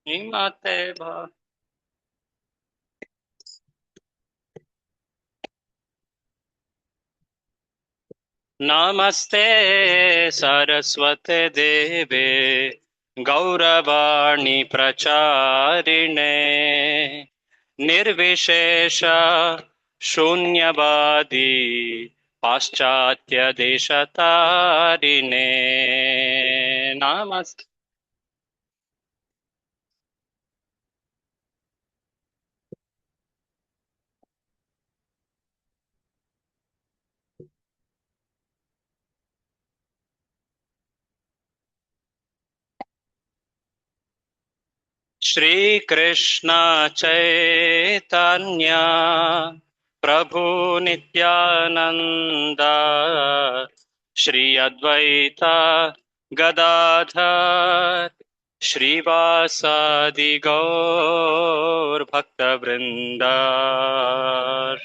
श्रीमते नमस्ते सरस्वते देवे गौरवाणी प्रचारिणे निर्विशेष शून्यवादी पाश्चात्य देशतारिणे नमस्ते। श्री कृष्ण चैतन्य प्रभु नित्यानंद श्री अद्वैत गदाधर श्रीवासादि गौर भक्तवृंद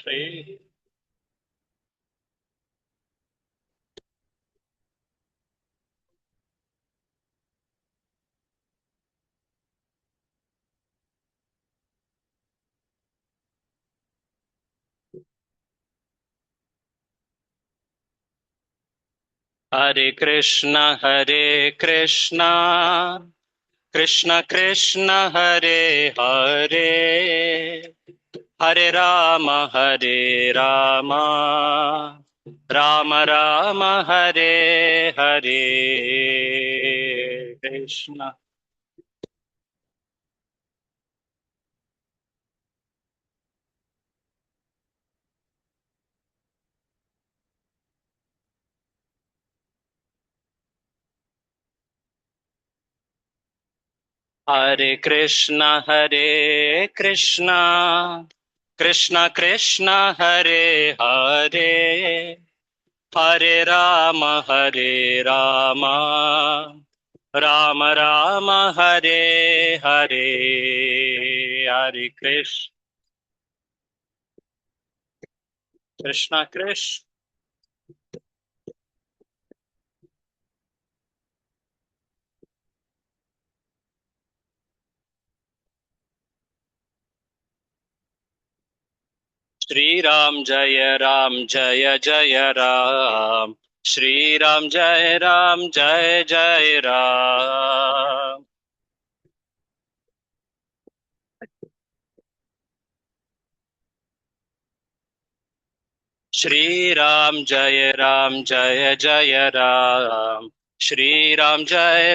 श्री हरे कृष्ण कृष्ण कृष्ण हरे हरे हरे राम राम राम हरे हरे कृष्ण। हरे कृष्ण कृष्ण कृष्ण हरे हरे हरे राम राम राम हरे हरे। हरे कृष्ण कृष्ण कृष्ण राम जय जय राम राम जय जय राम। राम जय जय राम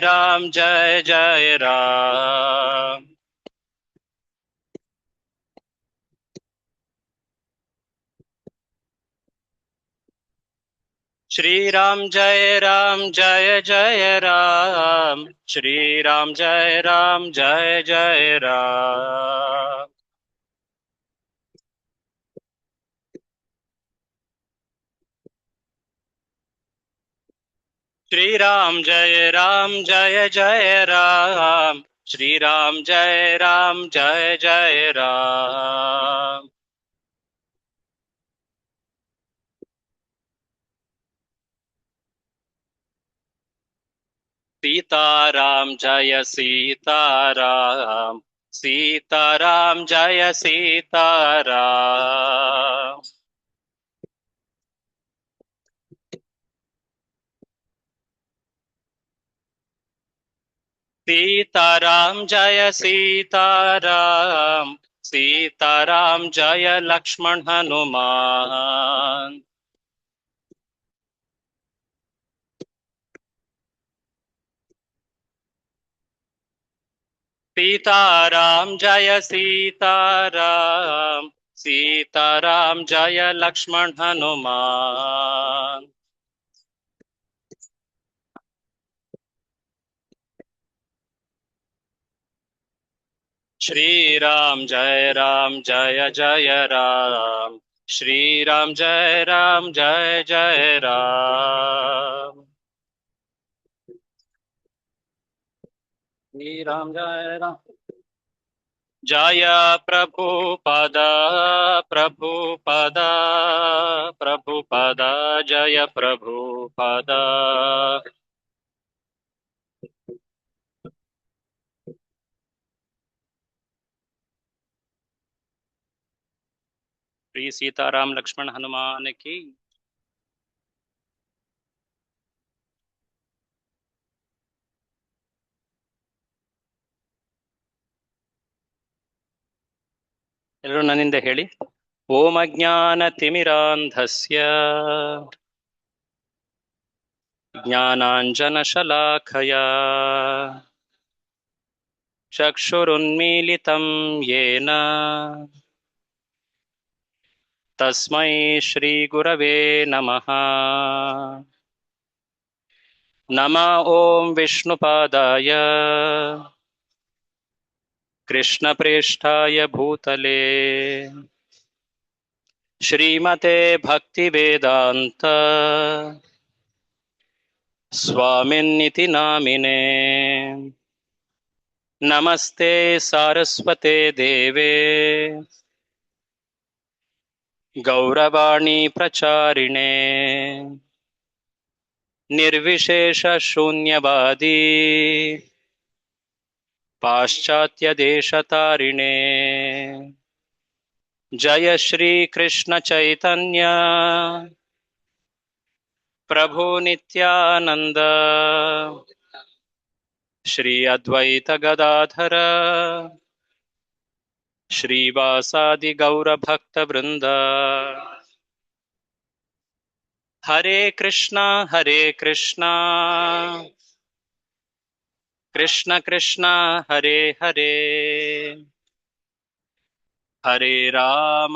राम जय जय राम। राम जय जय राम राम जय जय राम। राम जय जय राम राम जय जय राम। सीताराम जय सीताराम सीताराम जय सीताराम। सीताराम जय सीताराम सीताराम जय लक्ष्मण हनुमान। सीताराम जय सीताराम सीताराम जय लक्ष्मण हनुमान। राम जय जय राम राम जय जय राम। राम जय राम जय प्रभुपद प्रभुपद प्रभुपद जय प्रभुपद। श्री सीताराम लक्ष्मण हनुमान की। ಎಲ್ಲರೂ ನನ್ನಿಂದ ಹೇಳಿ. ಓಂ ಅಜ್ಞಾನ ತಿಮಿರಾಂಧಸ್ಯ ಜ್ಞಾನಾಂಜನ ಶಲಾಖಯ ಚಕ್ಷುರುನ್ಮೀಲಿತಂ ಯೇನ ತಸ್ಮೈ ಶ್ರೀ ಗುರವೇ ನಮಃ. ನಮಃ ಓಂ ವಿಷ್ಣುಪಾದಾಯ कृष्णप्रेष्ठाय भूतले श्रीमते भक्तिवेदान्त स्वामिन्निति नामिने. नमस्ते सारस्वते देवे गौरवाणी प्रचारिणे निर्विशेष शून्यवादी पाश्चात्य देशतारिणे. जय श्री कृष्ण चैतन्य प्रभु नित्यानंद श्री अद्वैत गदाधर श्रीवासादि गौर भक्त वृंद. हरे कृष्णा कृष्ण कृष्ण हरे हरे हरे राम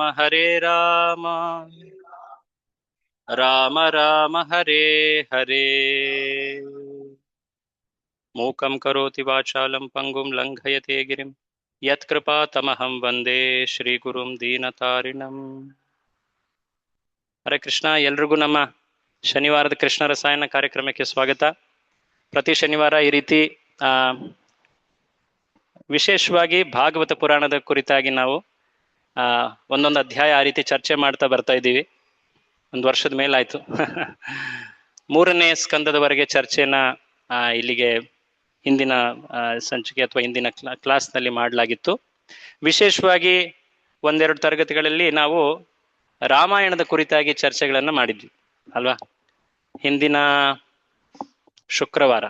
राम राम हरे हरे. मूकं करोति वाचालं पंगुं लंघयते गिरिं यत्कृपातमहं वंदे ಶ್ರೀಗುರುಂ ದೀನತಾರಿಣಂ. ಹರೇ ಕೃಷ್ಣ. ಎಲ್ರಿಗೂ ನಮ್ಮ ಶನಿವಾರದ ಕೃಷ್ಣ ರಸಾಯನ ಕಾರ್ಯಕ್ರಮಕ್ಕೆ ಸ್ವಾಗತ. ಪ್ರತಿ ಶನಿವಾರ ಈ ರೀತಿ ವಿಶೇಷವಾಗಿ ಭಾಗವತ ಪುರಾಣದ ಕುರಿತಾಗಿ ನಾವು ಒಂದೊಂದು ಅಧ್ಯಾಯ ಆ ರೀತಿ ಚರ್ಚೆ ಮಾಡ್ತಾ ಬರ್ತಾ ಇದ್ದೀವಿ. ಒಂದು ವರ್ಷದ ಮೇಲಾಯ್ತು. 3ನೇ ಸ್ಕಂದದವರೆಗೆ ಚರ್ಚೆನ ಇಲ್ಲಿಗೆ ಹಿಂದಿನ ಸಂಚಿಕೆ ಅಥವಾ ಹಿಂದಿನ ಕ್ಲಾಸ್ನಲ್ಲಿ ಮಾಡಲಾಗಿತ್ತು. ವಿಶೇಷವಾಗಿ ಒಂದೆರಡು ತರಗತಿಗಳಲ್ಲಿ ನಾವು ರಾಮಾಯಣದ ಕುರಿತಾಗಿ ಚರ್ಚೆಗಳನ್ನು ಮಾಡಿದ್ವಿ ಅಲ್ವಾ. ಹಿಂದಿನ ಶುಕ್ರವಾರ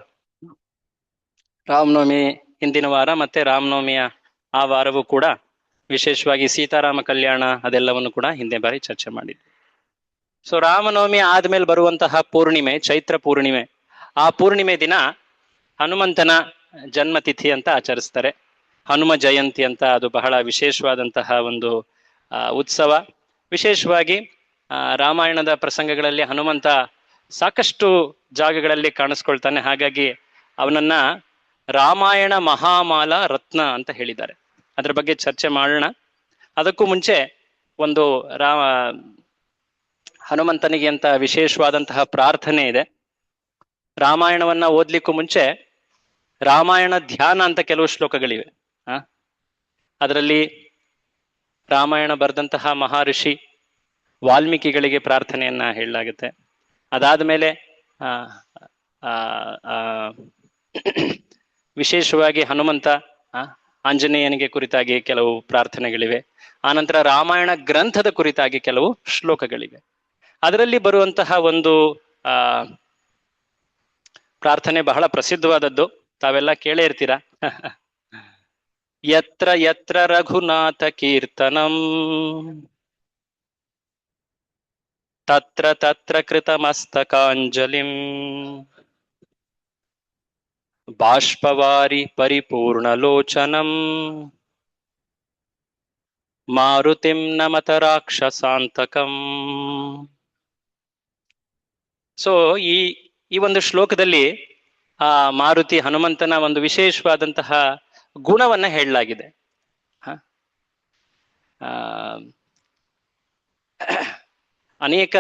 ರಾಮನವಮಿ ಹಿಂದಿನ ವಾರ, ಮತ್ತೆ ರಾಮನವಮಿಯ ಆ ವಾರವೂ ಕೂಡ ವಿಶೇಷವಾಗಿ ಸೀತಾರಾಮ ಕಲ್ಯಾಣ ಅದೆಲ್ಲವನ್ನು ಕೂಡ ಹಿಂದೆ ಬಾರಿ ಚರ್ಚೆ ಮಾಡಿದ್ವಿ. ಸೊ ರಾಮನವಮಿ ಆದ್ಮೇಲೆ ಬರುವಂತಹ ಪೂರ್ಣಿಮೆ, ಚೈತ್ರ ಪೂರ್ಣಿಮೆ, ಆ ಪೂರ್ಣಿಮೆ ದಿನ ಹನುಮಂತನ ಜನ್ಮತಿಥಿ ಅಂತ ಆಚರಿಸ್ತಾರೆ. ಹನುಮ ಜಯಂತಿ ಅಂತ, ಅದು ಬಹಳ ವಿಶೇಷವಾದಂತಹ ಒಂದು ಉತ್ಸವ. ವಿಶೇಷವಾಗಿ ರಾಮಾಯಣದ ಪ್ರಸಂಗಗಳಲ್ಲಿ ಹನುಮಂತ ಸಾಕಷ್ಟು ಜಾಗಗಳಲ್ಲಿ ಕಾಣಿಸ್ಕೊಳ್ತಾನೆ. ಹಾಗಾಗಿ ಅವನನ್ನ ರಾಮಾಯಣ ಮಹಾಮಾಲ ರತ್ನ ಅಂತ ಹೇಳಿದ್ದಾರೆ. ಅದ್ರ ಬಗ್ಗೆ ಚರ್ಚೆ ಮಾಡೋಣ. ಅದಕ್ಕೂ ಮುಂಚೆ ಒಂದು ಹನುಮಂತನಿಗೆ ಅಂತ ವಿಶೇಷವಾದಂತಹ ಪ್ರಾರ್ಥನೆ ಇದೆ. ರಾಮಾಯಣವನ್ನ ಓದ್ಲಿಕ್ಕೂ ಮುಂಚೆ ರಾಮಾಯಣ ಧ್ಯಾನ ಅಂತ ಕೆಲವು ಶ್ಲೋಕಗಳಿವೆ. ಅದರಲ್ಲಿ ರಾಮಾಯಣ ಬರೆದಂತಹ ಮಹರ್ಷಿ ವಾಲ್ಮೀಕಿಗಳಿಗೆ ಪ್ರಾರ್ಥನೆಯನ್ನ ಹೇಳಲಾಗುತ್ತೆ. ಅದಾದ್ಮೇಲೆ ವಿಶೇಷವಾಗಿ ಹನುಮಂತ ಆಂಜನೇಯನಿಗೆ ಕುರಿತಾಗಿ ಕೆಲವು ಪ್ರಾರ್ಥನೆಗಳಿವೆ. ಆನಂತರ ರಾಮಾಯಣ ಗ್ರಂಥದ ಕುರಿತಾಗಿ ಕೆಲವು ಶ್ಲೋಕಗಳಿವೆ. ಅದರಲ್ಲಿ ಬರುವಂತಹ ಒಂದು ಪ್ರಾರ್ಥನೆ ಬಹಳ ಪ್ರಸಿದ್ಧವಾದದ್ದು, ತಾವೆಲ್ಲ ಕೇಳೇ ಇರ್ತೀರಾ. ಯತ್ರ ಯತ್ರ ರಘುನಾಥ ಕೀರ್ತನಂ ತತ್ರ ತತ್ರ ಕೃತಮಸ್ತಕಾಂಜಲಿಂ ಬಾಷ್ಪವಾರಿ ಪರಿಪೂರ್ಣಲೋಚನಂ ಮಾರುತಿಂ ನಮತ ರಾಕ್ಷಸಾಂತಕಂ. ಸೊ ಈ ಒಂದು ಶ್ಲೋಕದಲ್ಲಿ ಆ ಮಾರುತಿ ಹನುಮಂತನ ಒಂದು ವಿಶೇಷವಾದಂತಹ ಗುಣವನ್ನ ಹೇಳಲಾಗಿದೆ. ಅನೇಕ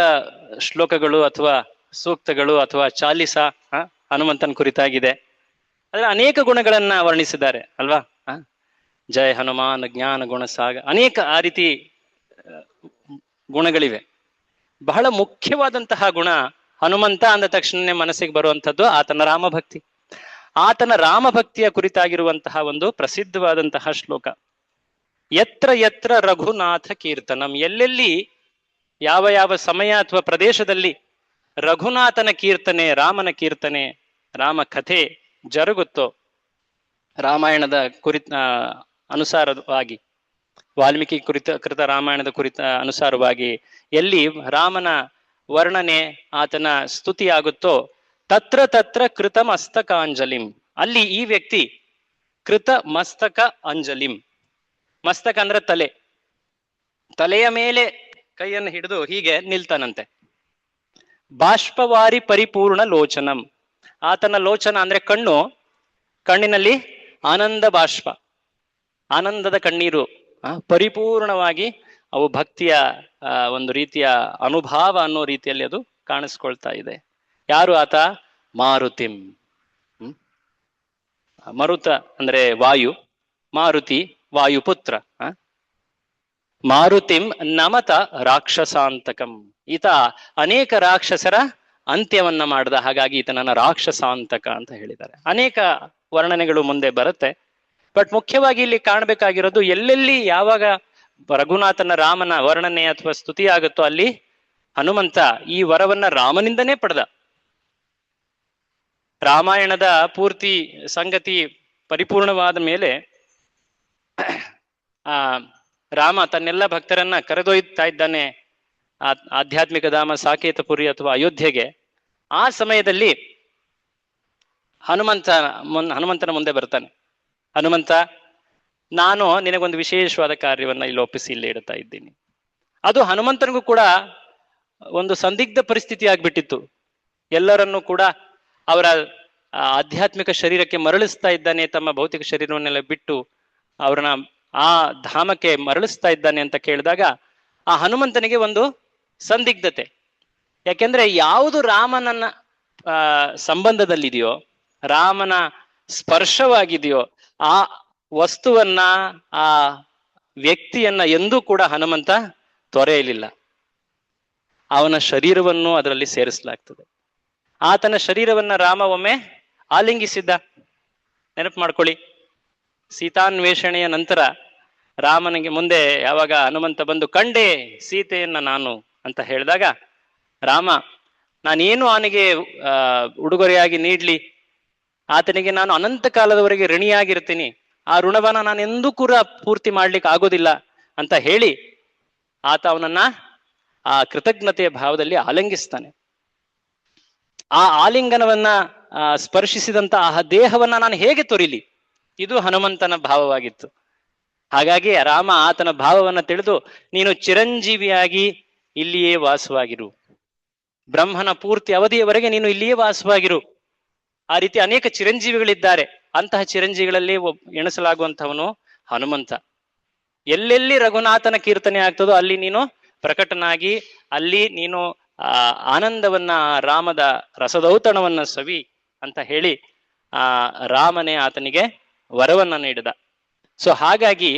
ಶ್ಲೋಕಗಳು ಅಥವಾ ಸೂಕ್ತಗಳು ಅಥವಾ ಚಾಲಿಸ ಹನುಮಂತನ ಕುರಿತಾಗಿದೆ. ಅದ್ರ ಅನೇಕ ಗುಣಗಳನ್ನ ವರ್ಣಿಸಿದ್ದಾರೆ ಅಲ್ವಾ. ಜಯ ಹನುಮಾನ್ ಜ್ಞಾನ ಗುಣ ಸಾಗ, ಅನೇಕ ಆ ರೀತಿ ಗುಣಗಳಿವೆ. ಬಹಳ ಮುಖ್ಯವಾದಂತಹ ಗುಣ ಹನುಮಂತ ಅಂದ ತಕ್ಷಣನೇ ಮನಸ್ಸಿಗೆ ಬರುವಂಥದ್ದು ಆತನ ರಾಮಭಕ್ತಿ. ಆ, ಆತನ ರಾಮಭಕ್ತಿಯ ಕುರಿತಾಗಿರುವಂತಹ ಒಂದು ಪ್ರಸಿದ್ಧವಾದಂತಹ ಶ್ಲೋಕ. ಯತ್ರ ಯತ್ರ ರಘುನಾಥ ಕೀರ್ತನಂ, ಎಲ್ಲೆಲ್ಲಿ ಯಾವ ಯಾವ ಸಮಯ ಅಥವಾ ಪ್ರದೇಶದಲ್ಲಿ ರಘುನಾಥನ ಕೀರ್ತನೆ, ರಾಮನ ಕೀರ್ತನೆ, ರಾಮ ಕಥೆ ಜರುಗುತ್ತೋ, ರಾಮಾಯಣದ ಅನುಸಾರವಾಗಿ, ವಾಲ್ಮೀಕಿ ಕೃತ ರಾಮಾಯಣದ ಅನುಸಾರವಾಗಿ ಎಲ್ಲಿ ರಾಮನ ವರ್ಣನೆ, ಆತನ ಸ್ತುತಿ ಆಗುತ್ತೋ, ತತ್ರ ತತ್ರ ಕೃತ ಮಸ್ತಕಾಂಜಲಿಂ, ಅಲ್ಲಿ ಈ ವ್ಯಕ್ತಿ ಕೃತ ಮಸ್ತಕ ಅಂಜಲಿಂ, ಮಸ್ತಕ ಅಂದ್ರೆ ತಲೆ, ತಲೆಯ ಮೇಲೆ ಕೈಯನ್ನು ಹಿಡಿದು ಹೀಗೆ ನಿಲ್ತಾನಂತೆ. ಬಾಷ್ಪವಾರಿ ಪರಿಪೂರ್ಣ ಲೋಚನಂ, ಆತನ ಲೋಚನ ಅಂದ್ರೆ ಕಣ್ಣು, ಕಣ್ಣಿನಲ್ಲಿ ಆನಂದ ಬಾಷ್ಪ, ಆನಂದದ ಕಣ್ಣೀರು ಪರಿಪೂರ್ಣವಾಗಿ ಅವು ಭಕ್ತಿಯ ಒಂದು ರೀತಿಯ ಅನುಭಾವ ಅನ್ನೋ ರೀತಿಯಲ್ಲಿ ಅದು ಕಾಣಿಸ್ಕೊಳ್ತಾ ಇದೆ. ಯಾರು ಆತ? ಮಾರುತಿಂ. ಮರುತ ಅಂದ್ರೆ ವಾಯು, ಮಾರುತಿ ವಾಯುಪುತ್ರ. ಮಾರುತಿಂ ನಮತ ರಾಕ್ಷಸಾಂತಕಂ, ಈತ ಅನೇಕ ರಾಕ್ಷಸರ ಅಂತ್ಯವನ್ನ ಮಾಡಿದ, ಹಾಗಾಗಿ ಈತನನ್ನ ರಾಕ್ಷಸಾಂತಕ ಅಂತ ಹೇಳಿದ್ದಾರೆ. ಅನೇಕ ವರ್ಣನೆಗಳು ಮುಂದೆ ಬರುತ್ತೆ. ಬಟ್ ಮುಖ್ಯವಾಗಿ ಇಲ್ಲಿ ಕಾಣಬೇಕಾಗಿರೋದು, ಎಲ್ಲೆಲ್ಲಿ ಯಾವಾಗ ರಘುನಾಥನ ರಾಮನ ವರ್ಣನೆ ಅಥವಾ ಸ್ತುತಿ ಆಗುತ್ತೋ ಅಲ್ಲಿ ಹನುಮಂತ ಈ ವರವನ್ನ ರಾಮನಿಂದನೇ ಪಡೆದ. ರಾಮಾಯಣದ ಪೂರ್ತಿ ಸಂಗತಿ ಪರಿಪೂರ್ಣವಾದ ಮೇಲೆ ರಾಮ ತನ್ನೆಲ್ಲ ಭಕ್ತರನ್ನ ಕರೆದೊಯ್ತಾ ಇದ್ದಾನೆ ಆಧ್ಯಾತ್ಮಿಕ ಧಾಮ ಸಾಕೇತಪುರಿ ಅಥವಾ ಅಯೋಧ್ಯೆಗೆ. ಆ ಸಮಯದಲ್ಲಿ ಹನುಮಂತನ ಮುಂದೆ ಬರ್ತಾನೆ. ಹನುಮಂತ, ನಾನು ನಿನಗೊಂದು ವಿಶೇಷವಾದ ಕಾರ್ಯವನ್ನ ಇಲ್ಲಿ ಒಪ್ಪಿಸಿ ಇಲ್ಲಿ ಇಡ್ತಾ ಇದ್ದೀನಿ. ಅದು ಹನುಮಂತನಿಗೂ ಕೂಡ ಒಂದು ಸಂದಿಗ್ಧ ಪರಿಸ್ಥಿತಿ ಆಗ್ಬಿಟ್ಟಿತ್ತು. ಎಲ್ಲರನ್ನೂ ಕೂಡ ಅವರ ಆಧ್ಯಾತ್ಮಿಕ ಶರೀರಕ್ಕೆ ಮರಳಿಸ್ತಾ ಇದ್ದಾನೆ, ತಮ್ಮ ಭೌತಿಕ ಶರೀರವನ್ನೆಲ್ಲ ಬಿಟ್ಟು ಅವ್ರನ್ನ ಆ ಧಾಮಕ್ಕೆ ಮರಳಿಸ್ತಾ ಇದ್ದಾನೆ ಅಂತ ಕೇಳಿದಾಗ ಆ ಹನುಮಂತನಿಗೆ ಒಂದು ಸಂದಿಗ್ಧತೆ. ಯಾಕೆಂದ್ರೆ ಯಾವುದು ರಾಮನನ್ನ ಸಂಬಂಧದಲ್ಲಿದೆಯೋ, ರಾಮನ ಸ್ಪರ್ಶವಾಗಿದೆಯೋ, ಆ ವಸ್ತುವನ್ನ, ಆ ವ್ಯಕ್ತಿಯನ್ನ ಎಂದೂ ಕೂಡ ಹನುಮಂತ ತೊರೆಯಲಿಲ್ಲ. ಅವನ ಶರೀರವನ್ನು ಅದರಲ್ಲಿ ಸೇರಿಸಲಾಗ್ತದೆ. ಆತನ ಶರೀರವನ್ನ ರಾಮ ಒಮ್ಮೆ ಆಲಿಂಗಿಸಿದ್ದ. ನೆನಪು ಮಾಡ್ಕೊಳ್ಳಿ, ಸೀತಾನ್ವೇಷಣೆಯ ನಂತರ ರಾಮನಿಗೆ ಮುಂದೆ ಯಾವಾಗ ಹನುಮಂತ ಬಂದು ಕಂಡೆ ಸೀತೆಯನ್ನ ನಾನು ಅಂತ ಹೇಳಿದಾಗ, ರಾಮ, ನಾನೇನು ಅವನಿಗೆ ಉಡುಗೊರೆಯಾಗಿ ನೀಡ್ಲಿ, ಆತನಿಗೆ ನಾನು ಅನಂತ ಕಾಲದವರೆಗೆ ಋಣಿಯಾಗಿರ್ತೀನಿ, ಆ ಋಣವನ್ನ ನಾನು ಎಂದೂ ಕೂಡ ಪೂರ್ತಿ ಮಾಡ್ಲಿಕ್ಕೆ ಆಗೋದಿಲ್ಲ ಅಂತ ಹೇಳಿ ಆತ ಅವನನ್ನ ಆ ಕೃತಜ್ಞತೆಯ ಭಾವದಲ್ಲಿ ಆಲಿಂಗಿಸ್ತಾನೆ. ಆ ಆಲಿಂಗನವನ್ನ ಸ್ಪರ್ಶಿಸಿದಂತ ಆ ದೇಹವನ್ನ ನಾನು ಹೇಗೆ ತೊರಿಲಿ, ಇದು ಹನುಮಂತನ ಭಾವವಾಗಿತ್ತು. ಹಾಗಾಗಿ ರಾಮ ಆತನ ಭಾವವನ್ನ ತಿಳಿದು, ನೀನು ಚಿರಂಜೀವಿಯಾಗಿ ಇಲ್ಲಿಯೇ ವಾಸವಾಗಿರು, ಬ್ರಹ್ಮನ ಪೂರ್ತಿ ಅವಧಿಯವರೆಗೆ ನೀನು ಇಲ್ಲಿಯೇ ವಾಸವಾಗಿರು. ಆ ರೀತಿ ಅನೇಕ ಚಿರಂಜೀವಿಗಳಿದ್ದಾರೆ. ಅಂತಹ ಚಿರಂಜೀವಿಗಳಲ್ಲಿ ಎಣಿಸಲಾಗುವಂಥವನು ಹನುಮಂತ. ಎಲ್ಲೆಲ್ಲಿ ರಘುನಾಥನ ಕೀರ್ತನೆ ಆಗ್ತದೋ ಅಲ್ಲಿ ನೀನು ಪ್ರಕಟನಾಗಿ, ಅಲ್ಲಿ ನೀನು ಆನಂದವನ್ನ, ರಾಮದ ರಸದೌತಣವನ್ನ ಸವಿ ಅಂತ ಹೇಳಿ ರಾಮನೇ ಆತನಿಗೆ ವರವನ್ನ ನೀಡಿದ. ಸೊ ಹಾಗಾಗಿ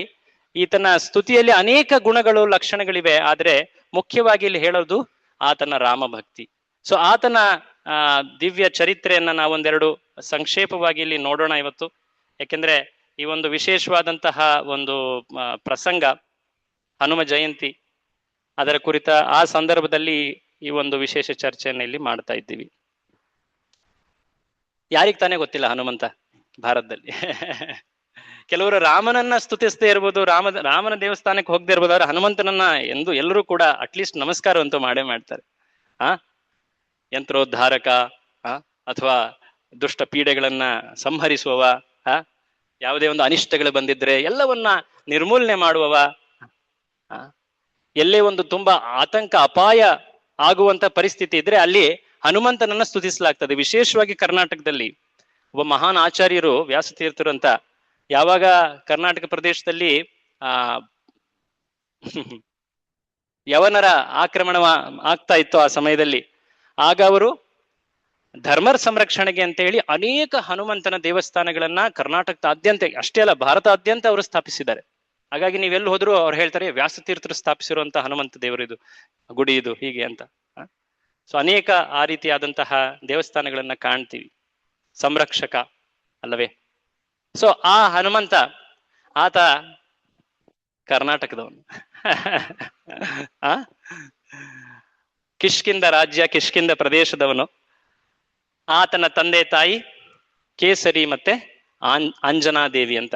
ಈತನ ಸ್ತುತಿಯಲ್ಲಿ ಅನೇಕ ಗುಣಗಳು, ಲಕ್ಷಣಗಳಿವೆ. ಆದ್ರೆ ಮುಖ್ಯವಾಗಿ ಇಲ್ಲಿ ಹೇಳೋದು ಆತನ ರಾಮ ಭಕ್ತಿ. ಸೊ ಆತನ ದಿವ್ಯ ಚರಿತ್ರೆಯನ್ನ ನಾವೊಂದೆರಡು ಸಂಕ್ಷೇಪವಾಗಿ ಇಲ್ಲಿ ನೋಡೋಣ ಇವತ್ತು. ಯಾಕೆಂದ್ರೆ ಈ ಒಂದು ವಿಶೇಷವಾದಂತಹ ಒಂದು ಪ್ರಸಂಗ ಹನುಮ ಜಯಂತಿ, ಅದರ ಕುರಿತ ಆ ಸಂದರ್ಭದಲ್ಲಿ ಈ ಒಂದು ವಿಶೇಷ ಚರ್ಚೆಯನ್ನು ಇಲ್ಲಿ ಮಾಡ್ತಾ ಇದ್ದೀವಿ. ಯಾರಿಗ್ ತಾನೇ ಗೊತ್ತಿಲ್ಲ ಹನುಮಂತ ಭಾರತದಲ್ಲಿ? ಕೆಲವರು ರಾಮನನ್ನ ಸ್ತುತಿಸದೇ ಇರ್ಬೋದು, ರಾಮನ ದೇವಸ್ಥಾನಕ್ಕೆ ಹೋಗದೆ ಇರ್ಬೋದು, ಆದ್ರೆ ಹನುಮಂತನನ್ನ ಎಲ್ಲರೂ ಕೂಡ ಅಟ್ಲೀಸ್ಟ್ ನಮಸ್ಕಾರವಂತೂ ಮಾಡೇ ಮಾಡ್ತಾರೆ. ಯಂತ್ರೋದ್ಧಾರಕ, ಅಥವಾ ದುಷ್ಟ ಪೀಡೆಗಳನ್ನ ಸಂಹರಿಸುವವ, ಯಾವುದೇ ಒಂದು ಅನಿಷ್ಟಗಳು ಬಂದಿದ್ರೆ ಎಲ್ಲವನ್ನ ನಿರ್ಮೂಲನೆ ಮಾಡುವವ, ಎಲ್ಲೇ ಒಂದು ತುಂಬಾ ಆತಂಕ, ಅಪಾಯ ಆಗುವಂತ ಪರಿಸ್ಥಿತಿ ಇದ್ರೆ ಅಲ್ಲಿ ಹನುಮಂತನನ್ನ ಸ್ತುತಿಸಲಾಗ್ತದೆ. ವಿಶೇಷವಾಗಿ ಕರ್ನಾಟಕದಲ್ಲಿ ಒಬ್ಬ ಮಹಾನ್ ಆಚಾರ್ಯರು, ವ್ಯಾಸತೀರ್ಥರು ಅಂತ, ಯಾವಾಗ ಕರ್ನಾಟಕ ಪ್ರದೇಶದಲ್ಲಿ ಯವನರ ಆಕ್ರಮಣ ಆಗ್ತಾ ಇತ್ತು ಆ ಸಮಯದಲ್ಲಿ, ಆಗ ಅವರು ಧರ್ಮರ ಸಂರಕ್ಷಣೆಗೆ ಅಂತ ಹೇಳಿ ಅನೇಕ ಹನುಮಂತನ ದೇವಸ್ಥಾನಗಳನ್ನ ಕರ್ನಾಟಕದಾದ್ಯಂತ, ಅಷ್ಟೇ ಅಲ್ಲ ಭಾರತಾದ್ಯಂತ ಅವರು ಸ್ಥಾಪಿಸಿದ್ದಾರೆ. ಹಾಗಾಗಿ ನೀವೆಲ್ಲಿ ಹೋದ್ರು ಅವ್ರು ಹೇಳ್ತಾರೆ, ವ್ಯಾಸತೀರ್ಥರು ಸ್ಥಾಪಿಸಿರುವಂತ ಹನುಮಂತ ದೇವರು ಇದು, ಗುಡಿ ಇದು, ಹೀಗೆ ಅಂತ. ಸೊ ಅನೇಕ ಆ ರೀತಿಯಾದಂತಹ ದೇವಸ್ಥಾನಗಳನ್ನ ಕಾಣ್ತೀವಿ. ಸಂರಕ್ಷಕ ಅಲ್ಲವೇ? ಸೊ ಆ ಹನುಮಂತ, ಆತ ಕರ್ನಾಟಕದವನು. ಆ ಕಿಷ್ಕಿಂದ ರಾಜ್ಯ, ಕಿಷ್ಕಿಂದ ಪ್ರದೇಶದವನು. ಆತನ ತಂದೆ ತಾಯಿ ಕೇಸರಿ ಮತ್ತೆ ಅಂಜನಾದೇವಿ ಅಂತ.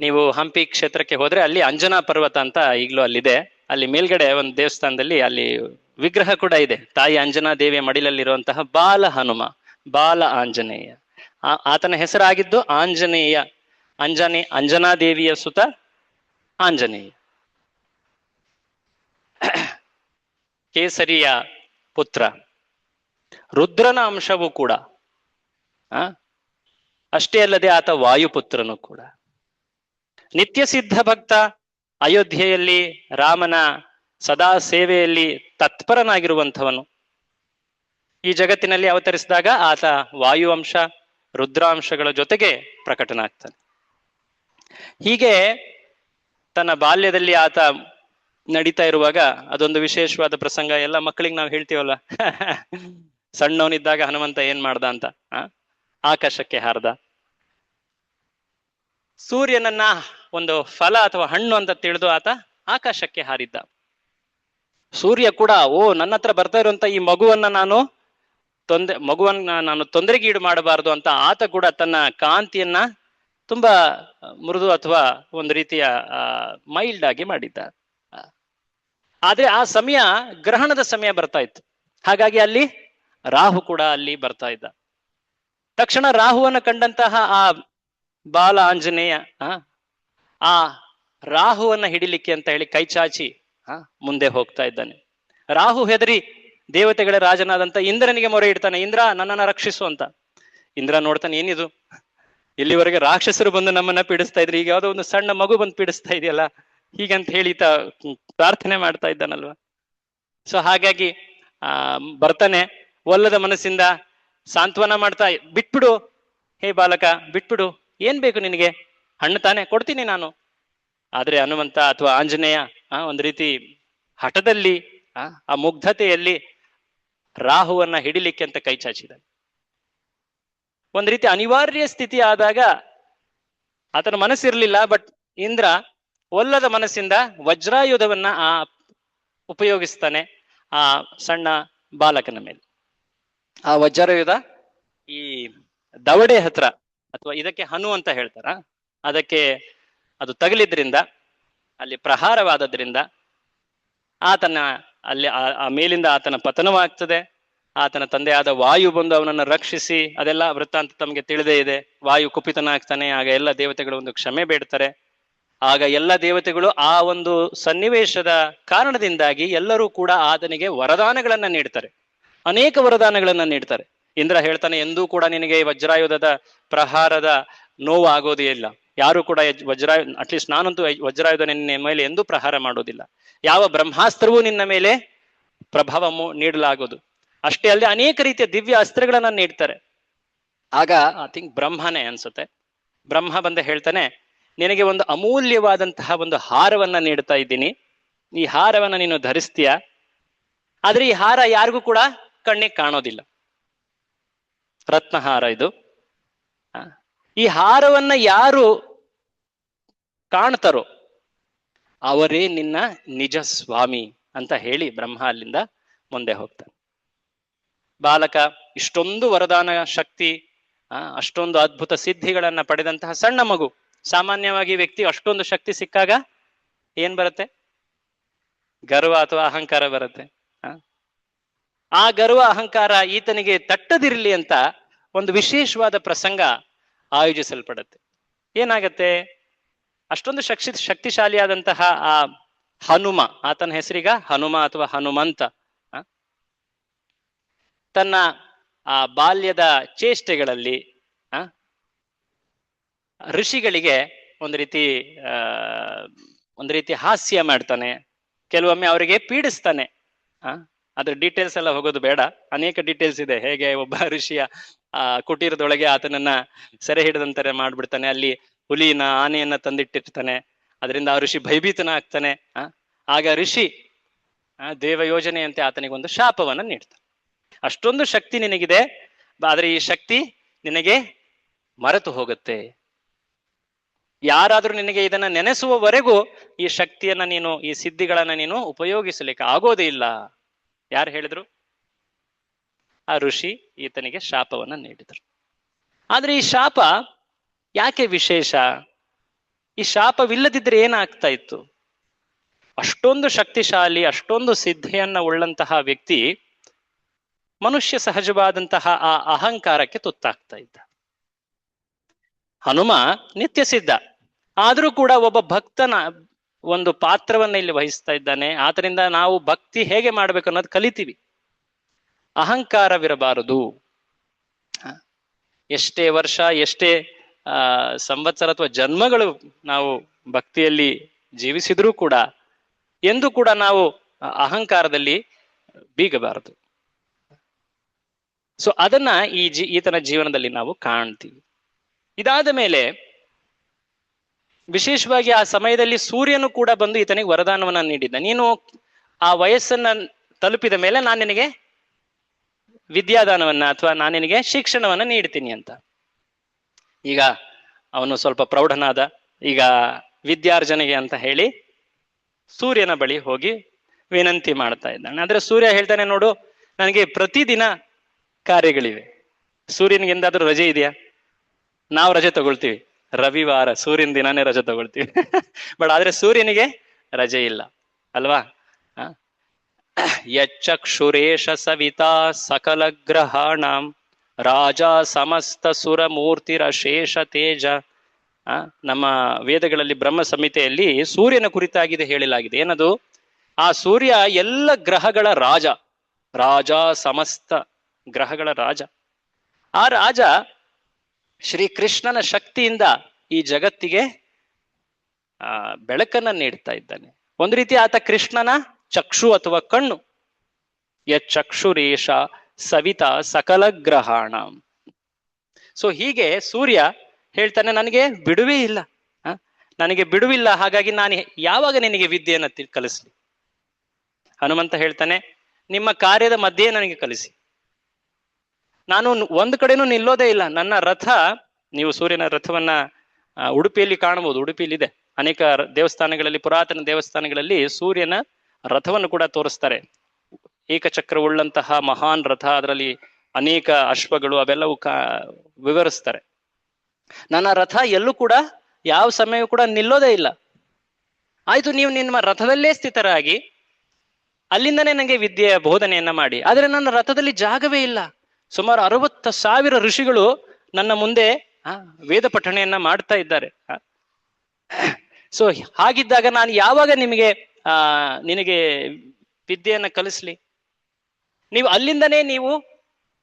ನೀವು ಹಂಪಿ ಕ್ಷೇತ್ರಕ್ಕೆ ಹೋದ್ರೆ ಅಲ್ಲಿ ಅಂಜನಾ ಪರ್ವತ ಅಂತ ಈಗಲೂ ಅಲ್ಲಿದೆ. ಅಲ್ಲಿ ಮೇಲ್ಗಡೆ ಒಂದು ದೇವಸ್ಥಾನದಲ್ಲಿ ಅಲ್ಲಿ ವಿಗ್ರಹ ಕೂಡ ಇದೆ. ತಾಯಿ ಅಂಜನಾ ದೇವಿಯ ಮಡಿಲಲ್ಲಿರುವಂತಹ ಬಾಲ ಹನುಮ, ಬಾಲ ಆಂಜನೇಯ. ಆತನ ಹೆಸರಾಗಿದ್ದು ಆಂಜನೇಯ. ಅಂಜನಾದೇವಿಯ ಸುತ ಆಂಜನೇಯ. ಕೇಸರಿಯ ಪುತ್ರ, ರುದ್ರನ ಅಂಶವೂ ಕೂಡ. ಅಷ್ಟೇ ಅಲ್ಲದೆ ಆತ ವಾಯುಪುತ್ರನು ಕೂಡ. ನಿತ್ಯ ಸಿದ್ಧ ಭಕ್ತ, ಅಯೋಧ್ಯೆಯಲ್ಲಿ ರಾಮನ ಸದಾ ಸೇವೆಯಲ್ಲಿ ತತ್ಪರನಾಗಿರುವಂಥವನು. ಈ ಜಗತ್ತಿನಲ್ಲಿ ಅವತರಿಸಿದಾಗ ಆತ ವಾಯು ಅಂಶ, ರುದ್ರಾಂಶಗಳ ಜೊತೆಗೆ ಪ್ರಕಟನಾಗ್ತಾನೆ. ಹೀಗೆ ತನ್ನ ಬಾಲ್ಯದಲ್ಲಿ ಆತ ನಡೀತಾ ಇರುವಾಗ ಅದೊಂದು ವಿಶೇಷವಾದ ಪ್ರಸಂಗ. ಎಲ್ಲ ಮಕ್ಕಳಿಗೆ ನಾವು ಹೇಳ್ತೀವಲ್ಲ, ಸಣ್ಣವನಿದ್ದಾಗ ಹನುಮಂತ ಏನ್ ಮಾಡ್ದ ಅಂತ. ಆಕಾಶಕ್ಕೆ ಹಾರ್ದ. ಸೂರ್ಯನನ್ನ ಒಂದು ಫಲ ಅಥವಾ ಹಣ್ಣು ಅಂತ ತಿಳಿದು ಆತ ಆಕಾಶಕ್ಕೆ ಹಾರಿದ್ದ. ಸೂರ್ಯ ಕೂಡ ನನ್ನ ಹತ್ರ ಬರ್ತಾ ಇರುವಂತ ಈ ಮಗುವನ್ನ ನಾನು ತೊಂದರೆಗೀಡು ಮಾಡಬಾರದು ಅಂತ ಆತ ಕೂಡ ತನ್ನ ಕಾಂತಿಯನ್ನ ತುಂಬಾ ಮೃದು ಅಥವಾ ಒಂದು ರೀತಿಯ ಮೈಲ್ಡ್ ಆಗಿ ಮಾಡಿದ್ದ. ಆದ್ರೆ ಆ ಸಮಯ ಗ್ರಹಣದ ಸಮಯ ಬರ್ತಾ ಇತ್ತು. ಹಾಗಾಗಿ ಅಲ್ಲಿ ರಾಹು ಕೂಡ ಅಲ್ಲಿ ಬರ್ತಾ ಇದ್ದ. ತಕ್ಷಣ ರಾಹುವನ್ನು ಕಂಡಂತಹ ಆ ಬಾಲ ಆಂಜನೇಯ ಆ ರಾಹುವನ್ನ ಹಿಡಿಲಿಕ್ಕೆ ಅಂತ ಹೇಳಿ ಕೈ ಚಾಚಿ ಮುಂದೆ ಹೋಗ್ತಾ ಇದ್ದಾನೆ. ರಾಹು ಹೆದರಿ ದೇವತೆಗಳ ರಾಜನಾದಂತ ಇಂದ್ರನಿಗೆ ಮೊರೆ ಇಡ್ತಾನೆ, ಇಂದ್ರ ನನ್ನನ್ನ ರಕ್ಷಿಸು ಅಂತ. ಇಂದ್ರ ನೋಡ್ತಾನೆ, ಏನಿದು, ಇಲ್ಲಿವರೆಗೆ ರಾಕ್ಷಸರು ಬಂದು ನಮ್ಮನ್ನ ಪೀಡಿಸ್ತಾ ಇದ್ರು, ಈಗ ಯಾವುದೋ ಒಂದು ಸಣ್ಣ ಮಗು ಬಂದು ಪೀಡಿಸ್ತಾ ಇದೆಯಲ್ಲ, ಹೀಗಂತ ಹೇಳಿ ಪ್ರಾರ್ಥನೆ ಮಾಡ್ತಾ ಇದ್ದಾನಲ್ವ. ಸೊ ಹಾಗಾಗಿ ಬರ್ತಾನೆ, ಒಲ್ಲದ ಮನಸ್ಸಿಂದ ಸಾಂತ್ವನ ಮಾಡ್ತಾ, ಬಿಟ್ಬಿಡು ಹೇ ಬಾಲಕ, ಬಿಟ್ಬಿಡು, ಏನ್ ಬೇಕು ನಿನಗೆ, ಹಣ್ಣು ತಾನೆ ಕೊಡ್ತೀನಿ ನಾನು. ಆದ್ರೆ ಹನುಮಂತ ಅಥವಾ ಆಂಜನೇಯ ಒಂದು ರೀತಿ ಹಠದಲ್ಲಿ, ಆ ಮುಗ್ಧತೆಯಲ್ಲಿ ರಾಹುವನ್ನ ಹಿಡಿಲಿಕ್ಕೆ ಅಂತ ಕೈ ಚಾಚಿದ. ಒಂದ್ ರೀತಿ ಅನಿವಾರ್ಯ ಸ್ಥಿತಿ ಆದಾಗ ಆತನ ಮನಸ್ಸಿರ್ಲಿಲ್ಲ. ಬಟ್ ಇಂದ್ರ ಒಲ್ಲದ ಮನಸ್ಸಿಂದ ವಜ್ರಾಯುಧವನ್ನ ಉಪಯೋಗಿಸ್ತಾನೆ ಆ ಸಣ್ಣ ಬಾಲಕನ ಮೇಲೆ. ಆ ವಜ್ರಾಯುಧ ಈ ದವಡೆ ಹತ್ರ, ಅಥವಾ ಇದಕ್ಕೆ ಹನು ಅಂತ ಹೇಳ್ತಾರ, ಅದಕ್ಕೆ ಅದು ತಗಲಿದ್ರಿಂದ, ಅಲ್ಲಿ ಪ್ರಹಾರವಾದದ್ರಿಂದ ಆತನ ಅಲ್ಲಿ ಆ ಮೇಲಿಂದ ಆತನ ಪತನವಾಗ್ತದೆ. ಆತನ ತಂದೆಯಾದ ವಾಯು ಬಂದು ಅವನನ್ನು ರಕ್ಷಿಸಿ, ಅದೆಲ್ಲ ವೃತ್ತಾಂತ ತಮಗೆ ತಿಳಿದೇ ಇದೆ. ವಾಯು ಕುಪಿತನಾಗ್ತಾನೆ. ಆಗ ಎಲ್ಲ ದೇವತೆಗಳು ಒಂದು ಕ್ಷಮೆ ಬೇಡ್ತಾರೆ. ಆಗ ಎಲ್ಲ ದೇವತೆಗಳು ಆ ಒಂದು ಸನ್ನಿವೇಶದ ಕಾರಣದಿಂದಾಗಿ ಎಲ್ಲರೂ ಕೂಡ ಆತನಿಗೆ ವರದಾನಗಳನ್ನ ನೀಡ್ತಾರೆ, ಅನೇಕ ವರದಾನಗಳನ್ನ ನೀಡ್ತಾರೆ. ಇಂದ್ರ ಹೇಳ್ತಾನೆ, ಎಂದೂ ಕೂಡ ನಿನಗೆ ವಜ್ರಾಯುಧದ ಪ್ರಹಾರದ ನೋವು ಆಗೋದೇ ಇಲ್ಲ. ಯಾರು ಕೂಡ ಅಟ್ಲೀಸ್ಟ್ ನಾನಂತೂ ವಜ್ರಾಯುಧ ನಿನ್ನ ಮೇಲೆ ಎಂದೂ ಪ್ರಹಾರ ಮಾಡೋದಿಲ್ಲ. ಯಾವ ಬ್ರಹ್ಮಾಸ್ತ್ರವೂ ನಿನ್ನ ಮೇಲೆ ಪ್ರಭಾವ ನೀಡಲಾಗೋದು. ಅಷ್ಟೇ ಅಲ್ಲದೆ ಅನೇಕ ರೀತಿಯ ದಿವ್ಯ ಅಸ್ತ್ರಗಳನ್ನ ನೀಡ್ತಾರೆ. ಆಗ ಐ ಥಿಂಕ್ ಬ್ರಹ್ಮನೇ ಅನ್ಸುತ್ತೆ, ಬ್ರಹ್ಮ ಬಂದ ಹೇಳ್ತಾನೆ, ನಿನಗೆ ಒಂದು ಅಮೂಲ್ಯವಾದಂತಹ ಒಂದು ಹಾರವನ್ನ ನೀಡ್ತಾ ಇದ್ದೀನಿ, ಈ ಹಾರವನ್ನ ನೀನು ಧರಿಸ್ತೀಯ. ಆದ್ರೆ ಈ ಹಾರ ಯಾರಿಗೂ ಕೂಡ ಕಣ್ಣಿಗೆ ಕಾಣೋದಿಲ್ಲ, ರತ್ನಹಾರ ಇದು. ಈ ಹಾರವನ್ನ ಯಾರು ಕಾಣ್ತಾರೋ ಅವರೇ ನಿನ್ನ ನಿಜ ಸ್ವಾಮಿ ಅಂತ ಹೇಳಿ ಬ್ರಹ್ಮ ಅಲ್ಲಿಂದ ಮುಂದೆ ಹೋಗ್ತಾನೆ. ಬಾಲಕ ಇಷ್ಟೊಂದು ವರದಾನ ಶಕ್ತಿ, ಅಷ್ಟೊಂದು ಅದ್ಭುತ ಸಿದ್ಧಿಗಳನ್ನ ಪಡೆದಂತಹ ಸಣ್ಣ ಮಗು. ಸಾಮಾನ್ಯವಾಗಿ ವ್ಯಕ್ತಿ ಅಷ್ಟೊಂದು ಶಕ್ತಿ ಸಿಕ್ಕಾಗ ಏನ್ ಬರುತ್ತೆ? ಗರ್ವ ಅಥವಾ ಅಹಂಕಾರ ಬರುತ್ತೆ. ಆ ಗರ್ವ ಅಹಂಕಾರ ಈತನಿಗೆ ತಟ್ಟದಿರಲಿ ಅಂತ ಒಂದು ವಿಶೇಷವಾದ ಪ್ರಸಂಗ ಆಯೋಜಿಸಲ್ಪಡುತ್ತೆ. ಏನಾಗತ್ತೆ, ಅಷ್ಟೊಂದು ಶಕ್ತಿಶಾಲಿಯಾದಂತಹ ಆ ಹನುಮ, ಆತನ ಹೆಸರೀಗ ಹನುಮ ಅಥವಾ ಹನುಮಂತ, ತನ್ನ ಆ ಬಾಲ್ಯದ ಚೇಷ್ಟೆಗಳಲ್ಲಿ ಋಷಿಗಳಿಗೆ ಒಂದು ರೀತಿ ಹಾಸ್ಯ ಮಾಡ್ತಾನೆ. ಕೆಲವೊಮ್ಮೆ ಅವರಿಗೆ ಪೀಡಿಸ್ತಾನೆ. ಅದ್ರ ಡೀಟೇಲ್ಸ್ ಎಲ್ಲ ಹೋಗೋದು ಬೇಡ, ಅನೇಕ ಡೀಟೇಲ್ಸ್ ಇದೆ. ಹೇಗೆ ಒಬ್ಬ ಋಷಿಯ ಕುಟೀರದೊಳಗೆ ಆತನನ್ನ ಸೆರೆ ಹಿಡಿದಂತಾರೆ ಮಾಡ್ಬಿಡ್ತಾನೆ, ಅಲ್ಲಿ ಹುಲಿನ ಆನೆಯನ್ನ ತಂದಿಟ್ಟಿರ್ತಾನೆ. ಅದರಿಂದ ಆ ಋಷಿ ಭಯಭೀತನ ಆಗ್ತಾನೆ. ಆಗ ಋಷಿ ದೇವ ಯೋಜನೆಯಂತೆ ಆತನಿಗೆ ಒಂದು ಶಾಪವನ್ನ ನೀಡ್ತಾನೆ. ಅಷ್ಟೊಂದು ಶಕ್ತಿ ನಿನಗಿದೆ, ಆದ್ರೆ ಈ ಶಕ್ತಿ ನಿನಗೆ ಮರೆತು ಹೋಗುತ್ತೆ. ಯಾರಾದ್ರೂ ನಿನಗೆ ಇದನ್ನ ನೆನೆಸುವವರೆಗೂ ಈ ಶಕ್ತಿಯನ್ನ ನೀನು, ಈ ಸಿದ್ಧಿಗಳನ್ನ ನೀನು ಉಪಯೋಗಿಸಲಿಕ್ಕೆ ಆಗೋದೇ ಇಲ್ಲ. ಯಾರು ಹೇಳಿದ್ರು? ಆ ಋಷಿ ಈತನಿಗೆ ಶಾಪವನ್ನ ನೀಡಿದರು. ಆದ್ರೆ ಈ ಶಾಪ ಯಾಕೆ ವಿಶೇಷ? ಈ ಶಾಪವಿಲ್ಲದಿದ್ರೆ ಏನಾಗ್ತಾ ಇತ್ತು? ಅಷ್ಟೊಂದು ಶಕ್ತಿಶಾಲಿ, ಅಷ್ಟೊಂದು ಸಿದ್ಧಿಯನ್ನ ಉಳ್ಳಂತಹ ವ್ಯಕ್ತಿ ಮನುಷ್ಯ ಸಹಜವಾದಂತಹ ಆ ಅಹಂಕಾರಕ್ಕೆ ತುತ್ತಾಗ್ತಾ ಇದ್ದ. ಹನುಮ ನಿತ್ಯ ಸಿದ್ಧ, ಆದ್ರೂ ಕೂಡ ಒಬ್ಬ ಭಕ್ತನ ಒಂದು ಪಾತ್ರವನ್ನ ಇಲ್ಲಿ ವಹಿಸ್ತಾ ಇದ್ದಾನೆ. ಆತರಿಂದ ನಾವು ಭಕ್ತಿ ಹೇಗೆ ಮಾಡ್ಬೇಕು ಅನ್ನೋದು ಕಲಿತೀವಿ. ಅಹಂಕಾರವಿರಬಾರದು. ಎಷ್ಟೇ ವರ್ಷ, ಎಷ್ಟೇ ಸಂವತ್ಸರ ಅಥವಾ ಜನ್ಮಗಳು ನಾವು ಭಕ್ತಿಯಲ್ಲಿ ಜೀವಿಸಿದ್ರೂ ಕೂಡ ಎಂದು ಕೂಡ ನಾವು ಅಹಂಕಾರದಲ್ಲಿ ಬೀಗಬಾರದು. ಸೊ ಅದನ್ನ ಈತನ ಜೀವನದಲ್ಲಿ ನಾವು ಕಾಣ್ತೀವಿ. ಇದಾದ ಮೇಲೆ ವಿಶೇಷವಾಗಿ ಆ ಸಮಯದಲ್ಲಿ ಸೂರ್ಯನು ಕೂಡ ಬಂದು ಈತನಿಗೆ ವರದಾನವನ್ನ ನೀಡಿದ್ದ. ನೀನು ಆ ವಯಸ್ಸನ್ನ ತಲುಪಿದ ಮೇಲೆ ನಾನು ನಿನಗೆ ವಿದ್ಯಾದಾನವನ್ನ ಅಥವಾ ನಾನು ನಿನಗೆ ಶಿಕ್ಷಣವನ್ನ ನೀಡ್ತೀನಿ ಅಂತ. ಈಗ ಅವನು ಸ್ವಲ್ಪ ಪ್ರೌಢನಾದ. ಈಗ ವಿದ್ಯಾರ್ಜನೆಗೆ ಅಂತ ಹೇಳಿ ಸೂರ್ಯನ ಬಳಿ ಹೋಗಿ ವಿನಂತಿ ಮಾಡ್ತಾ ಇದ್ದಾನೆ. ಆದ್ರೆ ಸೂರ್ಯ ಹೇಳ್ತಾನೆ, ನೋಡು, ನನಗೆ ಪ್ರತಿದಿನ ಕಾರ್ಯಗಳಿವೆ. ಸೂರ್ಯನಿಗೆ ಎಂದಾದ್ರೂ ರಜೆ ಇದೆಯಾ? ನಾವು ರಜೆ ತಗೊಳ್ತೀವಿ, ರವಿವಾರ ಸೂರ್ಯನ ದಿನಾನೇ ರಜೆ ತಗೊಳ್ತೀವಿ. ಬಟ್ ಆದ್ರೆ ಸೂರ್ಯನಿಗೆ ರಜೆ ಇಲ್ಲ ಅಲ್ವಾ? ಯಚ್ಚಕ್ಷುರೇಶ ಸವಿತಾ ಸಕಲ ಗ್ರಹಾಣಂ ರಾಜ ಸಮಸ್ತ ಸುರ ಮೂರ್ತಿರಶೇಷ ತೇಜ. ನಮ್ಮ ವೇದಗಳಲ್ಲಿ ಬ್ರಹ್ಮ ಸಂಹಿತೆಯಲ್ಲಿ ಸೂರ್ಯನ ಕುರಿತಾಗಿದೆ ಹೇಳಲಾಗಿದೆ. ಏನದು? ಆ ಸೂರ್ಯ ಎಲ್ಲ ಗ್ರಹಗಳ ರಾಜ, ರಾಜ ಸಮಸ್ತ ಗ್ರಹಗಳ ರಾಜ. ಆ ರಾಜ ಶ್ರೀಕೃಷ್ಣನ ಶಕ್ತಿಯಿಂದ ಈ ಜಗತ್ತಿಗೆ ಬೆಳಕನ್ನ ನೀಡ್ತಾ ಇದ್ದಾನೆ. ಒಂದು ರೀತಿ ಆತ ಕೃಷ್ಣನ ಚಕ್ಷು ಅಥವಾ ಕಣ್ಣು. ಯಚ್ಚಕ್ಷುರೇಶ ಸವಿತಾ ಸಕಲ ಗ್ರಹಾಣ. ಸೊ ಹೀಗೆ ಸೂರ್ಯ ಹೇಳ್ತಾನೆ, ನನಗೆ ಬಿಡುವೇ ಇಲ್ಲ, ನನಗೆ ಬಿಡುವಿಲ್ಲ. ಹಾಗಾಗಿ ನಾನು ಯಾವಾಗ ನಿನಗೆ ವಿದ್ಯೆಯನ್ನ ಕಲಿಸ್ಲಿ? ಹನುಮಂತ ಹೇಳ್ತಾನೆ, ನಿಮ್ಮ ಕಾರ್ಯದ ಮಧ್ಯೆ ನನಗೆ ಕಲಿಸಿ. ನಾನು ಒಂದು ಕಡೆನೂ ನಿಲ್ಲೋದೇ ಇಲ್ಲ. ನನ್ನ ರಥ, ನೀವು ಸೂರ್ಯನ ರಥವನ್ನ ಉಡುಪಿಯಲ್ಲಿ ಕಾಣಬಹುದು. ಉಡುಪಿಯಲ್ಲಿ ಇದೆ ಅನೇಕ ದೇವಸ್ಥಾನಗಳಲ್ಲಿ, ಪುರಾತನ ದೇವಸ್ಥಾನಗಳಲ್ಲಿ ಸೂರ್ಯನ ರಥವನ್ನು ಕೂಡ ತೋರಿಸ್ತಾರೆ. ಏಕಚಕ್ರವುಳ್ಳಂತಹ ಮಹಾನ್ ರಥ, ಅದರಲ್ಲಿ ಅನೇಕ ಅಶ್ವಗಳು, ಅವೆಲ್ಲವೂ ವಿವರಿಸ್ತಾರೆ. ನನ್ನ ರಥ ಎಲ್ಲೂ ಕೂಡ ಯಾವ ಸಮಯವೂ ಕೂಡ ನಿಲ್ಲೋದೇ ಇಲ್ಲ. ಆಯ್ತು, ನೀವು ನಿಮ್ಮ ರಥದಲ್ಲೇ ಸ್ಥಿತರಾಗಿ ಅಲ್ಲಿಂದನೇ ನನಗೆ ವಿದ್ಯೆಯ ಬೋಧನೆಯನ್ನ ಮಾಡಿ. ಆದ್ರೆ ನನ್ನ ರಥದಲ್ಲಿ ಜಾಗವೇ ಇಲ್ಲ. ಸುಮಾರು 60,000 ಋಷಿಗಳು ನನ್ನ ಮುಂದೆ ವೇದ ಪಠಣೆಯನ್ನ ಮಾಡ್ತಾ ಇದ್ದಾರೆ. ಸೊ ಹಾಗಿದ್ದಾಗ ನಾನು ಯಾವಾಗ ನಿನಗೆ ವಿದ್ಯೆಯನ್ನ ಕಲಿಸ್ಲಿ? ನೀವು ಅಲ್ಲಿಂದನೇ ನೀವು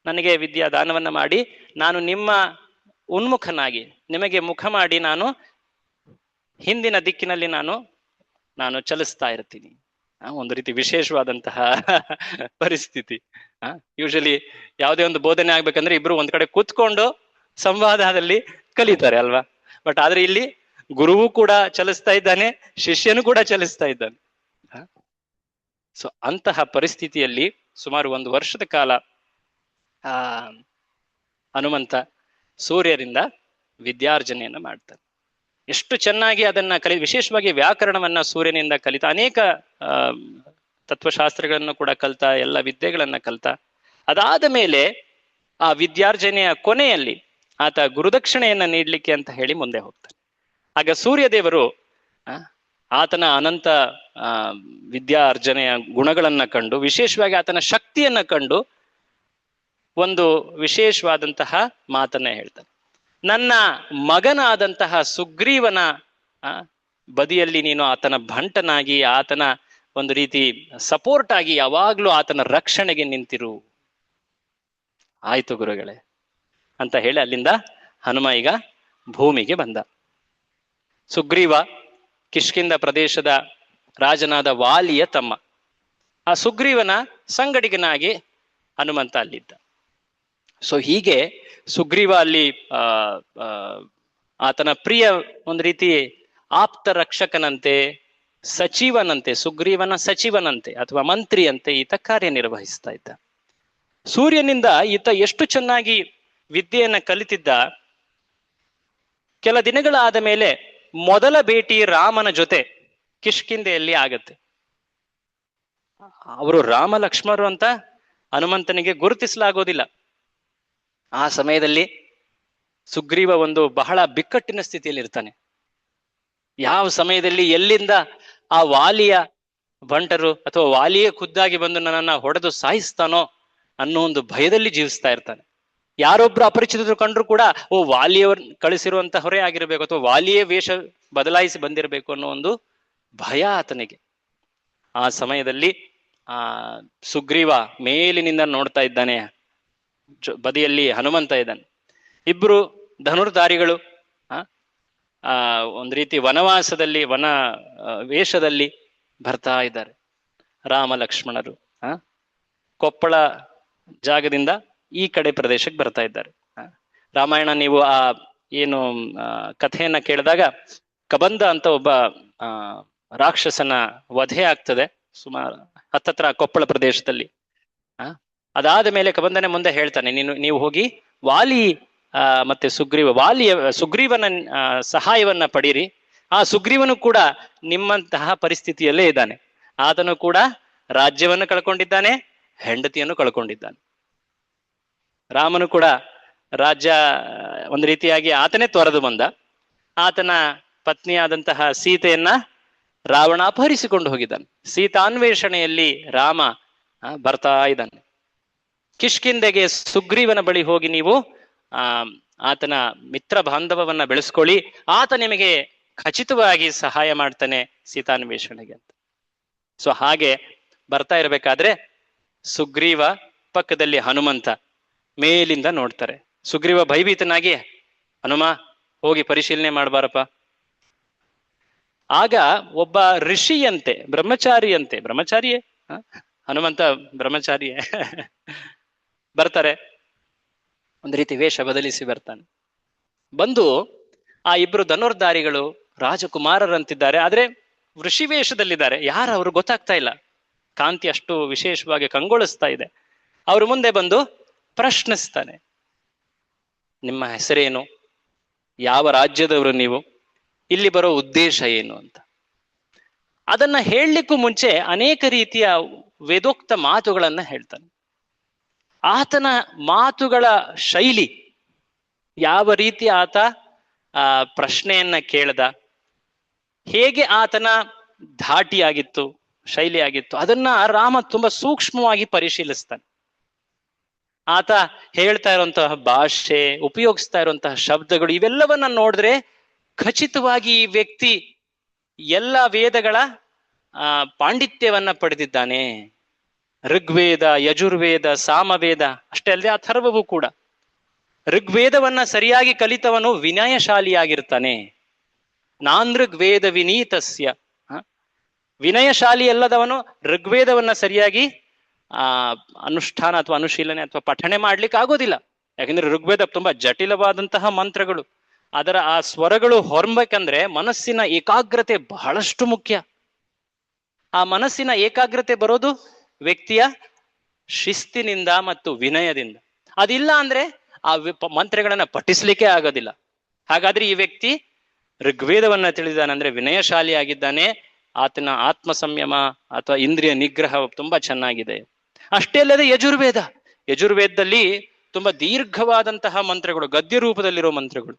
ನನಗೆ ವಿದ್ಯಾ ದಾನವನ್ನ ಮಾಡಿ, ನಾನು ನಿಮ್ಮ ಉನ್ಮುಖನಾಗಿ ನಿಮಗೆ ಮುಖ ಮಾಡಿ ನಾನು ಹಿಂದಿನ ದಿಕ್ಕಿನಲ್ಲಿ ನಾನು ಚಲಿಸ್ತಾ ಇರ್ತೀನಿ. ಒಂದು ರೀತಿ ವಿಶೇಷವಾದಂತಹ ಪರಿಸ್ಥಿತಿ. ಯೂಶಲಿ ಯಾವುದೇ ಒಂದು ಬೋಧನೆ ಆಗ್ಬೇಕಂದ್ರೆ ಇಬ್ರು ಒಂದ್ ಕಡೆ ಕೂತ್ಕೊಂಡು ಸಂವಾದದಲ್ಲಿ ಕಲಿತಾರೆ ಅಲ್ವಾ? ಬಟ್ ಆದ್ರೆ ಇಲ್ಲಿ ಗುರುವು ಕೂಡ ಚಲಿಸ್ತಾ ಇದ್ದಾನೆ, ಶಿಷ್ಯನು ಕೂಡ ಚಲಿಸ್ತಾ ಇದ್ದಾನೆ. ಸೊ ಅಂತಹ ಪರಿಸ್ಥಿತಿಯಲ್ಲಿ ಸುಮಾರು 1 ವರ್ಷದ ಕಾಲ ಹನುಮಂತ ಸೂರ್ಯರಿಂದ ವಿದ್ಯಾರ್ಜನೆಯನ್ನ ಮಾಡ್ತಾನೆ. ಎಷ್ಟು ಚೆನ್ನಾಗಿ ಅದನ್ನ ವಿಶೇಷವಾಗಿ ವ್ಯಾಕರಣವನ್ನ ಸೂರ್ಯನಿಂದ ಕಲಿತ, ಅನೇಕ ತತ್ವಶಾಸ್ತ್ರಗಳನ್ನು ಕೂಡ ಕಲಿತ, ಎಲ್ಲ ವಿದ್ಯೆಗಳನ್ನ ಕಲಿತ. ಅದಾದ ಮೇಲೆ ಆ ವಿದ್ಯಾರ್ಜನೆಯ ಕೊನೆಯಲ್ಲಿ ಆತ ಗುರುದಕ್ಷಿಣೆಯನ್ನ ನೀಡ್ಲಿಕ್ಕೆ ಅಂತ ಹೇಳಿ ಮುಂದೆ ಹೋಗ್ತಾನೆ. ಆಗ ಸೂರ್ಯದೇವರು ಆತನ ಅನಂತ ವಿದ್ಯಾರ್ಜನೆಯ ಗುಣಗಳನ್ನ ಕಂಡು, ವಿಶೇಷವಾಗಿ ಆತನ ಶಕ್ತಿಯನ್ನ ಕಂಡು ಒಂದು ವಿಶೇಷವಾದಂತಹ ಮಾತನ್ನ ಹೇಳ್ತಾನೆ. ನನ್ನ ಮಗನಾದಂತಹ ಸುಗ್ರೀವನ ಬದಿಯಲ್ಲಿ ನೀನು ಆತನ ಭಂಟನಾಗಿ, ಆತನ ಒಂದು ರೀತಿ ಸಪೋರ್ಟ್ ಆಗಿ ಯಾವಾಗ್ಲೂ ಆತನ ರಕ್ಷಣೆಗೆ ನಿಂತಿರು. ಆಯ್ತು ಗುರುಗಳೇ ಅಂತ ಹೇಳಿ ಅಲ್ಲಿಂದ ಹನುಮ ಈಗ ಭೂಮಿಗೆ ಬಂದ. ಸುಗ್ರೀವ ಕಿಷ್ಕಿಂಧ ಪ್ರದೇಶದ ರಾಜನಾದ ವಾಲಿಯ ತಮ್ಮ. ಆ ಸುಗ್ರೀವನ ಸಂಗಡಿಗನಾಗಿ ಹನುಮಂತ ಅಲ್ಲಿದ್ದ. ಸೊ ಹೀಗೆ ಸುಗ್ರೀವ ಅಲ್ಲಿ ಆತನ ಪ್ರಿಯ ಒಂದು ರೀತಿ ಆಪ್ತ ರಕ್ಷಕನಂತೆ, ಸಚಿವನಂತೆ, ಸುಗ್ರೀವನ ಸಚಿವನಂತೆ ಅಥವಾ ಮಂತ್ರಿಯಂತೆ ಈತ ಕಾರ್ಯನಿರ್ವಹಿಸ್ತಾ ಇದ್ದ. ಸೂರ್ಯನಿಂದ ಈತ ಎಷ್ಟು ಚೆನ್ನಾಗಿ ವಿದ್ಯೆಯನ್ನ ಕಲಿತಿದ್ದ. ಕೆಲ ದಿನಗಳಾದ ಮೇಲೆ ಮೊದಲ ಭೇಟಿ ರಾಮನ ಜೊತೆ ಕಿಷ್ಕಿಂಧೆಯಲ್ಲಿ ಆಗತ್ತೆ. ಅವರು ರಾಮ ಲಕ್ಷ್ಮಣರು ಅಂತ ಹನುಮಂತನಿಗೆ ಗುರುತಿಸಲಾಗೋದಿಲ್ಲ. ಆ ಸಮಯದಲ್ಲಿ ಸುಗ್ರೀವ ಒಂದು ಬಹಳ ಬಿಕ್ಕಟ್ಟಿನ ಸ್ಥಿತಿಯಲ್ಲಿ ಇರ್ತಾನೆ. ಯಾವ ಸಮಯದಲ್ಲಿ ಎಲ್ಲಿಂದ ಆ ವಾಲಿಯ ಬಂಟರು ಅಥವಾ ವಾಲಿಯೇ ಖುದ್ದಾಗಿ ಬಂದು ನನ್ನನ್ನ ಹೊಡೆದು ಸಾಯಿಸ್ತಾನೋ ಅನ್ನೋ ಒಂದು ಭಯದಲ್ಲಿ ಜೀವಿಸ್ತಾ ಇರ್ತಾನೆ. ಯಾರೊಬ್ರು ಅಪರಿಚಿತರು ಕಂಡ್ರು ಕೂಡ ವಾಲಿಯವ್ರ ಕಳಿಸಿರುವಂತಹವರೇ ಆಗಿರ್ಬೇಕು ಅಥವಾ ವಾಲಿಯೇ ವೇಷ ಬದಲಾಯಿಸಿ ಬಂದಿರಬೇಕು ಅನ್ನೋ ಒಂದು ಭಯ ಆತನಿಗೆ. ಆ ಸಮಯದಲ್ಲಿ ಸುಗ್ರೀವ ಮೇಲಿನಿಂದ ನೋಡ್ತಾ ಇದ್ದಾನೆ, ಬದಿಯಲ್ಲಿ ಹನುಮಂತ ಇದ್ದಾನೆ. ಇಬ್ರು ಧನುರ್ಧಾರಿಗಳು ಒಂದು ರೀತಿ ವನವಾಸದಲ್ಲಿ ವೇಷದಲ್ಲಿ ಬರ್ತಾ ಇದ್ದಾರೆ ರಾಮ ಲಕ್ಷ್ಮಣರು. ಕೊಪ್ಪಳ ಜಾಗದಿಂದ ಈ ಕಡೆ ಪ್ರದೇಶಕ್ಕೆ ಬರ್ತಾ ಇದ್ದಾರೆ. ರಾಮಾಯಣ ನೀವು ಏನು ಕಥೆಯನ್ನ ಕೇಳಿದಾಗ ಕಬಂದ ಅಂತ ಒಬ್ಬ ರಾಕ್ಷಸನ ವಧೆ ಆಗ್ತದೆ ಸುಮಾರು ಹತ್ತತ್ರ ಕೊಪ್ಪಳ ಪ್ರದೇಶದಲ್ಲಿ. ಅದಾದ ಮೇಲೆ ಕಬಂದನೆ ಮುಂದೆ ಹೇಳ್ತಾನೆ, ನೀವು ಹೋಗಿ ವಾಲಿ ಮತ್ತೆ ಸುಗ್ರೀವನ ಸಹಾಯವನ್ನ ಪಡೀರಿ. ಆ ಸುಗ್ರೀವನು ಕೂಡ ನಿಮ್ಮಂತಹ ಪರಿಸ್ಥಿತಿಯಲ್ಲೇ ಇದ್ದಾನೆ. ಆತನು ಕೂಡ ರಾಜ್ಯವನ್ನು ಕಳ್ಕೊಂಡಿದ್ದಾನೆ, ಹೆಂಡತಿಯನ್ನು ಕಳ್ಕೊಂಡಿದ್ದಾನೆ. ರಾಮನು ಕೂಡ ರಾಜ್ಯ ಒಂದು ರೀತಿಯಾಗಿ ಆತನೇ ತೊರೆದು ಬಂದ. ಆತನ ಪತ್ನಿಯಾದಂತಹ ಸೀತೆಯನ್ನ ರಾವಣ ಅಪಹರಿಸಿಕೊಂಡು ಹೋಗಿದ್ದಾನೆ. ಸೀತಾನ್ವೇಷಣೆಯಲ್ಲಿ ರಾಮ ಬರ್ತಾ ಇದ್ದಾನೆ. ಕಿಷ್ಕಿಂಧೆಗೆ ಸುಗ್ರೀವನ ಬಳಿ ಹೋಗಿ ನೀವು ಆತನ ಮಿತ್ರ ಬಾಂಧವವನ್ನ ಬೆಳೆಸ್ಕೊಳ್ಳಿ, ಆತ ನಿಮಗೆ ಖಚಿತವಾಗಿ ಸಹಾಯ ಮಾಡ್ತಾನೆ ಸೀತಾನ್ವೇಷಣೆಗೆ ಅಂತ. ಸೊ ಹಾಗೆ ಬರ್ತಾ ಇರಬೇಕಾದ್ರೆ ಸುಗ್ರೀವ ಪಕ್ಕದಲ್ಲಿ ಹನುಮಂತ ಮೇಲಿಂದ ನೋಡ್ತಾರೆ. ಸುಗ್ರೀವ ಭಯಭೀತನಾಗಿ, ಹನುಮ ಹೋಗಿ ಪರಿಶೀಲನೆ ಮಾಡ್ಬಾರಪ್ಪ. ಆಗ ಒಬ್ಬ ಋಷಿಯಂತೆ ಬ್ರಹ್ಮಚಾರಿಯೇ ಹನುಮಂತ ಬ್ರಹ್ಮಚಾರಿಯೇ ಬರ್ತಾರೆ. ಒಂದು ರೀತಿ ವೇಷ ಬದಲಿಸಿ ಬರ್ತಾನೆ. ಬಂದು ಆ ಇಬ್ರು ಧನುರ್ಧಾರಿಗಳು ರಾಜಕುಮಾರರಂತಿದ್ದಾರೆ, ಆದ್ರೆ ಋಷಿ ವೇಷದಲ್ಲಿದ್ದಾರೆ. ಯಾರು ಅವರು ಗೊತ್ತಾಗ್ತಾ ಇಲ್ಲ. ಕಾಂತಿ ಅಷ್ಟು ವಿಶೇಷವಾಗಿ ಕಂಗೊಳಿಸ್ತಾ ಇದೆ. ಅವ್ರ ಮುಂದೆ ಬಂದು ಪ್ರಶ್ನಿಸ್ತಾನೆ, ನಿಮ್ಮ ಹೆಸರೇನು, ಯಾವ ರಾಜ್ಯದವರು ನೀವು, ಇಲ್ಲಿ ಬರೋ ಉದ್ದೇಶ ಏನು ಅಂತ. ಅದನ್ನ ಹೇಳಲಿಕ್ಕೂ ಮುಂಚೆ ಅನೇಕ ರೀತಿಯ ವೇದೋಕ್ತ ಮಾತುಗಳನ್ನ ಹೇಳ್ತಾನೆ. ಆತನ ಮಾತುಗಳ ಶೈಲಿ, ಯಾವ ರೀತಿ ಆತ ಪ್ರಶ್ನೆಯನ್ನ ಕೇಳ್ದ, ಹೇಗೆ ಆತನ ಧಾಟಿಯಾಗಿತ್ತು, ಶೈಲಿ ಆಗಿತ್ತು, ಅದನ್ನ ರಾಮ ತುಂಬಾ ಸೂಕ್ಷ್ಮವಾಗಿ ಪರಿಶೀಲಿಸ್ತಾನೆ. ಆತ ಹೇಳ್ತಾ ಇರುವಂತಹ ಭಾಷೆ, ಉಪಯೋಗಿಸ್ತಾ ಇರುವಂತಹ ಶಬ್ದಗಳು, ಇವೆಲ್ಲವನ್ನ ನೋಡಿದ್ರೆ ಖಚಿತವಾಗಿ ಈ ವ್ಯಕ್ತಿ ಎಲ್ಲ ವೇದಗಳ ಪಾಂಡಿತ್ಯವನ್ನ ಪಡೆದಿದ್ದಾನೆ. ಋಗ್ವೇದ, ಯಜುರ್ವೇದ, ಸಾಮವೇದ ಅಷ್ಟೇ ಅಲ್ಲದೆ ಅಥರ್ವವೂ ಕೂಡ. ಋಗ್ವೇದವನ್ನ ಸರಿಯಾಗಿ ಕಲಿತವನು ವಿನಯಶಾಲಿಯಾಗಿರ್ತಾನೆ. ನಾನೃಗ್ವೇದ ವಿನೀತಸ್ಯ, ವಿನಯಶಾಲಿ ಅಲ್ಲದವನು ಋಗ್ವೇದವನ್ನ ಸರಿಯಾಗಿ ಅನುಷ್ಠಾನ ಅಥವಾ ಅನುಶೀಲನೆ ಅಥವಾ ಪಠಣೆ ಮಾಡ್ಲಿಕ್ಕೆ ಆಗೋದಿಲ್ಲ. ಯಾಕಂದ್ರೆ ಋಗ್ವೇದ ತುಂಬಾ ಜಟಿಲವಾದಂತಹ ಮಂತ್ರಗಳು. ಅದರ ಆ ಸ್ವರಗಳು ಹೊರಬೇಕಂದ್ರೆ ಮನಸ್ಸಿನ ಏಕಾಗ್ರತೆ ಬಹಳಷ್ಟು ಮುಖ್ಯ. ಆ ಮನಸ್ಸಿನ ಏಕಾಗ್ರತೆ ಬರೋದು ವ್ಯಕ್ತಿಯ ಶಿಸ್ತಿನಿಂದ ಮತ್ತು ವಿನಯದಿಂದ. ಅದಿಲ್ಲ ಅಂದ್ರೆ ಆ ಮಂತ್ರಗಳನ್ನ ಪಠಿಸ್ಲಿಕ್ಕೆ ಆಗೋದಿಲ್ಲ. ಹಾಗಾದ್ರೆ ಈ ವ್ಯಕ್ತಿ ಋಗ್ವೇದವನ್ನ ತಿಳಿದಾನಂದ್ರೆ ವಿನಯಶಾಲಿ ಆಗಿದ್ದಾನೆ. ಆತನ ಆತ್ಮ ಸಂಯಮ ಅಥವಾ ಇಂದ್ರಿಯ ನಿಗ್ರಹ ತುಂಬಾ ಚೆನ್ನಾಗಿದೆ. ಅಷ್ಟೇ ಅಲ್ಲದೆ ಯಜುರ್ವೇದದಲ್ಲಿ ತುಂಬಾ ದೀರ್ಘವಾದಂತಹ ಮಂತ್ರಗಳು, ಗದ್ಯ ರೂಪದಲ್ಲಿರೋ ಮಂತ್ರಗಳು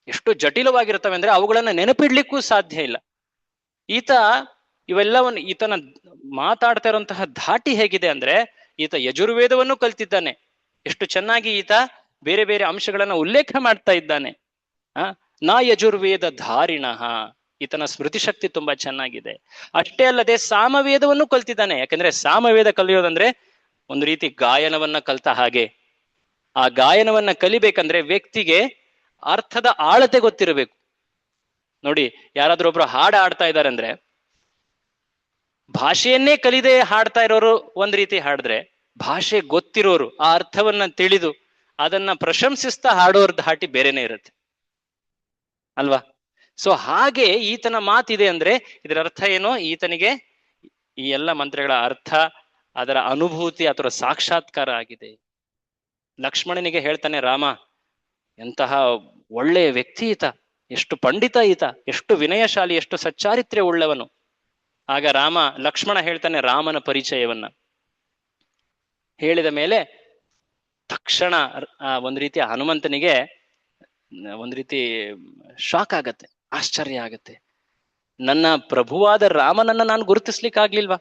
ಎಷ್ಟು ಜಟಿಲವಾಗಿರ್ತವೆ ಅಂದ್ರೆ ಅವುಗಳನ್ನ ನೆನಪಿಡ್ಲಿಕ್ಕೂ ಸಾಧ್ಯ ಇಲ್ಲ. ಈತನ ಮಾತಾಡ್ತಾ ಇರುವಂತಹ ಧಾಟಿ ಹೇಗಿದೆ ಅಂದ್ರೆ ಈತ ಯಜುರ್ವೇದವನ್ನು ಕಲ್ತಿದ್ದಾನೆ. ಎಷ್ಟು ಚೆನ್ನಾಗಿ ಈತ ಬೇರೆ ಬೇರೆ ಅಂಶಗಳನ್ನ ಉಲ್ಲೇಖ ಮಾಡ್ತಾ ಇದ್ದಾನೆ. ನಾ ಯಜುರ್ವೇದ ಧಾರಿಣಃ, ಈತನ ಸ್ಮೃತಿ ಶಕ್ತಿ ತುಂಬಾ ಚೆನ್ನಾಗಿದೆ. ಅಷ್ಟೇ ಅಲ್ಲದೆ ಸಾಮವೇದವನ್ನು ಕಲ್ತಿದ್ದಾನೆ. ಯಾಕಂದ್ರೆ ಸಾಮವೇದ ಕಲಿಯೋದಂದ್ರೆ ಒಂದು ರೀತಿ ಗಾಯನವನ್ನ ಕಲ್ತ ಹಾಗೆ. ಆ ಗಾಯನವನ್ನ ಕಲಿಬೇಕಂದ್ರೆ ವ್ಯಕ್ತಿಗೆ ಅರ್ಥದ ಆಳತೆ ಗೊತ್ತಿರಬೇಕು. ನೋಡಿ, ಯಾರಾದ್ರೂ ಒಬ್ರು ಹಾಡು ಆಡ್ತಾ ಇದ್ದಾರೆ ಅಂದ್ರೆ ಭಾಷೆಯನ್ನೇ ಕಲಿದೆ ಹಾಡ್ತಾ ಇರೋರು ಒಂದ್ ರೀತಿ ಹಾಡಿದ್ರೆ, ಭಾಷೆ ಗೊತ್ತಿರೋರು ಆ ಅರ್ಥವನ್ನ ತಿಳಿದು ಅದನ್ನ ಪ್ರಶಂಸಿಸ್ತಾ ಹಾಡೋರ್ ಧಾಟಿ ಬೇರೆನೆ ಇರುತ್ತೆ ಅಲ್ವಾ? ಸೊ ಹಾಗೆ ಈತನ ಮಾತಿದೆ ಅಂದ್ರೆ ಇದರ ಅರ್ಥ ಏನೋ, ಈತನಿಗೆ ಈ ಎಲ್ಲ ಮಂತ್ರಗಳ ಅರ್ಥ, ಅದರ ಅನುಭೂತಿ ಅಥವಾ ಸಾಕ್ಷಾತ್ಕಾರ ಆಗಿದೆ. ಲಕ್ಷ್ಮಣನಿಗೆ ಹೇಳ್ತಾನೆ ರಾಮ, ಎಂತಹ ಒಳ್ಳೆಯ ವ್ಯಕ್ತಿ ಈತ, ಎಷ್ಟು ಪಂಡಿತ ಈತ, ಎಷ್ಟು ವಿನಯಶಾಲಿ, ಎಷ್ಟು ಸಚ್ಚಾರಿತ್ರ್ಯ ಉಳ್ಳವನು. ಆಗ ಲಕ್ಷ್ಮಣ ಹೇಳ್ತಾನೆ ರಾಮನ ಪರಿಚಯವನ್ನ. ಹೇಳಿದ ಮೇಲೆ ತಕ್ಷಣ ಒಂದು ರೀತಿಯ ಹನುಮಂತನಿಗೆ ಒಂದು ರೀತಿ ಶಾಕ್ ಆಗತ್ತೆ, ಆಶ್ಚರ್ಯ ಆಗತ್ತೆ. ನನ್ನ ಪ್ರಭುವಾದ ರಾಮನನ್ನ ನಾನು ಗುರುತಿಸ್ಲಿಕ್ಕಾಗ್ಲಿಲ್ವಾ?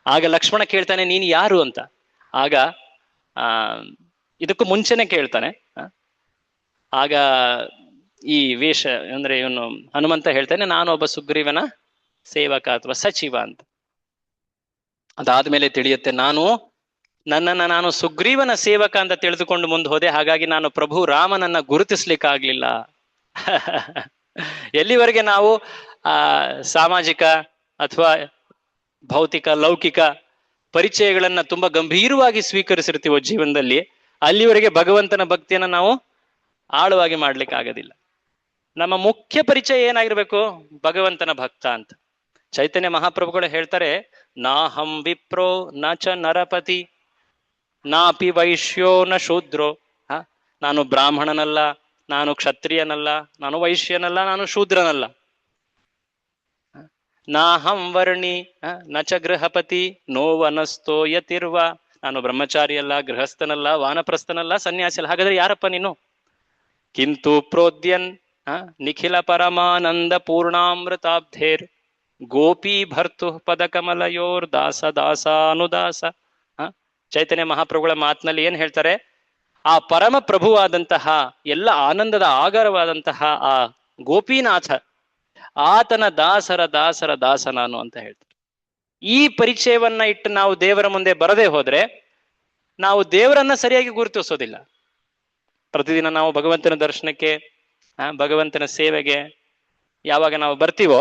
ಆಗ ಲಕ್ಷ್ಮಣ ಕೇಳ್ತಾನೆ, ನೀನು ಯಾರು ಅಂತ. ಆಗ ಇದಕ್ಕೂ ಮುಂಚೆನೆ ಕೇಳ್ತಾನೆ. ಆಗ ಈ ವೇಷ ಅಂದ್ರೆ ಇವನು ಹನುಮಂತ ಹೇಳ್ತಾನೆ, ನಾನು ಒಬ್ಬ ಸುಗ್ರೀವನ ಸೇವಕ ಅಥವಾ ಸಚಿವ ಅಂತ. ಅದಾದ್ಮೇಲೆ ತಿಳಿಯುತ್ತೆ, ನನ್ನನ್ನ ನಾನು ಸುಗ್ರೀವನ ಸೇವಕ ಅಂತ ತಿಳಿದುಕೊಂಡು ಮುಂದೆ ಹೋದೆ, ಹಾಗಾಗಿ ನಾನು ಪ್ರಭು ರಾಮನನ್ನ ಗುರುತಿಸ್ಲಿಕ್ಕಾಗ್ಲಿಲ್ಲ. ಎಲ್ಲಿವರೆಗೆ ನಾವು ಸಾಮಾಜಿಕ ಅಥವಾ ಭೌತಿಕ ಲೌಕಿಕ ಪರಿಚಯಗಳನ್ನ ತುಂಬಾ ಗಂಭೀರವಾಗಿ ಸ್ವೀಕರಿಸಿರ್ತೀವೋ ಜೀವನದಲ್ಲಿ, ಅಲ್ಲಿವರೆಗೆ ಭಗವಂತನ ಭಕ್ತಿಯನ್ನ ನಾವು ಆಳವಾಗಿ ಮಾಡ್ಲಿಕ್ಕೆ ಆಗೋದಿಲ್ಲ. ನಮ್ಮ ಮುಖ್ಯ ಪರಿಚಯ ಏನಾಗಿರ್ಬೇಕು? ಭಗವಂತನ ಭಕ್ತ ಅಂತ. ಚೈತನ್ಯ ಮಹಾಪ್ರಭುಗಳು ಹೇಳ್ತಾರೆ, ನಾಹಂ ವಿಪ್ರೋ ನ ಚ ನರಪತಿ ನಾಪಿ ವೈಶ್ಯೋ ನ ಶೂದ್ರೋ. ನಾನು ಬ್ರಾಹ್ಮಣನಲ್ಲ, ನಾನು ಕ್ಷತ್ರಿಯನಲ್ಲ, ನಾನು ವೈಶ್ಯನಲ್ಲ, ನಾನು ಶೂದ್ರನಲ್ಲ. ನಾಹಂ ವರ್ಣಿ ನ ಚ ಗೃಹಪತಿ ನೋ ವನಸ್ಥೋ ಯತಿರ್ವ. ನಾನು ಬ್ರಹ್ಮಚಾರಿಯಲ್ಲ, ಗೃಹಸ್ಥನಲ್ಲ, ವಾನಪ್ರಸ್ಥನಲ್ಲ, ಸನ್ಯಾಸಿ ಅಲ್ಲ. ಹಾಗಾದ್ರೆ ಯಾರಪ್ಪ ನೀನು? ಕಿಂತು ಪ್ರೋದ್ಯನ್ ನಿಖಿಲ ಪರಮಾನಂದ ಪೂರ್ಣಾಮೃತಾಬ್ಧೇರ್ ಗೋಪಿ ಭರ್ತು ಪದಕಮಲಯೋರ್ ದಾಸ ದಾಸ ಅನುದಾಸ. ಚೈತನ್ಯ ಮಹಾಪ್ರಭುಗಳ ಮಾತಿನಲ್ಲಿ ಏನ್ ಹೇಳ್ತಾರೆ? ಆ ಪರಮ ಪ್ರಭುವಾದಂತಹ ಎಲ್ಲ ಆನಂದದ ಆಗರವಾದಂತಹ ಆ ಗೋಪಿನಾಥ, ಆತನ ದಾಸರ ದಾಸರ ದಾಸ ನಾನು ಅಂತ ಹೇಳ್ತಾರೆ. ಈ ಪರಿಚಯವನ್ನ ಇಟ್ಟು ನಾವು ದೇವರ ಮುಂದೆ ಬರದೇ ಹೋದ್ರೆ ನಾವು ದೇವರನ್ನ ಸರಿಯಾಗಿ ಗುರುತಿಸೋದಿಲ್ಲ. ಪ್ರತಿದಿನ ನಾವು ಭಗವಂತನ ದರ್ಶನಕ್ಕೆ, ಭಗವಂತನ ಸೇವೆಗೆ ಯಾವಾಗ ನಾವು ಬರ್ತೀವೋ,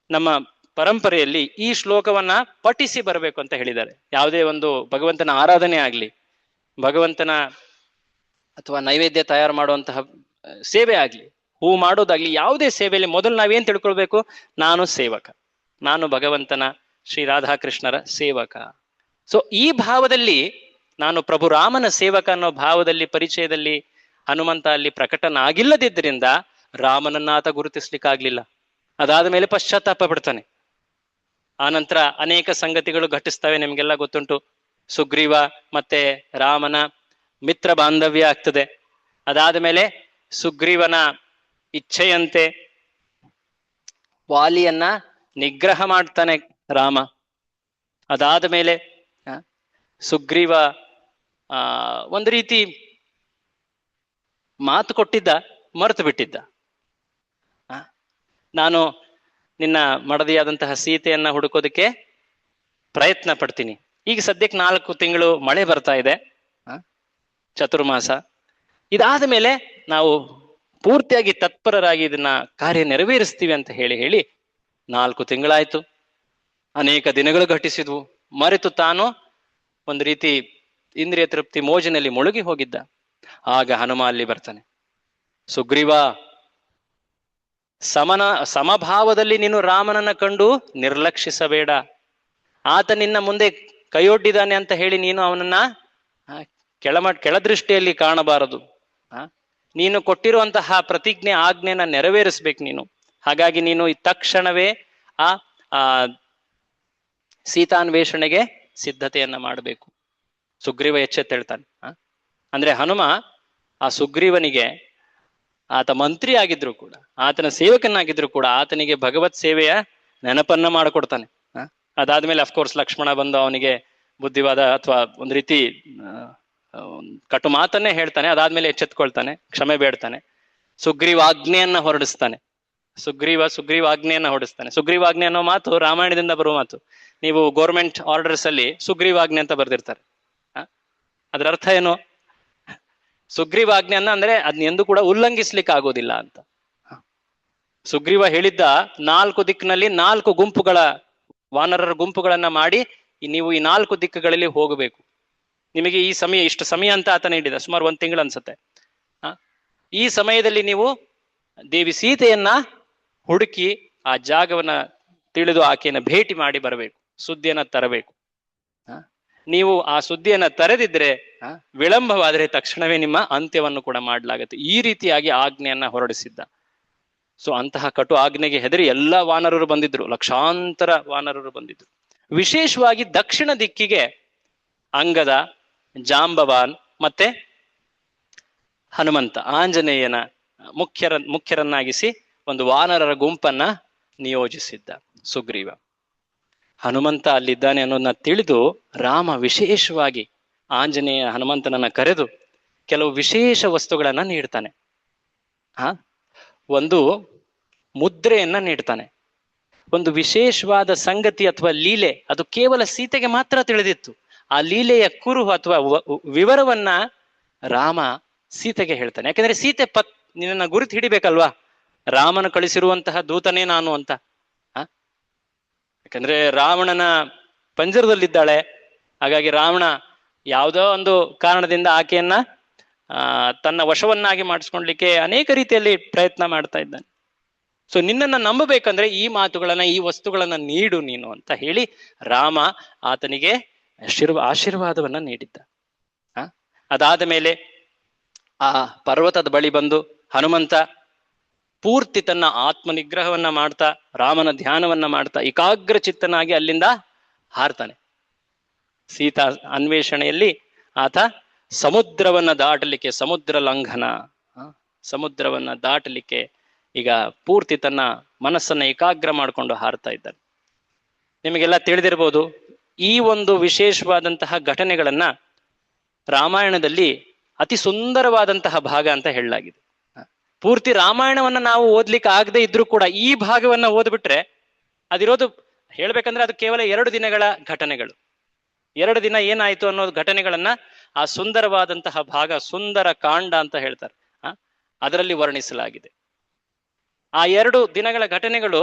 ನಮ್ಮ ಪರಂಪರೆಯಲ್ಲಿ ಈ ಶ್ಲೋಕವನ್ನ ಪಠಿಸಿ ಬರಬೇಕು ಅಂತ ಹೇಳಿದ್ದಾರೆ. ಯಾವುದೇ ಒಂದು ಭಗವಂತನ ಆರಾಧನೆ ಆಗ್ಲಿ, ಭಗವಂತನ ಅಥವಾ ನೈವೇದ್ಯ ತಯಾರು ಮಾಡುವಂತಹ ಸೇವೆ ಆಗ್ಲಿ, ಹೂ ಮಾಡೋದಾಗ್ಲಿ, ಯಾವುದೇ ಸೇವೆಯಲ್ಲಿ ಮೊದಲು ನಾವೇನ್ ತಿಳ್ಕೊಳ್ಬೇಕು? ನಾನು ಸೇವಕ, ನಾನು ಭಗವಂತನ ಶ್ರೀ ರಾಧಾಕೃಷ್ಣರ ಸೇವಕ. ಸೊ ಈ ಭಾವದಲ್ಲಿ, ನಾನು ಪ್ರಭು ರಾಮನ ಸೇವಕ ಅನ್ನೋ ಭಾವದಲ್ಲಿ, ಪರಿಚಯದಲ್ಲಿ ಹನುಮಂತ ಅಲ್ಲಿ ಪ್ರಕಟನಾಗಿಲ್ಲದಿದ್ದರಿಂದ ರಾಮನನ್ನ ಆತ ಗುರುತಿಸ್ಲಿಕ್ಕಾಗ್ಲಿಲ್ಲ. ಅದಾದ ಮೇಲೆ ಪಶ್ಚಾತ್ತಾಪ ಪಡ್ತಾನೆ. ಆನಂತರ ಅನೇಕ ಸಂಗತಿಗಳು ಘಟಿಸ್ತವೆ, ನಿಮ್ಗೆಲ್ಲ ಗೊತ್ತುಂಟು. ಸುಗ್ರೀವ ಮತ್ತೆ ರಾಮನ ಮಿತ್ರ ಬಾಂಧವ್ಯ ಆಗ್ತದೆ. ಅದಾದ ಮೇಲೆ ಸುಗ್ರೀವನ ಇಚ್ಛೆಯಂತೆ ವಾಲಿಯನ್ನ ನಿಗ್ರಹ ಮಾಡ್ತಾನೆ ರಾಮ. ಅದಾದ ಮೇಲೆ ಸುಗ್ರೀವ ಒಂದು ರೀತಿ ಮಾತು ಕೊಟ್ಟಿದ್ದ, ಮರೆತು ಬಿಟ್ಟಿದ್ದ. ನಾನು ನಿನ್ನ ಮಡದಿಯಾದಂತಹ ಸೀತೆಯನ್ನ ಹುಡುಕೋದಕ್ಕೆ ಪ್ರಯತ್ನ ಪಡ್ತೀನಿ. ಈಗ ಸದ್ಯಕ್ಕೆ 4 ತಿಂಗಳು ಮಳೆ ಬರ್ತಾ ಇದೆ, ಚತುರ್ಮಾಸ. ಇದಾದ ಮೇಲೆ ನಾವು ಪೂರ್ತಿಯಾಗಿ ತತ್ಪರರಾಗಿ ಇದನ್ನ ಕಾರ್ಯ ನೆರವೇರಿಸ್ತೀವಿ ಅಂತ ಹೇಳಿ 4 ತಿಂಗಳಾಯ್ತು. ಅನೇಕ ದಿನಗಳು ಘಟಿಸಿದ್ವು. ಮರೆತು ತಾನು ಒಂದು ರೀತಿ ಇಂದ್ರಿಯ ತೃಪ್ತಿ ಮೋಜಿನಲ್ಲಿ ಮುಳುಗಿ ಹೋಗಿದ್ದ. ಆಗ ಹನುಮ ಅಲ್ಲಿ ಬರ್ತಾನೆ. ಸುಗ್ರೀವ, ಸಮಭಾವದಲ್ಲಿ ನೀನು ರಾಮನನ್ನ ಕಂಡು ನಿರ್ಲಕ್ಷಿಸಬೇಡ. ಆತ ನಿನ್ನ ಮುಂದೆ ಕೈಯೊಡ್ಡಿದ್ದಾನೆ ಅಂತ ಹೇಳಿ ನೀನು ಅವನನ್ನ ಕೆಳದೃಷ್ಟಿಯಲ್ಲಿ ಕಾಣಬಾರದು. ನೀನು ಕೊಟ್ಟಿರುವಂತಹ ಪ್ರತಿಜ್ಞೆ ಆಜ್ಞೆನ ನೆರವೇರಿಸ್ಬೇಕು ನೀನು. ಹಾಗಾಗಿ ನೀನು ಈ ತಕ್ಷಣವೇ ಆ ಸೀತಾನ್ವೇಷಣೆಗೆ ಸಿದ್ಧತೆಯನ್ನ ಮಾಡಬೇಕು. ಸುಗ್ರೀವ ಎಚ್ಚೆತ್ತೇಳ್ತಾನೆ. ಅಂದ್ರೆ ಹನುಮ ಆ ಸುಗ್ರೀವನಿಗೆ, ಆತ ಮಂತ್ರಿ ಆಗಿದ್ರು ಕೂಡ, ಆತನ ಸೇವಕನಾಗಿದ್ರು ಕೂಡ, ಆತನಿಗೆ ಭಗವತ್ ಸೇವೆಯ ನೆನಪನ್ನ ಮಾಡಿಕೊಡ್ತಾನೆ. ಅದಾದ್ಮೇಲೆ ಅಫ್ಕೋರ್ಸ್ ಲಕ್ಷ್ಮಣ ಬಂದು ಅವನಿಗೆ ಬುದ್ಧಿವಾದ ಅಥವಾ ಒಂದು ರೀತಿ ಕಟು ಮಾತನ್ನೇ ಹೇಳ್ತಾನೆ. ಅದಾದ್ಮೇಲೆ ಎಚ್ಚೆತ್ಕೊಳ್ತಾನೆ, ಕ್ಷಮೆ ಬೇಡ್ತಾನೆ, ಸುಗ್ರೀವಾಜ್ಞೆಯನ್ನ ಹೊರಡಿಸ್ತಾನೆ. ಸುಗ್ರೀವಾಜ್ಞೆಯನ್ನ ಹೊರಡಿಸ್ತಾನೆ. ಸುಗ್ರೀವಾಜ್ಞೆ ಅನ್ನೋ ಮಾತು ರಾಮಾಯಣದಿಂದ ಬರುವ ಮಾತು. ನೀವು ಗೌರ್ಮೆಂಟ್ ಆರ್ಡರ್ಸ್ ಅಲ್ಲಿ ಸುಗ್ರೀವಾಜ್ಞೆ ಅಂತ ಬರ್ದಿರ್ತಾರೆ. ಅದರ ಅರ್ಥ ಏನು? ಸುಗ್ರೀವಾಜ್ಞೆಯನ್ನ ಅಂದ್ರೆ ಅದನ್ನ ಎಂದು ಕೂಡ ಉಲ್ಲಂಘಿಸ್ಲಿಕ್ಕೆ ಆಗೋದಿಲ್ಲ ಅಂತ. ಸುಗ್ರೀವ ಹೇಳಿದ್ದ 4 ದಿಕ್ಕಿನಲ್ಲಿ 4 ಗುಂಪುಗಳ ವಾನರರ ಗುಂಪುಗಳನ್ನ ಮಾಡಿ ನೀವು ಈ 4 ದಿಕ್ಕುಗಳಲ್ಲಿ ಹೋಗಬೇಕು. ನಿಮಗೆ ಈ ಸಮಯ, ಇಷ್ಟು ಸಮಯ ಅಂತ ಆತ ನೀಡಿದ, ಸುಮಾರು 1 ತಿಂಗಳು ಅನ್ಸುತ್ತೆ. ಈ ಸಮಯದಲ್ಲಿ ನೀವು ದೇವಿ ಸೀತೆಯನ್ನ ಹುಡುಕಿ ಆ ಜಾಗವನ್ನ ತಿಳಿದು ಆಕೆಯನ್ನ ಭೇಟಿ ಮಾಡಿ ಬರಬೇಕು, ಸುದ್ದಿಯನ್ನ ತರಬೇಕು. ನೀವು ಆ ಸುದ್ದಿಯನ್ನ ತರೆದಿದ್ರೆ ವಿಳಂಬವಾದರೆ ತಕ್ಷಣವೇ ನಿಮ್ಮ ಅಂತ್ಯವನ್ನು ಕೂಡ ಮಾಡಲಾಗುತ್ತೆ. ಈ ರೀತಿಯಾಗಿ ಆಜ್ಞೆಯನ್ನ ಹೊರಡಿಸಿದ್ದ. ಸೊ ಅಂತಹ ಕಟು ಆಜ್ಞೆಗೆ ಹೆದರಿ ಎಲ್ಲ ವಾನರರು ಬಂದಿದ್ರು, ಲಕ್ಷಾಂತರ ವಾನರರು ಬಂದಿದ್ರು. ವಿಶೇಷವಾಗಿ ದಕ್ಷಿಣ ದಿಕ್ಕಿಗೆ ಅಂಗದ, ಜಾಂಬವಾನ್ ಮತ್ತೆ ಹನುಮಂತ, ಆಂಜನೇಯನ ಮುಖ್ಯರನ್ನಾಗಿಸಿ ಒಂದು ವಾನರರ ಗುಂಪನ್ನ ನಿಯೋಜಿಸಿದ್ದ ಸುಗ್ರೀವ. ಹನುಮಂತ ಅಲ್ಲಿದ್ದಾನೆ ಅನ್ನೋದನ್ನ ತಿಳಿದು ರಾಮ ವಿಶೇಷವಾಗಿ ಆಂಜನೇಯ ಹನುಮಂತನನ್ನ ಕರೆದು ಕೆಲವು ವಿಶೇಷ ವಸ್ತುಗಳನ್ನ ನೀಡ್ತಾನೆ. ಒಂದು ಮುದ್ರೆಯನ್ನ ನೀಡ್ತಾನೆ. ಒಂದು ವಿಶೇಷವಾದ ಸಂಗತಿ ಅಥವಾ ಲೀಲೆ, ಅದು ಕೇವಲ ಸೀತೆಗೆ ಮಾತ್ರ ತಿಳಿದಿತ್ತು. ಆ ಲೀಲೆಯ ಕುರುಹು ಅಥವಾ ವಿವರವನ್ನ ರಾಮ ಸೀತೆಗೆ ಹೇಳ್ತಾನೆ. ಯಾಕಂದ್ರೆ ಸೀತೆ ನಿನ್ನ ಗುರುತು ಹಿಡಿಬೇಕಲ್ವಾ, ರಾಮನ ಕಳಿಸಿರುವಂತಹ ದೂತನೇ ನಾನು ಅಂತ. ಯಾಕಂದ್ರೆ ರಾವಣನ ಪಂಜರದಲ್ಲಿದ್ದಾಳೆ. ಹಾಗಾಗಿ ರಾವಣ ಯಾವುದೋ ಒಂದು ಕಾರಣದಿಂದ ಆಕೆಯನ್ನ ತನ್ನ ವಶವನ್ನಾಗಿ ಮಾಡಿಸ್ಕೊಳ್ಲಿಕ್ಕೆ ಅನೇಕ ರೀತಿಯಲ್ಲಿ ಪ್ರಯತ್ನ ಮಾಡ್ತಾ ಇದ್ದಾನೆ. ಸೊ ನಿನ್ನನ್ನು ನಂಬಬೇಕಂದ್ರೆ ಈ ಮಾತುಗಳನ್ನ, ಈ ವಸ್ತುಗಳನ್ನ ನೀಡು ನೀನು ಅಂತ ಹೇಳಿ ರಾಮ ಆತನಿಗೆ ಆಶೀರ್ವಾದವನ್ನ ನೀಡಿದ್ದ. ಅದಾದ ಮೇಲೆ ಆ ಪರ್ವತದ ಬಳಿ ಬಂದು ಹನುಮಂತ ಪೂರ್ತಿ ತನ್ನ ಆತ್ಮ ನಿಗ್ರಹವನ್ನ ಮಾಡ್ತಾ, ರಾಮನ ಧ್ಯಾನವನ್ನ ಮಾಡ್ತಾ ಏಕಾಗ್ರ ಚಿತ್ತನಾಗಿ ಅಲ್ಲಿಂದ ಹಾರ್ತಾನೆ. ಸೀತಾ ಅನ್ವೇಷಣೆಯಲ್ಲಿ ಆತ ಸಮುದ್ರವನ್ನ ದಾಟಲಿಕ್ಕೆ, ಸಮುದ್ರ ಲಂಘನ, ಸಮುದ್ರವನ್ನ ದಾಟಲಿಕ್ಕೆ ಈಗ ಪೂರ್ತಿ ತನ್ನ ಮನಸ್ಸನ್ನ ಏಕಾಗ್ರ ಮಾಡಿಕೊಂಡು ಹಾರ್ತಾ ಇದ್ದಾನೆ. ನಿಮಗೆಲ್ಲ ತಿಳಿದಿರ್ಬೋದು, ಈ ಒಂದು ವಿಶೇಷವಾದಂತಹ ಘಟನೆಗಳನ್ನ ರಾಮಾಯಣದಲ್ಲಿ ಅತಿ ಸುಂದರವಾದಂತಹ ಭಾಗ ಅಂತ ಹೇಳಲಾಗಿದೆ. ಪೂರ್ತಿ ರಾಮಾಯಣವನ್ನ ನಾವು ಓದ್ಲಿಕ್ಕೆ ಆಗದೆ ಇದ್ರೂ ಕೂಡ ಈ ಭಾಗವನ್ನ ಓದ್ಬಿಟ್ರೆ ಅದಿರೋದು, ಹೇಳ್ಬೇಕಂದ್ರೆ ಅದು ಕೇವಲ 2 ದಿನಗಳ ಘಟನೆಗಳು. 2 ದಿನ ಏನಾಯ್ತು ಅನ್ನೋ ಘಟನೆಗಳನ್ನ ಆ ಸುಂದರವಾದಂತಹ ಭಾಗ, ಸುಂದರ ಕಾಂಡ ಅಂತ ಹೇಳ್ತಾರೆ, ಅದರಲ್ಲಿ ವರ್ಣಿಸಲಾಗಿದೆ. ಆ 2 ದಿನಗಳ ಘಟನೆಗಳು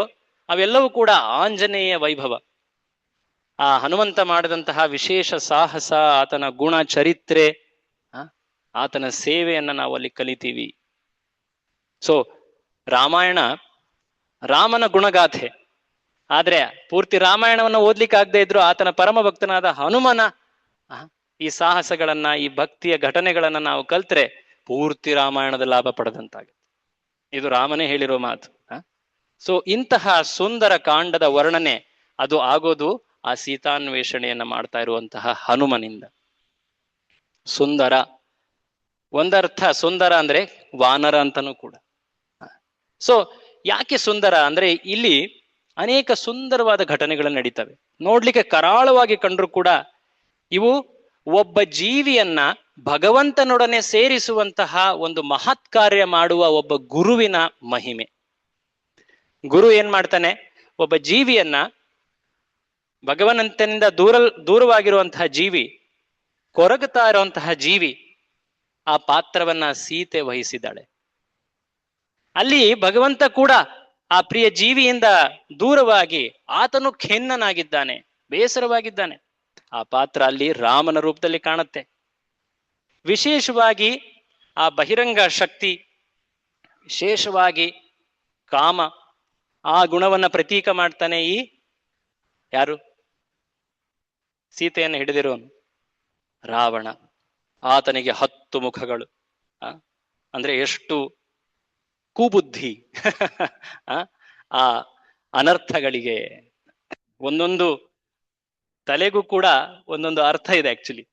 ಅವೆಲ್ಲವೂ ಕೂಡ ಆಂಜನೇಯ ವೈಭವ, ಆ ಹನುಮಂತ ಮಾಡಿದಂತಹ ವಿಶೇಷ ಸಾಹಸ, ಆತನ ಗುಣ ಚರಿತ್ರೆ, ಆತನ ಸೇವೆಯನ್ನ ನಾವು ಅಲ್ಲಿ ಕಲಿತೀವಿ. ಸೊ ರಾಮಾಯಣ ರಾಮನ ಗುಣಗಾಥೆ, ಆದ್ರೆ ಪೂರ್ತಿ ರಾಮಾಯಣವನ್ನ ಓದ್ಲಿಕ್ಕೆ ಆಗದೆ ಇದ್ರು ಆತನ ಪರಮ ಭಕ್ತನಾದ ಹನುಮನ ಈ ಸಾಹಸಗಳನ್ನ, ಈ ಭಕ್ತಿಯ ಘಟನೆಗಳನ್ನ ನಾವು ಕಲ್ತ್ರೆ ಪೂರ್ತಿ ರಾಮಾಯಣದ ಲಾಭ ಪಡೆದಂತಾಗುತ್ತೆ. ಇದು ರಾಮನೇ ಹೇಳಿರೋ ಮಾತು. ಸೊ ಇಂತಹ ಸುಂದರ ಕಾಂಡದ ವರ್ಣನೆ ಅದು ಆಗೋದು ಆ ಸೀತಾನ್ವೇಷಣೆಯನ್ನ ಮಾಡ್ತಾ ಇರುವಂತಹ ಹನುಮನಿಂದ. ಸುಂದರ, ಒಂದರ್ಥ ಸುಂದರ ಅಂದ್ರೆ ವಾನರ ಅಂತನೂ ಕೂಡ. ಸೊ ಯಾಕೆ ಸುಂದರ ಅಂದ್ರೆ ಇಲ್ಲಿ ಅನೇಕ ಸುಂದರವಾದ ಘಟನೆಗಳು ನಡೀತವೆ. ನೋಡ್ಲಿಕ್ಕೆ ಕರಾಳವಾಗಿ ಕಂಡ್ರು ಕೂಡ ಇವು ಒಬ್ಬ ಜೀವಿಯನ್ನ ಭಗವಂತನೊಡನೆ ಸೇರಿಸುವಂತಹ ಒಂದು ಮಹತ್ ಕಾರ್ಯ ಮಾಡುವ ಒಬ್ಬ ಗುರುವಿನ ಮಹಿಮೆ. ಗುರು ಏನ್ ಮಾಡ್ತಾನೆ, ಒಬ್ಬ ಜೀವಿಯನ್ನ, ಭಗವಂತನಿಂದ ದೂರವಾಗಿರುವಂತಹ ಜೀವಿ, ಕೊರಗುತ್ತಾ ಇರುವಂತಹ ಜೀವಿ, ಆ ಪಾತ್ರವನ್ನ ಸೀತೆ ವಹಿಸಿದ್ದಾಳೆ. ಅಲ್ಲಿ ಭಗವಂತ ಕೂಡ ಆ ಪ್ರಿಯ ಜೀವಿಯಿಂದ ದೂರವಾಗಿ ಆತನು ಖಿನ್ನನಾಗಿದ್ದಾನೆ, ಬೇಸರವಾಗಿದ್ದಾನೆ. ಆ ಪಾತ್ರ ಅಲ್ಲಿ ರಾಮನ ರೂಪದಲ್ಲಿ ಕಾಣುತ್ತೆ. ವಿಶೇಷವಾಗಿ ಆ ಬಹಿರಂಗ ಶಕ್ತಿ, ವಿಶೇಷವಾಗಿ ಕಾಮ, ಆ ಗುಣವನ್ನ ಪ್ರತೀಕ ಮಾಡ್ತಾನೆ ಈ ಯಾರು, ಸೀತೆಯನ್ನು ಹಿಡಿದಿರೋನು ರಾವಣ. ಆತನಿಗೆ 10 ಮುಖಗಳು, ಅಂದ್ರೆ ಎಷ್ಟು ಕುಬುದ್ಧಿ. ಆ ಅನರ್ಥಗಳಿಗೆ ಒಂದೊಂದು ತಲೆಗೂ ಕೂಡ ಒಂದೊಂದು ಅರ್ಥ ಇದೆ. ಆಕ್ಚುಲಿ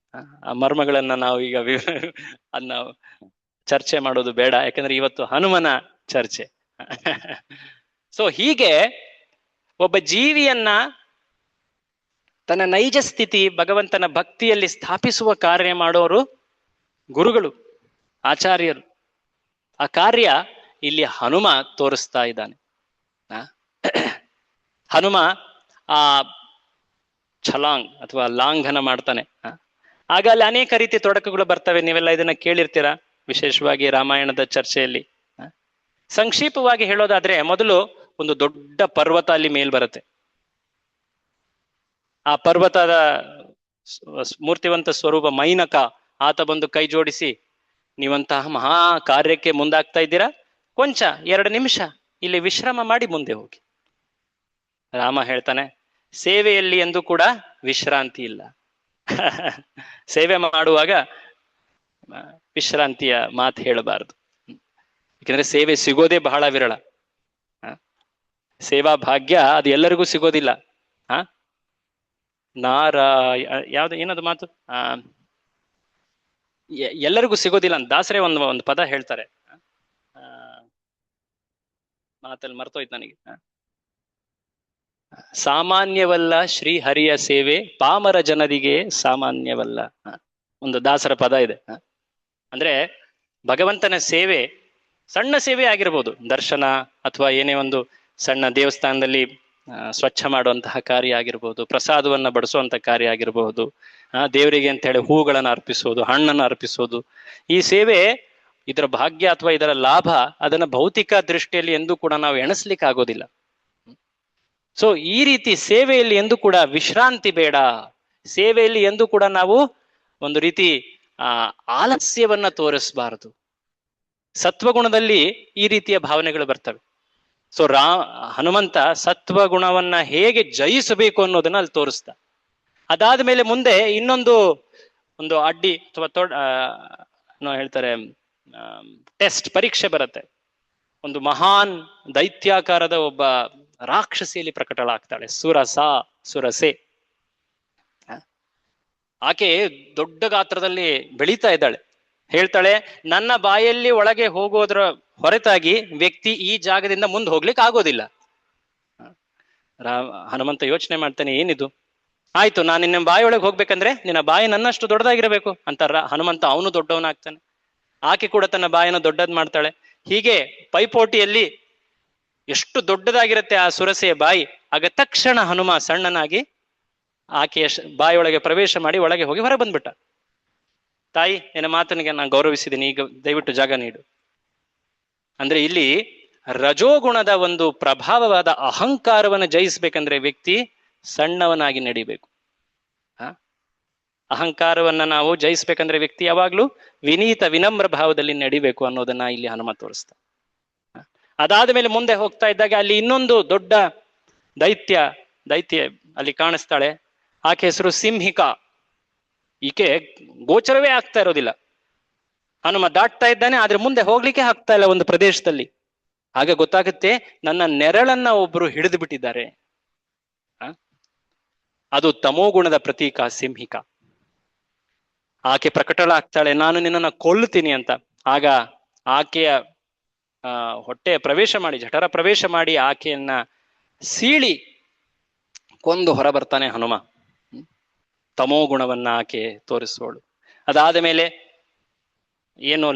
ಆ ಮರ್ಮಗಳನ್ನ ನಾವು ಈಗ ಅದನ್ನ ಚರ್ಚೆ ಮಾಡೋದು ಬೇಡ, ಯಾಕಂದ್ರೆ ಇವತ್ತು ಹನುಮನ ಚರ್ಚೆ. ಸೊ ಹೀಗೆ ಒಬ್ಬ ಜೀವಿಯನ್ನ ತನ್ನ ನೈಜ ಸ್ಥಿತಿ ಭಗವಂತನ ಭಕ್ತಿಯಲ್ಲಿ ಸ್ಥಾಪಿಸುವ ಕಾರ್ಯ ಮಾಡೋರು ಗುರುಗಳು, ಆಚಾರ್ಯರು. ಆ ಕಾರ್ಯ ಇಲ್ಲಿ ಹನುಮ ತೋರಿಸ್ತಾ ಇದ್ದಾನೆ. ಹನುಮ ಆ ಛಲಾಂಗ್ ಅಥವಾ ಲಾಂಘನ ಮಾಡ್ತಾನೆ. ಆಗ ಅಲ್ಲಿ ಅನೇಕ ರೀತಿ ತೊಡಕುಗಳು ಬರ್ತವೆ. ನೀವೆಲ್ಲ ಇದನ್ನ ಕೇಳಿರ್ತೀರಾ, ವಿಶೇಷವಾಗಿ ರಾಮಾಯಣದ ಚರ್ಚೆಯಲ್ಲಿ. ಸಂಕ್ಷಿಪ್ತವಾಗಿ ಹೇಳೋದಾದ್ರೆ, ಮೊದಲು ಒಂದು ದೊಡ್ಡ ಪರ್ವತ ಅಲ್ಲಿ ಮೇಲ್ ಬರುತ್ತೆ. ಆ ಪರ್ವತದ ಮೂರ್ತಿವಂತ ಸ್ವರೂಪ ಮೈನಕ, ಆತ ಬಂದು ಕೈ ಜೋಡಿಸಿ, ನೀವಂತಹ ಮಹಾ ಕಾರ್ಯಕ್ಕೆ ಮುಂದಾಗ್ತಾ ಇದ್ದೀರಾ, ಕೊಂಚ 2 ನಿಮಿಷ ಇಲ್ಲಿ ವಿಶ್ರಾಮ ಮಾಡಿ ಮುಂದೆ ಹೋಗಿ. ರಾಮ ಹೇಳ್ತಾನೆ, ಸೇವೆಯಲ್ಲಿ ಎಂದೂ ಕೂಡ ವಿಶ್ರಾಂತಿ ಇಲ್ಲ. ಸೇವೆ ಮಾಡುವಾಗ ವಿಶ್ರಾಂತಿಯ ಮಾತು ಹೇಳಬಾರದು. ಯಾಕಂದ್ರೆ ಸೇವೆ ಸಿಗೋದೇ ಬಹಳ ವಿರಳ. ಸೇವಾ ಭಾಗ್ಯ ಅದು ಎಲ್ಲರಿಗೂ ಸಿಗೋದಿಲ್ಲ. ಹ ಯಾವ್ದು ಏನದು ಮಾತು, ಎಲ್ಲರಿಗೂ ಸಿಗೋದಿಲ್ಲ ಅಂತ ದಾಸರೇ ಒಂದು ಪದ ಹೇಳ್ತಾರೆ. ಮಾತಲ್ಲಿ ಮರ್ತೋಯ್ತು ನನಗೆ. ಸಾಮಾನ್ಯವಲ್ಲ ಶ್ರೀಹರಿಯ ಸೇವೆ, ಪಾಮರ ಜನರಿಗೆ ಸಾಮಾನ್ಯವಲ್ಲ. ಒಂದು ದಾಸರ ಪದ ಇದೆ. ಅಂದ್ರೆ ಭಗವಂತನ ಸೇವೆ ಸಣ್ಣ ಸೇವೆ ಆಗಿರ್ಬೋದು, ದರ್ಶನ ಅಥವಾ ಏನೇ ಒಂದು ಸಣ್ಣ ದೇವಸ್ಥಾನದಲ್ಲಿ ಸ್ವಚ್ಛ ಮಾಡುವಂತಹ ಕಾರ್ಯ ಆಗಿರ್ಬೋದು, ಪ್ರಸಾದವನ್ನ ಬಡಿಸುವಂತ ಕಾರ್ಯ ಆಗಿರಬಹುದು, ದೇವರಿಗೆ ಅಂತ ಹೇಳಿ ಹೂಗಳನ್ನು ಅರ್ಪಿಸೋದು, ಹಣ್ಣನ್ನು ಅರ್ಪಿಸೋದು, ಈ ಸೇವೆ ಇದರ ಭಾಗ್ಯ ಅಥವಾ ಇದರ ಲಾಭ ಅದನ್ನ ಭೌತಿಕ ದೃಷ್ಟಿಯಲ್ಲಿ ಎಂದೂ ಕೂಡ ನಾವು ಎಣಿಸ್ಲಿಕ್ಕೆ ಆಗೋದಿಲ್ಲ. ಸೊ ಈ ರೀತಿ ಸೇವೆಯಲ್ಲಿ ಎಂದೂ ಕೂಡ ವಿಶ್ರಾಂತಿ ಬೇಡ. ಸೇವೆಯಲ್ಲಿ ಎಂದೂ ಕೂಡ ನಾವು ಒಂದು ರೀತಿ ಆಲಸ್ಯವನ್ನ ತೋರಿಸಬಾರದು. ಸತ್ವಗುಣದಲ್ಲಿ ಈ ರೀತಿಯ ಭಾವನೆಗಳು ಬರ್ತವೆ. ಸೊ ಹನುಮಂತ ಸತ್ವಗುಣವನ್ನ ಹೇಗೆ ಜಯಿಸಬೇಕು ಅನ್ನೋದನ್ನ ಅಲ್ಲಿ ತೋರಿಸ್ತಾ. ಅದಾದ ಮೇಲೆ ಮುಂದೆ ಒಂದು ಅಡ್ಡಿ ಅಥವಾ ಹೇಳ್ತಾರೆ ಟೆಸ್ಟ್, ಪರೀಕ್ಷೆ ಬರುತ್ತೆ. ಒಂದು ಮಹಾನ್ ದೈತ್ಯಾಕಾರದ ಒಬ್ಬ ರಾಕ್ಷಸಿಯಲ್ಲಿ ಪ್ರಕಟಳಾಗ್ತಾಳೆ, ಸುರಸೆ. ಆಕೆ ದೊಡ್ಡ ಗಾತ್ರದಲ್ಲಿ ಬೆಳೀತಾ ಇದ್ದಾಳೆ. ಹೇಳ್ತಾಳೆ, ನನ್ನ ಬಾಯಲ್ಲಿ ಒಳಗೆ ಹೋಗೋದ್ರ ಹೊರತಾಗಿ ವ್ಯಕ್ತಿ ಈ ಜಾಗದಿಂದ ಮುಂದೆ ಹೋಗ್ಲಿಕ್ಕೆ ಆಗೋದಿಲ್ಲ. ಹನುಮಂತ ಯೋಚನೆ ಮಾಡ್ತಾನೆ, ಏನಿದು? ಆಯ್ತು, ನಾನು ನಿನ್ನ ಬಾಯಿಯೊಳಗೆ ಹೋಗ್ಬೇಕಂದ್ರೆ ನಿನ್ನ ಬಾಯಿ ನನ್ನಷ್ಟು ದೊಡ್ಡದಾಗಿರ್ಬೇಕು ಅಂತ ಹನುಮಂತ ಅವನು ದೊಡ್ಡವನಾಗ್ತಾನೆ. ಆಕೆ ಕೂಡ ತನ್ನ ಬಾಯನ್ನು ದೊಡ್ಡದ್ ಮಾಡ್ತಾಳೆ. ಹೀಗೆ ಪೈಪೋಟಿಯಲ್ಲಿ ಎಷ್ಟು ದೊಡ್ಡದಾಗಿರುತ್ತೆ ಆ ಸುರಸೆಯ ಬಾಯಿ, ಆಗ ತಕ್ಷಣ ಹನುಮ ಸಣ್ಣನಾಗಿ ಆಕೆಯ ಬಾಯಿಯೊಳಗೆ ಪ್ರವೇಶ ಮಾಡಿ ಒಳಗೆ ಹೋಗಿ ಹೊರ ಬಂದ್ಬಿಟ್ಟ. ತಾಯಿ, ನಿನ್ನ ಮಾತನಿಗೆ ನಾನು ಗೌರವಿಸಿದ್ದೀನಿ, ಈಗ ದಯವಿಟ್ಟು ಜಾಗ ನೀಡು. ಅಂದ್ರೆ ಇಲ್ಲಿ ರಜೋಗುಣದ ಒಂದು ಪ್ರಭಾವವಾದ ಅಹಂಕಾರವನ್ನು ಜಯಿಸ್ಬೇಕಂದ್ರೆ ವ್ಯಕ್ತಿ ಸಣ್ಣವನಾಗಿ ನಡಿಬೇಕು. ಅಹಂಕಾರವನ್ನ ನಾವು ಜಯಿಸ್ಬೇಕಂದ್ರೆ ವ್ಯಕ್ತಿ ಯಾವಾಗ್ಲೂ ವಿನೀತ ವಿನಮ್ರ ಭಾವದಲ್ಲಿ ನಡಿಬೇಕು ಅನ್ನೋದನ್ನ ಇಲ್ಲಿ ಹನುಮ ತೋರಿಸ್ತ. ಅದಾದ ಮೇಲೆ ಮುಂದೆ ಹೋಗ್ತಾ ಇದ್ದಾಗ ಅಲ್ಲಿ ಇನ್ನೊಂದು ದೊಡ್ಡ ದೈತ್ಯ ಅಲ್ಲಿ ಕಾಣಿಸ್ತಾಳೆ. ಆಕೆ ಹೆಸರು ಸಿಂಹಿಕಾ. ಈಕೆ ಗೋಚರವೇ ಆಗ್ತಾ ಇರೋದಿಲ್ಲ. ಹನುಮ ದಾಟ್ತಾ ಇದ್ದಾನೆ, ಆದ್ರೆ ಮುಂದೆ ಹೋಗ್ಲಿಕ್ಕೆ ಆಗ್ತಾ ಇಲ್ಲ ಒಂದು ಪ್ರದೇಶದಲ್ಲಿ. ಆಗ ಗೊತ್ತಾಗುತ್ತೆ, ನನ್ನ ನೆರಳನ್ನ ಒಬ್ರು ಹಿಡಿದು ಬಿಟ್ಟಿದ್ದಾರೆ. ಅದು ತಮೋಗುಣದ ಪ್ರತೀಕ ಸಿಂಹಿಕಾ. ಆಕೆ ಪ್ರಕಟಳಾಗ್ತಾಳೆ, ನಾನು ನಿನ್ನನ್ನು ಕೊಲ್ಲುತ್ತೀನಿ ಅಂತ. ಆಗ ಆಕೆಯ ಹೊಟ್ಟೆ ಪ್ರವೇಶ ಮಾಡಿ, ಜಠರ ಪ್ರವೇಶ ಮಾಡಿ ಆಕೆಯನ್ನ ಸೀಳಿ ಕೊಂದು ಹೊರ ಬರ್ತಾನೆ ಹನುಮ. ತಮೋಗುಣವನ್ನ ಆಕೆ ತೋರಿಸೋಳು. ಅದಾದ ಮೇಲೆ ಏನು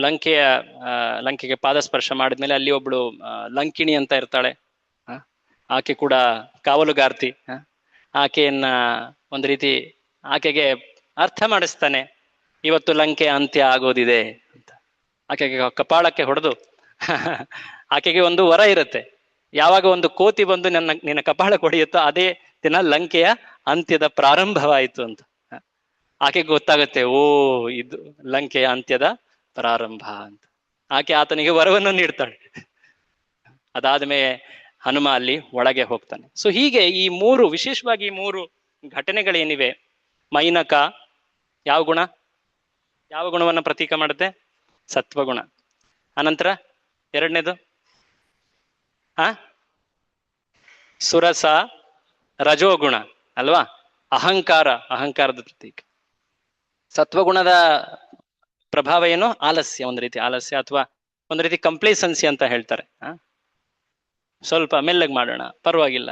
ಲಂಕೆಗೆ ಪಾದಸ್ಪರ್ಶ ಮಾಡಿದ್ಮೇಲೆ ಅಲ್ಲಿ ಒಬ್ಳು ಲಂಕಿಣಿ ಅಂತ ಇರ್ತಾಳೆ. ಆಕೆ ಕೂಡ ಕಾವಲುಗಾರ್ತಿ. ಆಕೆಯನ್ನ ಒಂದು ರೀತಿ ಆಕೆಗೆ ಅರ್ಥ ಮಾಡಿಸ್ತಾನೆ, ಇವತ್ತು ಲಂಕೆ ಅಂತ್ಯ ಆಗೋದಿದೆ ಅಂತ. ಆಕೆಗೆ ಕಪಾಳಕ್ಕೆ ಹೊಡೆದು ಆಕೆಗೆ ಒಂದು ವರ ಇರುತ್ತೆ, ಯಾವಾಗ ಒಂದು ಕೋತಿ ಬಂದು ನಿನ್ನ ಕಪಾಳ ಹೊಡೆಯುತ್ತೋ ಅದೇ ದಿನ ಲಂಕೆಯ ಅಂತ್ಯದ ಪ್ರಾರಂಭವಾಯಿತು ಅಂತ. ಆಕೆಗೆ ಗೊತ್ತಾಗುತ್ತೆ, ಓ ಇದು ಲಂಕೆಯ ಅಂತ್ಯದ ಪ್ರಾರಂಭ ಅಂತ. ಆಕೆ ಆತನಿಗೆ ವರವನ್ನು ನೀಡ್ತಾಳೆ. ಅದಾದ್ಮೇಲೆ ಹನುಮ ಅಲ್ಲಿ ಒಳಗೆ ಹೋಗ್ತಾನೆ. ಸೊ ಹೀಗೆ ಈ ಮೂರು, ವಿಶೇಷವಾಗಿ ಈ ಮೂರು ಘಟನೆಗಳೇನಿವೆ, ಮೈನಕ ಯಾವ ಗುಣವನ್ನ ಪ್ರತೀಕ ಮಾಡುತ್ತೆ? ಸತ್ವಗುಣ. ಅನಂತರ ಎರಡನೇದು ಸುರಸ, ರಜೋಗುಣ ಅಲ್ವಾ? ಅಹಂಕಾರದ ಪ್ರತೀಕ. ಸತ್ವಗುಣದ ಪ್ರಭಾವ ಏನು? ಆಲಸ್ಯ, ಒಂದು ರೀತಿ ಆಲಸ್ಯ ಅಥವಾ ಒಂದು ರೀತಿ ಕಂಪ್ಲೇಸೆನ್ಸಿ ಅಂತ ಹೇಳ್ತಾರೆ. ಸ್ವಲ್ಪ ಮೆಲ್ಲಗೆ ಮಾಡೋಣ, ಪರವಾಗಿಲ್ಲ,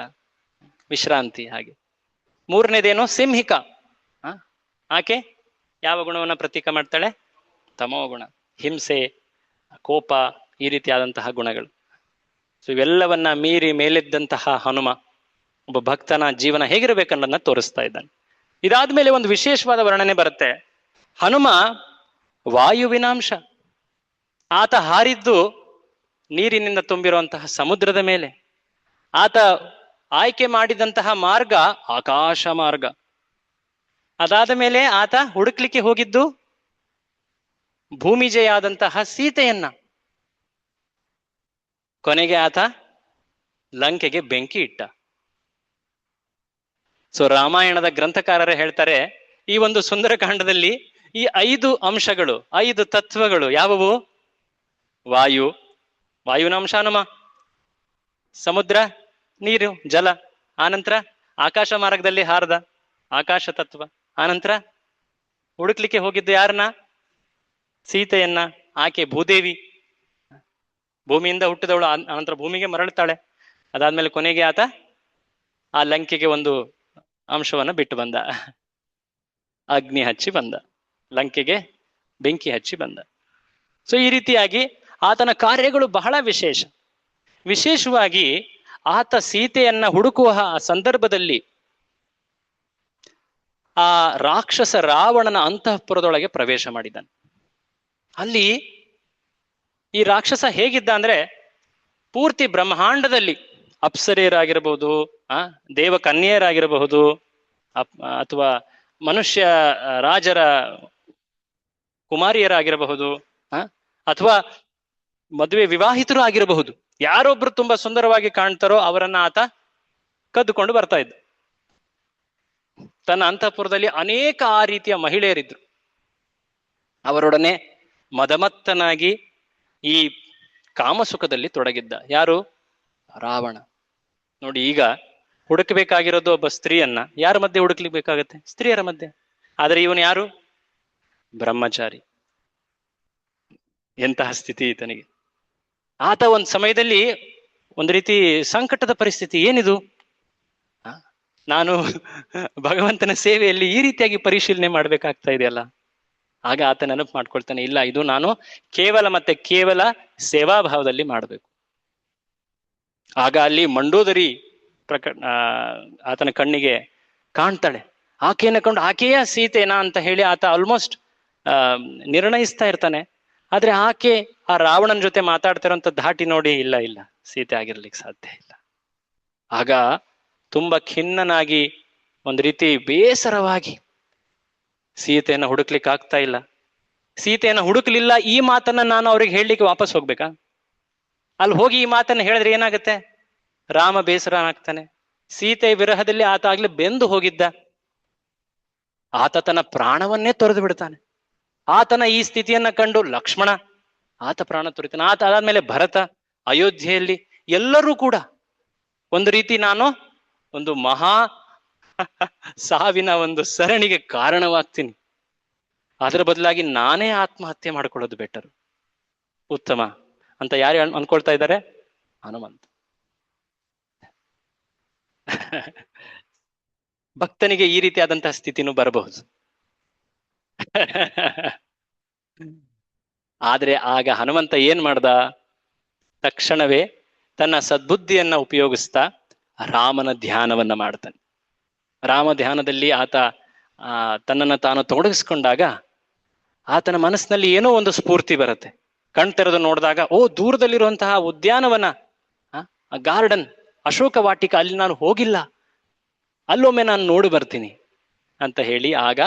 ವಿಶ್ರಾಂತಿ. ಹಾಗೆ ಮೂರನೇದೇನು? ಸಿಂಹಿಕ. ಆಕೆ ಯಾವ ಗುಣವನ್ನ ಪ್ರತೀಕ ಮಾಡ್ತಾಳೆ? ತಮೋಗುಣ, ಹಿಂಸೆ, ಕೋಪ, ಈ ರೀತಿಯಾದಂತಹ ಗುಣಗಳು. ಸೊ ಇವೆಲ್ಲವನ್ನ ಮೀರಿ ಮೇಲೆದ್ದಂತಹ ಹನುಮ ಒಬ್ಬ ಭಕ್ತನ ಜೀವನ ಹೇಗಿರ್ಬೇಕನ್ನೋದನ್ನ ತೋರಿಸ್ತಾ ಇದ್ದಾನೆ. ಇದಾದ್ಮೇಲೆ ಒಂದು ವಿಶೇಷವಾದ ವರ್ಣನೆ ಬರುತ್ತೆ. ಹನುಮ ವಾಯುವಿನಾಂಶ. ಆತ ಹಾರಿದ್ದು ನೀರಿನಿಂದ ತುಂಬಿರುವಂತಹ ಸಮುದ್ರದ ಮೇಲೆ. ಆತ ಆಯ್ಕೆ ಮಾಡಿದಂತಹ ಮಾರ್ಗ ಆಕಾಶ ಮಾರ್ಗ. ಅದಾದ ಮೇಲೆ ಆತ ಹುಡುಕ್ಲಿಕ್ಕೆ ಹೋಗಿದ್ದು ಭೂಮಿಜೆಯಾದಂತಹ ಸೀತೆಯನ್ನ. ಕೊನೆಗೆ ಆತ ಲಂಕೆಗೆ ಬೆಂಕಿ ಇಟ್ಟ. ಸೊ ರಾಮಾಯಣದ ಗ್ರಂಥಕಾರರೇ ಹೇಳ್ತಾರೆ, ಈ ಒಂದು ಸುಂದರಕಾಂಡದಲ್ಲಿ ಈ 5 ಅಂಶಗಳು, 5 ತತ್ವಗಳು ಯಾವುವು? ವಾಯು, ವಾಯುವಿನ ಅಂಶ ಹನುಮ. ಸಮುದ್ರ, ನೀರು, ಜಲ. ಆನಂತರ ಆಕಾಶ ಮಾರ್ಗದಲ್ಲಿ ಹಾರದ ಆಕಾಶ ತತ್ವ. ಆನಂತರ ಹುಡುಕ್ಲಿಕ್ಕೆ ಹೋಗಿದ್ದು ಯಾರನ್ನ? ಸೀತೆಯನ್ನ. ಆಕೆ ಭೂದೇವಿ, ಭೂಮಿಯಿಂದ ಹುಟ್ಟಿದವಳು, ಆನಂತರ ಭೂಮಿಗೆ ಮರಳುತ್ತಾಳೆ. ಅದಾದ್ಮೇಲೆ ಕೊನೆಗೆ ಆತ ಆ ಲಂಕೆಗೆ ಒಂದು ಅಂಶವನ್ನ ಬಿಟ್ಟು ಬಂದ, ಅಗ್ನಿ ಹಚ್ಚಿ ಬಂದ, ಲಂಕೆಗೆ ಬೆಂಕಿ ಹಚ್ಚಿ ಬಂದ. ಸೊ ಈ ರೀತಿಯಾಗಿ ಆತನ ಕಾರ್ಯಗಳು ಬಹಳ ವಿಶೇಷವಾಗಿ ಆತ ಸೀತೆಯನ್ನ ಹುಡುಕುವ ಸಂದರ್ಭದಲ್ಲಿ ಆ ರಾಕ್ಷಸ ರಾವಣನ ಅಂತಃಪುರದೊಳಗೆ ಪ್ರವೇಶ ಮಾಡಿದ್ದಾನೆ. ಅಲ್ಲಿ ಈ ರಾಕ್ಷಸ ಹೇಗಿದ್ದ ಅಂದ್ರೆ, ಪೂರ್ತಿ ಬ್ರಹ್ಮಾಂಡದಲ್ಲಿ ಅಪ್ಸರೆಯರಾಗಿರಬಹುದು, ದೇವಕನ್ಯೆಯರಾಗಿರಬಹುದು, ಅಥವಾ ಮನುಷ್ಯ ರಾಜರ ಕುಮಾರಿಯರಾಗಿರಬಹುದು, ಅಥವಾ ಮದುವೆ ವಿವಾಹಿತರು ಆಗಿರಬಹುದು. ಯಾರೊಬ್ರು ತುಂಬಾ ಸುಂದರವಾಗಿ ಕಾಣ್ತಾರೋ ಅವರನ್ನ ಆತ ಕದ್ದುಕೊಂಡು ಬರ್ತಾ ಇದ್ದ. ತನ್ನ ಅಂತಃಪುರದಲ್ಲಿ ಅನೇಕ ಆ ರೀತಿಯ ಮಹಿಳೆಯರಿದ್ರು. ಅವರೊಡನೆ ಮದಮತ್ತನಾಗಿ ಈ ಕಾಮಸುಖದಲ್ಲಿ ತೊಡಗಿದ್ದ. ಯಾರು? ರಾವಣ. ನೋಡಿ, ಈಗ ಹುಡುಕಬೇಕಾಗಿರೋದು ಒಬ್ಬ ಸ್ತ್ರೀಯನ್ನ ಯಾರ ಮಧ್ಯೆ ಹುಡುಕ್ಲಿಬೇಕಾಗತ್ತೆ? ಸ್ತ್ರೀಯರ ಮಧ್ಯೆ. ಆದ್ರೆ ಇವನು ಯಾರು? ಬ್ರಹ್ಮಚಾರಿ. ಎಂತಹ ಸ್ಥಿತಿ ಈತನಿಗೆ! ಆತ ಒಂದ್ ಸಮಯದಲ್ಲಿ ಒಂದು ರೀತಿ ಸಂಕಟದ ಪರಿಸ್ಥಿತಿ. ಏನಿದು, ನಾನು ಭಗವಂತನ ಸೇವೆಯಲ್ಲಿ ಈ ರೀತಿಯಾಗಿ ಪರಿಶೀಲನೆ ಮಾಡ್ಬೇಕಾಗ್ತಾ ಇದೆಯಲ್ಲ. ಆಗ ಆತ ನೆನಪು ಮಾಡ್ಕೊಳ್ತಾನೆ, ಇಲ್ಲ, ಇದು ನಾನು ಕೇವಲ ಸೇವಾಭಾವದಲ್ಲಿ ಮಾಡಬೇಕು. ಆಗ ಅಲ್ಲಿ ಮಂಡೋದರಿ ಆತನ ಕಣ್ಣಿಗೆ ಕಾಣ್ತಾಳೆ. ಆಕೆಯನ್ನ ಕಂಡು ಆಕೆಯ ಸೀತೆನಾ ಅಂತ ಹೇಳಿ ಆತ ಆಲ್ಮೋಸ್ಟ್ ನಿರ್ಣಯಿಸ್ತಾ ಇರ್ತಾನೆ. ಆದ್ರೆ ಆಕೆ ಆ ರಾವಣನ ಜೊತೆ ಮಾತಾಡ್ತಿರೋಂಥ ಧಾಟಿ ನೋಡಿ, ಇಲ್ಲ ಇಲ್ಲ, ಸೀತೆ ಆಗಿರ್ಲಿಕ್ಕೆ ಸಾಧ್ಯ ಇಲ್ಲ. ಆಗ ತುಂಬಾ ಖಿನ್ನನಾಗಿ, ಒಂದು ರೀತಿ ಬೇಸರವಾಗಿ, ಸೀತೆಯನ್ನ ಹುಡುಕ್ಲಿಕ್ಕೆ ಆಗ್ತಾ ಇಲ್ಲ, ಸೀತೆಯನ್ನ ಹುಡುಕ್ಲಿಲ್ಲ, ಈ ಮಾತನ್ನ ನಾನು ಅವ್ರಿಗೆ ಹೇಳಲಿಕ್ಕೆ ವಾಪಸ್ ಹೋಗ್ಬೇಕಾ? ಅಲ್ಲಿ ಹೋಗಿ ಈ ಮಾತನ್ನ ಹೇಳಿದ್ರೆ ಏನಾಗುತ್ತೆ? ರಾಮ ಬೇಸರನಾಗ್ತಾನೆ. ಸೀತೆ ವಿರಹದಲ್ಲಿ ಆತ ಆಗ್ಲೇ ಬೆಂದು ಹೋಗಿದ್ದ. ಆತ ತನ್ನ ಪ್ರಾಣವನ್ನೇ ತೊರೆದು ಬಿಡ್ತಾನೆ. ಆತನ ಈ ಸ್ಥಿತಿಯನ್ನ ಕಂಡು ಲಕ್ಷ್ಮಣ, ಆತ ಪ್ರಾಣ ತೊರಿತಾನೆ. ಆತ ಅದಾದ್ಮೇಲೆ ಭರತ, ಅಯೋಧ್ಯೆಯಲ್ಲಿ ಎಲ್ಲರೂ ಕೂಡ ಒಂದು ರೀತಿ ನಾನು ಒಂದು ಮಹಾ ಸಾವಿನ ಒಂದು ಸರಣಿಗೆ ಕಾರಣವಾಗ್ತೀನಿ, ಅದರ ಬದಲಾಗಿ ನಾನೇ ಆತ್ಮಹತ್ಯೆ ಮಾಡ್ಕೊಳ್ಳೋದು ಬೆಟರ್, ಉತ್ತಮ ಅಂತ ಯಾರು ಅನ್ಕೊಳ್ತಾ ಇದ್ದಾರೆ? ಹನುಮಂತ. ಭಕ್ತನಿಗೆ ಈ ರೀತಿಯಾದಂತಹ ಸ್ಥಿತಿನೂ ಬರಬಹುದು. ಆದ್ರೆ ಆಗ ಹನುಮಂತ ಏನ್ ಮಾಡ್ದ? ತಕ್ಷಣವೇ ತನ್ನ ಸದ್ಬುದ್ಧಿಯನ್ನ ಉಪಯೋಗಿಸ್ತಾ ರಾಮನ ಧ್ಯಾನವನ್ನ ಮಾಡ್ತಾನೆ. ರಾಮ ಧ್ಯಾನದಲ್ಲಿ ಆತ ತನ್ನನ್ನು ತಾನು ತೊಡಗಿಸ್ಕೊಂಡಾಗ ಆತನ ಮನಸ್ಸಿನಲ್ಲಿ ಏನೋ ಒಂದು ಸ್ಫೂರ್ತಿ ಬರುತ್ತೆ. ಕಣ್ತೆರೆದು ನೋಡಿದಾಗ, ಓ, ದೂರದಲ್ಲಿರುವಂತಹ ಉದ್ಯಾನವನ, ಗಾರ್ಡನ್, ಅಶೋಕ ವಾಟಿಕ, ಅಲ್ಲಿ ನಾನು ಹೋಗಿಲ್ಲ, ಅಲ್ಲೊಮ್ಮೆ ನಾನು ನೋಡಿ ಬರ್ತೀನಿ ಅಂತ ಹೇಳಿ ಆಗ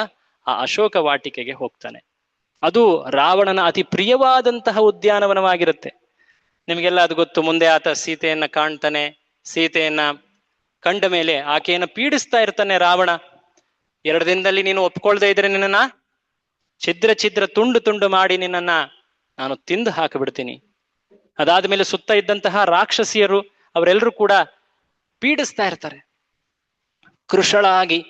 ಆ ಅಶೋಕ ವಾಟಿಕೆಗೆ ಹೋಗ್ತಾನೆ. ಅದು ರಾವಣನ ಅತಿ ಪ್ರಿಯವಾದಂತಹ ಉದ್ಯಾನವನವಾಗಿರುತ್ತೆ. ನಿಮಗೆಲ್ಲ ಅದು ಗೊತ್ತು. ಮುಂದೆ ಆತ ಸೀತೆಯನ್ನ ಕಾಣ್ತಾನೆ. ಸೀತೆಯನ್ನ ಕಂಡ ಮೇಲೆ ಆಕೆಯನ್ನ ಪೀಡಿಸ್ತಾ ಇರ್ತಾನೆ ರಾವಣ. 2 ದಿನದಲ್ಲಿ ನೀನು ಒಪ್ಕೊಳ್ದೇ ಇದ್ರೆ ನಿನ್ನನ್ನ ಛಿದ್ರ ತುಂಡು ಮಾಡಿ ನಿನ್ನನ್ನ ನಾನು ತಿಂದು ಹಾಕಿಬಿಡ್ತೀನಿ. ಅದಾದ್ಮೇಲೆ ಸುತ್ತ ಇದ್ದಂತಹ ರಾಕ್ಷಸಿಯರು ಅವರೆಲ್ಲರೂ ಕೂಡ ಪೀಡಿಸ್ತಾ ಇರ್ತಾರೆ. ಕೃಶಳಾಗಿ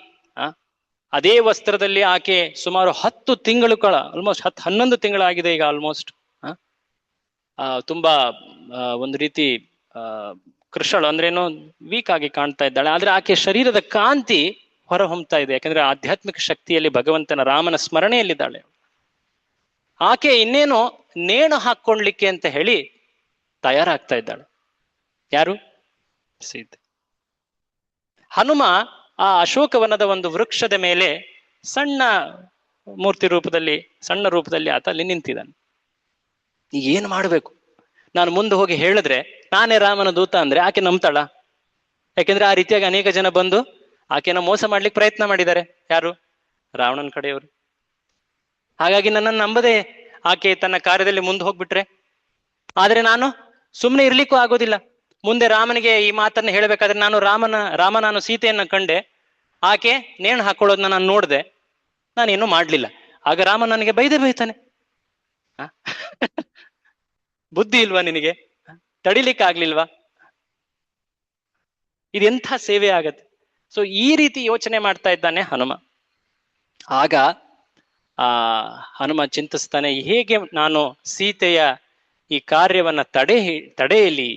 ಅದೇ ವಸ್ತ್ರದಲ್ಲಿ ಆಕೆ ಸುಮಾರು 10 ತಿಂಗಳು ಆಲ್ಮೋಸ್ಟ್ 11 ತಿಂಗಳಾಗಿದೆ ಈಗ ಆಲ್ಮೋಸ್ಟ್. ತುಂಬಾ ಒಂದು ರೀತಿ ಕೃಶಳು ಅಂದ್ರೇನು, ವೀಕ್ ಆಗಿ ಕಾಣ್ತಾ ಇದ್ದಾಳೆ. ಆದ್ರೆ ಆಕೆ ಶರೀರದ ಕಾಂತಿ ಹೊರ ಹೊಮ್ತಾ ಇದೆ. ಯಾಕಂದ್ರೆ ಆಧ್ಯಾತ್ಮಿಕ ಶಕ್ತಿಯಲ್ಲಿ ಭಗವಂತನ ರಾಮನ ಸ್ಮರಣೆಯಲ್ಲಿದ್ದಾಳೆ. ಆಕೆ ಇನ್ನೇನು ನೇಣು ಹಾಕ್ಕೊಳ್ಲಿಕ್ಕೆ ಅಂತ ಹೇಳಿ ತಯಾರಾಗ್ತಾ ಇದ್ದಾಳೆ. ಯಾರು? ಸೀತೆ. ಹನುಮ ಆ ಅಶೋಕವನದ ಒಂದು ವೃಕ್ಷದ ಮೇಲೆ ಸಣ್ಣ ರೂಪದಲ್ಲಿ ಆತ ಅಲ್ಲಿ ನಿಂತಿದ್ದಾನೆ. ಈಗ ಏನ್ ಮಾಡ್ಬೇಕು? ನಾನು ಮುಂದೆ ಹೋಗಿ ಹೇಳಿದ್ರೆ ನಾನೇ ರಾಮನ ದೂತ ಅಂದ್ರೆ ಆಕೆ ನಂಬ್ತಾಳ? ಯಾಕೆಂದ್ರೆ ಆ ರೀತಿಯಾಗಿ ಅನೇಕ ಜನ ಬಂದು ಆಕೆನ ಮೋಸ ಮಾಡ್ಲಿಕ್ಕೆ ಪ್ರಯತ್ನ ಮಾಡಿದ್ದಾರೆ. ಯಾರು? ರಾವಣನ ಕಡೆಯವರು. ಹಾಗಾಗಿ ನನ್ನನ್ನು ನಂಬದೆ ಆಕೆ ತನ್ನ ಕಾರ್ಯದಲ್ಲಿ ಮುಂದೆ ಹೋಗ್ಬಿಟ್ರೆ, ಆದ್ರೆ ನಾನು ಸುಮ್ಮನೆ ಇರ್ಲಿಕ್ಕೂ ಆಗೋದಿಲ್ಲ. ಮುಂದೆ ರಾಮನಿಗೆ ಈ ಮಾತನ್ನ ಹೇಳ್ಬೇಕಾದ್ರೆ ನಾನು ಸೀತೆಯನ್ನ ಕಂಡೆ, ಆಕೆ ನೇಣು ಹಾಕೊಳ್ಳೋದನ್ನ ನಾನು ನೋಡ್ದೆ. ನಾನೇನು ಮಾಡ್ಲಿಲ್ಲ. ಆಗ ರಾಮ ನನಗೆ ಬೈದೇ ಬೈತಾನೆ. ಆ? ಬುದ್ಧಿ ಇಲ್ವಾ ನಿನಗೆ? ತಡಿಲಿಕ್ಕೆ ಆಗ್ಲಿಲ್ವಾ? ಇದೆಂಥ ಸೇವೆ ಆಗತ್ತೆ. ಸೊ ಈ ರೀತಿ ಯೋಚನೆ ಮಾಡ್ತಾ ಇದ್ದಾನೆ ಹನುಮ. ಆಗ ಆ ಹನುಮ ಚಿಂತಿಸ್ತಾನೆ, ಹೇಗೆ ನಾನು ಸೀತೆಯ ಈ ಕಾರ್ಯವನ್ನ ತಡೆಯಲಿ.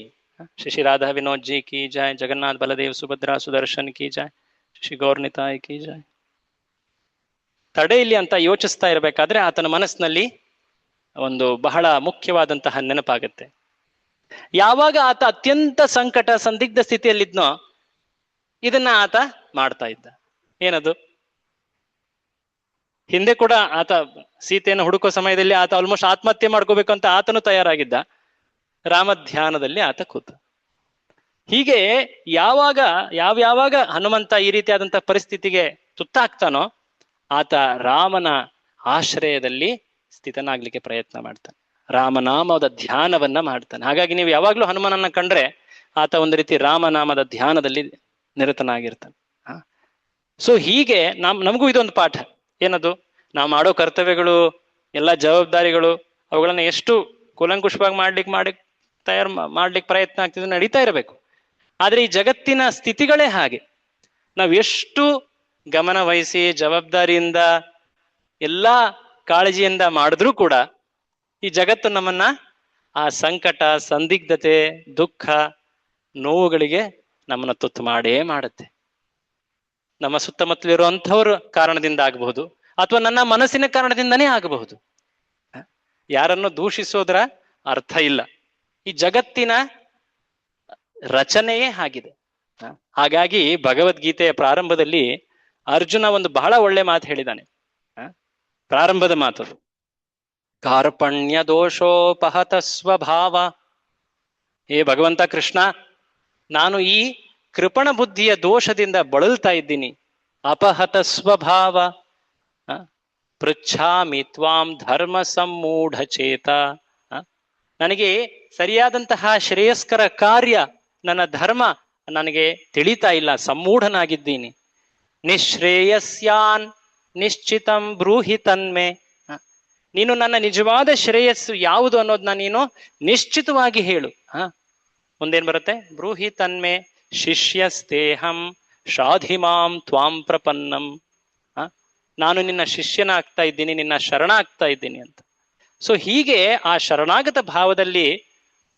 ಶ್ರೀ ರಾಧಾ ವಿನೋದ್ ಜಿ ಕಿ ಜಾಯ್, ಜಗನ್ನಾಥ್ ಬಲದೇವ್ ಸುಭದ್ರಾ ಸುದರ್ಶನ್ ಕಿ ಜಾಯ್, ಶ್ರೀ ಗೌರ್ನಿತಾಯ್ ಕಿ ಜಾಯ್. ತಡೆಯಲಿ ಅಂತ ಯೋಚಿಸ್ತಾ ಇರಬೇಕಾದ್ರೆ ಆತನ ಮನಸ್ಸಿನಲ್ಲಿ ಒಂದು ಬಹಳ ಮುಖ್ಯವಾದಂತಹ ನೆನಪಾಗತ್ತೆ. ಯಾವಾಗ ಆತ ಅತ್ಯಂತ ಸಂಕಟ ಸಂದಿಗ್ಧ ಸ್ಥಿತಿಯಲ್ಲಿದ್ನೋ ಇದನ್ನ ಆತ ಮಾಡ್ತಾ ಇದ್ದ. ಏನದು? ಹಿಂದೆ ಕೂಡ ಆತ ಸೀತೆಯನ್ನು ಹುಡುಕೋ ಸಮಯದಲ್ಲಿ ಆತ ಆಲ್ಮೋಸ್ಟ್ ಆತ್ಮಹತ್ಯೆ ಮಾಡ್ಕೋಬೇಕು ಅಂತ ಆತನು ತಯಾರಾಗಿದ್ದ. ರಾಮ ಧ್ಯಾನದಲ್ಲಿ ಆತ ಕೂತ. ಹೀಗೆ ಯಾವಾಗ ಹನುಮಂತ ಈ ರೀತಿಯಾದಂತಹ ಪರಿಸ್ಥಿತಿಗೆ ತುತ್ತಾಗ್ತಾನೋ ಆತ ರಾಮನ ಆಶ್ರಯದಲ್ಲಿ ಸ್ಥಿತನಾಗ್ಲಿಕ್ಕೆ ಪ್ರಯತ್ನ ಮಾಡ್ತಾನೆ, ರಾಮನಾಮದ ಧ್ಯಾನವನ್ನ ಮಾಡ್ತಾನೆ. ಹಾಗಾಗಿ ನೀವು ಯಾವಾಗ್ಲೂ ಹನುಮನನ್ನ ಕಂಡ್ರೆ ಆತ ಒಂದು ರೀತಿ ರಾಮನಾಮದ ಧ್ಯಾನದಲ್ಲಿ ನಿರತನಾಗಿರ್ತಾನೆ. ಸೊ ಹೀಗೆ ನಮಗೂ ಇದೊಂದು ಪಾಠ. ಏನದು? ನಾವು ಮಾಡೋ ಕರ್ತವ್ಯಗಳು, ಎಲ್ಲ ಜವಾಬ್ದಾರಿಗಳು, ಅವುಗಳನ್ನ ಎಷ್ಟು ಕೂಲಂಕುಷವಾಗಿ ಮಾಡ್ಲಿಕ್ಕೆ ಪ್ರಯತ್ನ ಆಗ್ತಿದ್ರೆ ನಡೀತಾ ಇರಬೇಕು. ಆದ್ರೆ ಈ ಜಗತ್ತಿನ ಸ್ಥಿತಿಗಳೇ ಹಾಗೆ. ನಾವು ಎಷ್ಟು ಗಮನ ವಹಿಸಿ ಜವಾಬ್ದಾರಿಯಿಂದ ಎಲ್ಲಾ ಕಾಳಜಿಯಿಂದ ಮಾಡಿದ್ರೂ ಕೂಡ ಈ ಜಗತ್ತು ನಮ್ಮನ್ನ ಆ ಸಂಕಟ, ಸಂದಿಗ್ಧತೆ, ದುಃಖ, ನೋವುಗಳಿಗೆ ನಮ್ಮನ್ನ ತುತ್ತು ಮಾಡೇ ಮಾಡುತ್ತೆ. ನಮ್ಮ ಸುತ್ತಮುತ್ತಲಿರುವಂಥವ್ರ ಕಾರಣದಿಂದ ಆಗಬಹುದು, ಅಥವಾ ನನ್ನ ಮನಸ್ಸಿನ ಕಾರಣದಿಂದನೇ ಆಗಬಹುದು. ಯಾರನ್ನು ದೂಷಿಸೋದ್ರ ಅರ್ಥ ಇಲ್ಲ. ಈ ಜಗತ್ತಿನ ರಚನೆಯೇ ಆಗಿದೆ. ಹಾಗಾಗಿ ಭಗವದ್ಗೀತೆಯ ಪ್ರಾರಂಭದಲ್ಲಿ ಅರ್ಜುನ ಒಂದು ಬಹಳ ಒಳ್ಳೆ ಮಾತು ಹೇಳಿದ್ದಾನೆ. ಪ್ರಾರಂಭದ ಮಾತದು, ಕಾರ್ಪಣ್ಯ ದೋಷೋಪಹತ ಸ್ವಭಾವ. ಹೇ ಭಗವಂತ ಕೃಷ್ಣ, ನಾನು ಈ ಕೃಪಣ ಬುದ್ಧಿಯ ದೋಷದಿಂದ ಬಳಲ್ತಾ ಇದ್ದೀನಿ. ಅಪಹತ ಸ್ವಭಾವ ಪೃಚ್ಛಾಮಿ ತ್ವಾಂ ಧರ್ಮ ಸಮ್ಮೂಢ ಚೇತ. ನನಗೆ ಸರಿಯಾದಂತಹ ಶ್ರೇಯಸ್ಕರ ಕಾರ್ಯ, ನನ್ನ ಧರ್ಮ ನನಗೆ ತಿಳಿತಾ ಇಲ್ಲ, ಸಮ್ಮೂಢನಾಗಿದ್ದೀನಿ. ನಿಶ್ರೇಯಸ್ಯಾನ್ ನಿಶ್ಚಿತಂ ಬ್ರೂಹಿ ತನ್ಮೆ. ನೀನು ನನ್ನ ನಿಜವಾದ ಶ್ರೇಯಸ್ಸು ಯಾವುದು ಅನ್ನೋದನ್ನ ನೀನು ನಿಶ್ಚಿತವಾಗಿ ಹೇಳು. ಮುಂದೇನ್ ಬರುತ್ತೆ? ಬ್ರೂಹಿ ತನ್ಮೆ ಶಿಷ್ಯಸ್ತೇಹಂ ಶಾಧಿಮಾಂ ತ್ವಾಂ ಪ್ರಪನ್ನಂ. ನಾನು ನಿನ್ನ ಶಿಷ್ಯನಾಗ್ತಾ ಇದ್ದೀನಿ, ನಿನ್ನ ಶರಣ ಆಗ್ತಾ ಇದ್ದೀನಿ ಅಂತ. ಸೊ ಹೀಗೆ ಆ ಶರಣಾಗತ ಭಾವದಲ್ಲಿ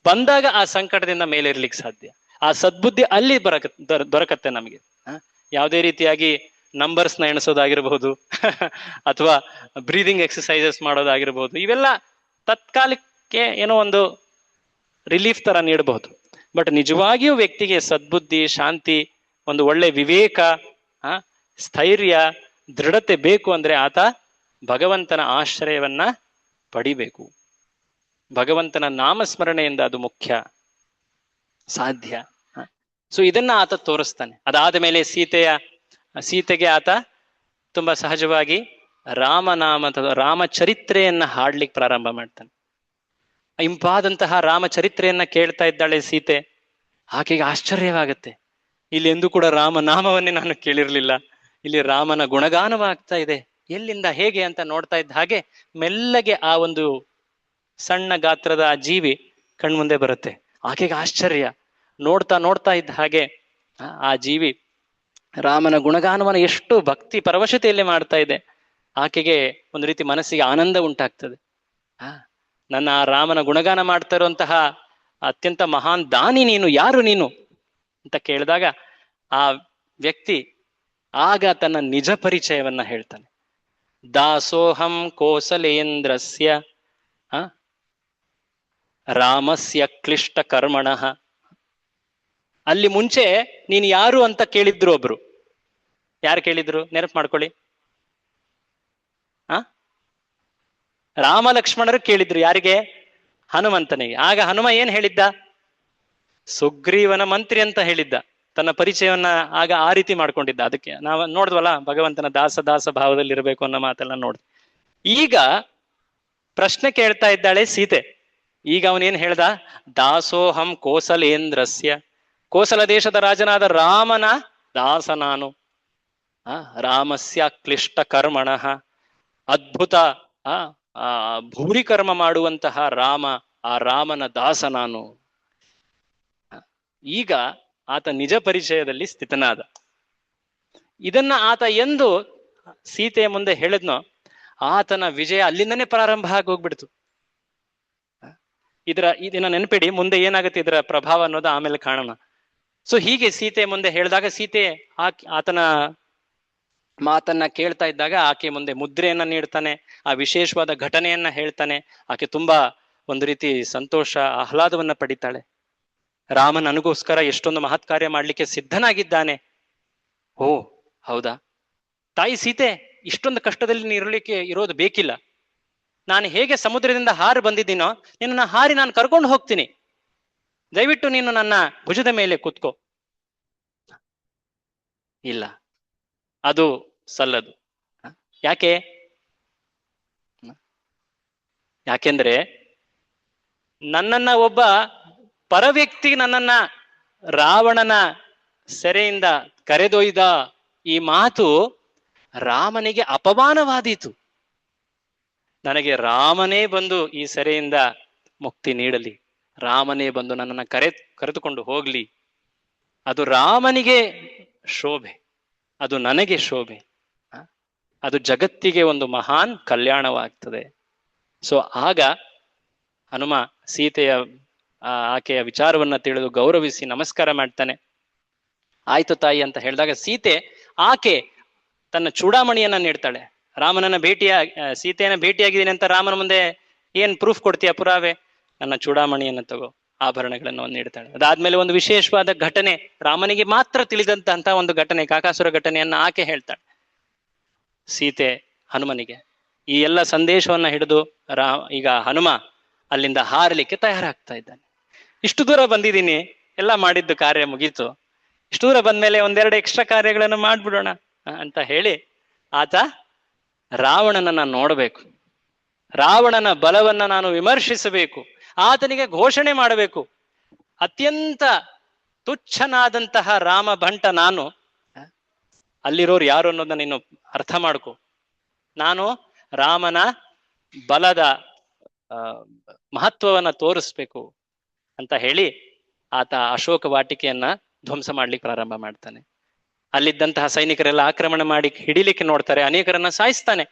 ಬಂದಾಗ ಆ ಸಂಕಟದಿಂದ ಮೇಲೇರ್ಲಿಕ್ಕೆ ಸಾಧ್ಯ. ಆ ಸದ್ಬುದ್ಧಿ ಅಲ್ಲಿ ದೊರಕತ್ತೆ ನಮಗೆ. ಯಾವುದೇ ರೀತಿಯಾಗಿ ನಂಬರ್ಸ್ನ ಎಣಿಸೋದಾಗಿರ್ಬಹುದು ಅಥವಾ ಬ್ರೀದಿಂಗ್ ಎಕ್ಸಸೈಸಸ್ ಮಾಡೋದಾಗಿರ್ಬಹುದು, ಇವೆಲ್ಲ ತತ್ಕಾಲಕ್ಕೆ ಏನೋ ಒಂದು ರಿಲೀಫ್ ತರ ನೀಡಬಹುದು. ಬಟ್ ನಿಜವಾಗಿಯೂ ವ್ಯಕ್ತಿಗೆ ಸದ್ಬುದ್ಧಿ, ಶಾಂತಿ, ಒಂದು ಒಳ್ಳೆ ವಿವೇಕ, ಸ್ಥೈರ್ಯ, ದೃಢತೆ ಬೇಕು ಅಂದ್ರೆ ಆತ ಭಗವಂತನ ಆಶ್ರಯವನ್ನ ಪಡಿಬೇಕು. ಭಗವಂತನ ನಾಮಸ್ಮರಣೆಯಿಂದ ಅದು ಮುಖ್ಯ ಸಾಧ್ಯ. ಸೊ ಇದನ್ನ ಆತ ತೋರಿಸ್ತಾನೆ. ಅದಾದ ಮೇಲೆ ಸೀತೆಗೆ ಆತ ತುಂಬಾ ಸಹಜವಾಗಿ ರಾಮಚರಿತ್ರೆಯನ್ನ ಹಾಡ್ಲಿಕ್ಕೆ ಪ್ರಾರಂಭ ಮಾಡ್ತಾನೆ. ಇಂಪಾದಂತಹ ರಾಮಚರಿತ್ರೆಯನ್ನ ಕೇಳ್ತಾ ಇದ್ದಾಳೆ ಸೀತೆ. ಆಕೆಗೆ ಆಶ್ಚರ್ಯವಾಗತ್ತೆ. ಇಲ್ಲಿ ಎಂದೂ ಕೂಡ ರಾಮನಾಮವನ್ನೇ ನಾನು ಕೇಳಿರ್ಲಿಲ್ಲ, ಇಲ್ಲಿ ರಾಮನ ಗುಣಗಾನವಾಗ್ತಾ ಇದೆ, ಎಲ್ಲಿಂದ ಹೇಗೆ ಅಂತ ನೋಡ್ತಾ ಇದ್ದ ಹಾಗೆ ಮೆಲ್ಲಗೆ ಆ ಒಂದು ಸಣ್ಣ ಗಾತ್ರದ ಆ ಜೀವಿ ಕಣ್ಮುಂದೆ ಬರುತ್ತೆ. ಆಕೆಗೆ ಆಶ್ಚರ್ಯ. ನೋಡ್ತಾ ಇದ್ದ ಹಾಗೆ ಆ ಜೀವಿ ರಾಮನ ಗುಣಗಾನವನ್ನು ಎಷ್ಟು ಭಕ್ತಿ ಪರವಶತೆಯಲ್ಲಿ ಮಾಡ್ತಾ ಇದೆ. ಆಕೆಗೆ ಒಂದು ರೀತಿ ಮನಸ್ಸಿಗೆ ಆನಂದ ಉಂಟಾಗ್ತದೆ. ನನ್ನ ರಾಮನ ಗುಣಗಾನ ಮಾಡ್ತಾ ಇರುವಂತಹ ಅತ್ಯಂತ ಮಹಾನ್ ದಾನಿ ನೀನು, ಯಾರು ನೀನು ಅಂತ ಕೇಳಿದಾಗ ಆ ವ್ಯಕ್ತಿ ಆಗ ತನ್ನ ನಿಜ ಪರಿಚಯವನ್ನ ಹೇಳ್ತಾನೆ. ದಾಸೋಹಂ ಕೋಸಲೇಂದ್ರಸ್ಯ ರಾಮಸ್ಯ ಕ್ಲಿಷ್ಟ ಕರ್ಮಣಃ. ಅಲ್ಲಿ ಮುಂಚೆ ನೀನು ಯಾರು ಅಂತ ಕೇಳಿದ್ರು ಒಬ್ರು. ಯಾರು ಕೇಳಿದ್ರು? ನೆನಪು ಮಾಡ್ಕೊಳ್ಳಿ. ರಾಮ ಲಕ್ಷ್ಮಣರು ಕೇಳಿದ್ರು. ಯಾರಿಗೆ? ಹನುಮಂತನಿಗೆ. ಆಗ ಹನುಮ ಏನ್ ಹೇಳಿದ್ದ? ಸುಗ್ರೀವನ ಮಂತ್ರಿ ಅಂತ ಹೇಳಿದ್ದ. ತನ್ನ ಪರಿಚಯವನ್ನ ಆಗ ಆ ರೀತಿ ಮಾಡ್ಕೊಂಡಿದ್ದ. ಅದಕ್ಕೆ ನಾವು ನೋಡಿದ್ವಲ್ಲ, ಭಗವಂತನ ದಾಸ ಭಾವದಲ್ಲಿ ಇರಬೇಕು ಅನ್ನೋ ಮಾತೆಲ್ಲ ನೋಡಿದ್ವಿ. ಈಗ ಪ್ರಶ್ನೆ ಕೇಳ್ತಾ ಇದ್ದಾಳೆ ಸೀತೆ. ಈಗ ಅವನೇನ್ ಹೇಳ್ದ? ದಾಸೋಹಂ ಕೋಸಲೇಂದ್ರಸ್ಯ. ಕೋಸಲ ದೇಶದ ರಾಜನಾದ ರಾಮನ ದಾಸ ನಾನು. ರಾಮಸ್ಯ ಕ್ಲಿಷ್ಟ ಕರ್ಮಣಃ. ಅದ್ಭುತ ಆ ಆ ಭೂರಿ ಕರ್ಮ ಮಾಡುವಂತಹ ರಾಮ, ಆ ರಾಮನ ದಾಸ ನಾನು. ಈಗ ಆತ ನಿಜ ಪರಿಚಯದಲ್ಲಿ ಸ್ಥಿತನಾದ. ಇದನ್ನ ಆತ ಎಂದು ಸೀತೆಯ ಮುಂದೆ ಹೇಳಿದ್ನೋ ಆತನ ವಿಜಯ ಅಲ್ಲಿಂದನೇ ಪ್ರಾರಂಭ ಆಗಿ ಹೋಗ್ಬಿಡ್ತು. ಇದನ್ನ ನೆನಪಿಡಿ, ಮುಂದೆ ಏನಾಗುತ್ತೆ ಇದರ ಪ್ರಭಾವ ಅನ್ನೋದು ಆಮೇಲೆ ಕಾಣೋಣ. ಸೊ ಹೀಗೆ ಸೀತೆ ಮುಂದೆ ಹೇಳಿದಾಗ ಸೀತೆ ಆತನ ಮಾತನ್ನ ಕೇಳ್ತಾ ಇದ್ದಾಗ ಆಕೆ ಮುಂದೆ ಮುದ್ರೆಯನ್ನ ನೀಡ್ತಾನೆ, ಆ ವಿಶೇಷವಾದ ಘಟನೆಯನ್ನ ಹೇಳ್ತಾನೆ. ಆಕೆ ತುಂಬಾ ಒಂದು ರೀತಿ ಸಂತೋಷ ಆಹ್ಲಾದವನ್ನ ಪಡಿತಾಳೆ. ರಾಮ ನನಗೋಸ್ಕರ ಎಷ್ಟೊಂದು ಮಹತ್ ಕಾರ್ಯ ಮಾಡ್ಲಿಕ್ಕೆ ಸಿದ್ಧನಾಗಿದ್ದಾನೆ. ಓ ಹೌದಾ, ತಾಯಿ ಸೀತೆ ಇಷ್ಟೊಂದು ಕಷ್ಟದಲ್ಲಿ ಇರಲಿಕ್ಕೆ ಇರೋದು ಬೇಕಿಲ್ಲ. ನಾನು ಹೇಗೆ ಸಮುದ್ರದಿಂದ ಹಾರಿ ಬಂದಿದ್ದೀನೋ ನಿನ್ನ ಹಾರಿ ನಾನು ಕರ್ಕೊಂಡು ಹೋಗ್ತೀನಿ, ದಯವಿಟ್ಟು ನೀನು ನನ್ನ ಭುಜದ ಮೇಲೆ ಕೂತ್ಕೋ. ಇಲ್ಲ, ಅದು ಸಲ್ಲದು. ಯಾಕೆ? ಯಾಕೆಂದ್ರೆ ನನ್ನನ್ನ ಒಬ್ಬ ಪರವ್ಯಕ್ತಿ ನನ್ನನ್ನ ರಾವಣನ ಸೆರೆಯಿಂದ ಕರೆದೊಯ್ದ ಈ ಮಾತು ರಾಮನಿಗೆ ಅಪಮಾನವಾದೀತು. ನನಗೆ ರಾಮನೇ ಬಂದು ಈ ಸೆರೆಯಿಂದ ಮುಕ್ತಿ ನೀಡಲಿ, ರಾಮನೇ ಬಂದು ನನ್ನನ್ನು ಕರೆದುಕೊಂಡು ಹೋಗ್ಲಿ, ಅದು ರಾಮನಿಗೆ ಶೋಭೆ, ಅದು ನನಗೆ ಶೋಭೆ, ಅದು ಜಗತ್ತಿಗೆ ಒಂದು ಮಹಾನ್ ಕಲ್ಯಾಣವಾಗ್ತದೆ. ಸೊ ಆಗ ಹನುಮ ಸೀತೆಯ ಆಕೆಯ ವಿಚಾರವನ್ನ ತಿಳಿದು ಗೌರವಿಸಿ ನಮಸ್ಕಾರ ಮಾಡ್ತಾನೆ. ಆಯ್ತು ತಾಯಿ ಅಂತ ಹೇಳಿದಾಗ ಸೀತೆ ಆಕೆ ತನ್ನ ಚೂಡಾಮಣಿಯನ್ನ ನೀಡ್ತಾಳೆ. ರಾಮನನ್ನ ಸೀತೆಯನ್ನ ಭೇಟಿಯಾಗಿದ್ದೀನಿ ಅಂತ ರಾಮನ ಮುಂದೆ ಏನ್ ಪ್ರೂಫ್ ಕೊಡ್ತೀಯ, ಪುರಾವೆ? ನನ್ನ ಚೂಡಾಮಣಿಯನ್ನ ತಗೋ, ಆಭರಣಗಳನ್ನು ನೀಡ್ತಾಳೆ. ಅದಾದ್ಮೇಲೆ ಒಂದು ವಿಶೇಷವಾದ ಘಟನೆ, ರಾಮನಿಗೆ ಮಾತ್ರ ತಿಳಿದಂತಹ ಒಂದು ಘಟನೆ, ಕಾಕಾಸುರ ಘಟನೆಯನ್ನ ಆಕೆ ಹೇಳ್ತಾಳೆ ಸೀತೆ ಹನುಮನಿಗೆ. ಈ ಎಲ್ಲ ಸಂದೇಶವನ್ನ ಹಿಡಿದು ಈಗ ಹನುಮ ಅಲ್ಲಿಂದ ಹಾರಲಿಕ್ಕೆ ತಯಾರಾಗ್ತಾ ಇದ್ದಾನೆ. ಇಷ್ಟು ದೂರ ಬಂದಿದ್ದೀನಿ, ಎಲ್ಲ ಮಾಡಿದ್ದು ಕಾರ್ಯ ಮುಗೀತು, ಇಷ್ಟು ದೂರ ಬಂದ್ಮೇಲೆ ಒಂದೆರಡು ಎಕ್ಸ್ಟ್ರಾ ಕಾರ್ಯಗಳನ್ನು ಮಾಡ್ಬಿಡೋಣ ಅಂತ ಹೇಳಿ ಆತ ರಾವಣನನ್ನ ನೋಡಬೇಕು, ರಾವಣನ ಬಲವನ್ನ ನಾನು ವಿಮರ್ಶಿಸಬೇಕು, ಆತನಿಗೆ ಘೋಷಣೆ ಮಾಡಬೇಕು. ಅತ್ಯಂತ ತುಚ್ಛನಾದಂತಹ ರಾಮ ಭಂಟ ನಾನು, ಅಲ್ಲಿರೋರು ಯಾರು ಅನ್ನೋದನ್ನ ನೀನು ಅರ್ಥ ಮಾಡ್ಕೊ. ನಾನು ರಾಮನ ಬಲದ ಮಹತ್ವವನ್ನ ತೋರಿಸ್ಬೇಕು ಅಂತ ಹೇಳಿ ಆತ ಅಶೋಕ ವಾಟಿಕೆಯನ್ನ ಧ್ವಂಸ ಮಾಡ್ಲಿಕ್ಕೆ ಪ್ರಾರಂಭ ಮಾಡ್ತಾನೆ. ಅಲ್ಲಿದ್ದಂತಹ ಸೈನಿಕರೆಲ್ಲ ಆಕ್ರಮಣ ಮಾಡಿ ಹಿಡಿಲಿಕ್ಕೆ ನೋಡ್ತಾರೆ, ಅನೇಕರನ್ನ ಸಾಯಿಸ್ತಾನೆ.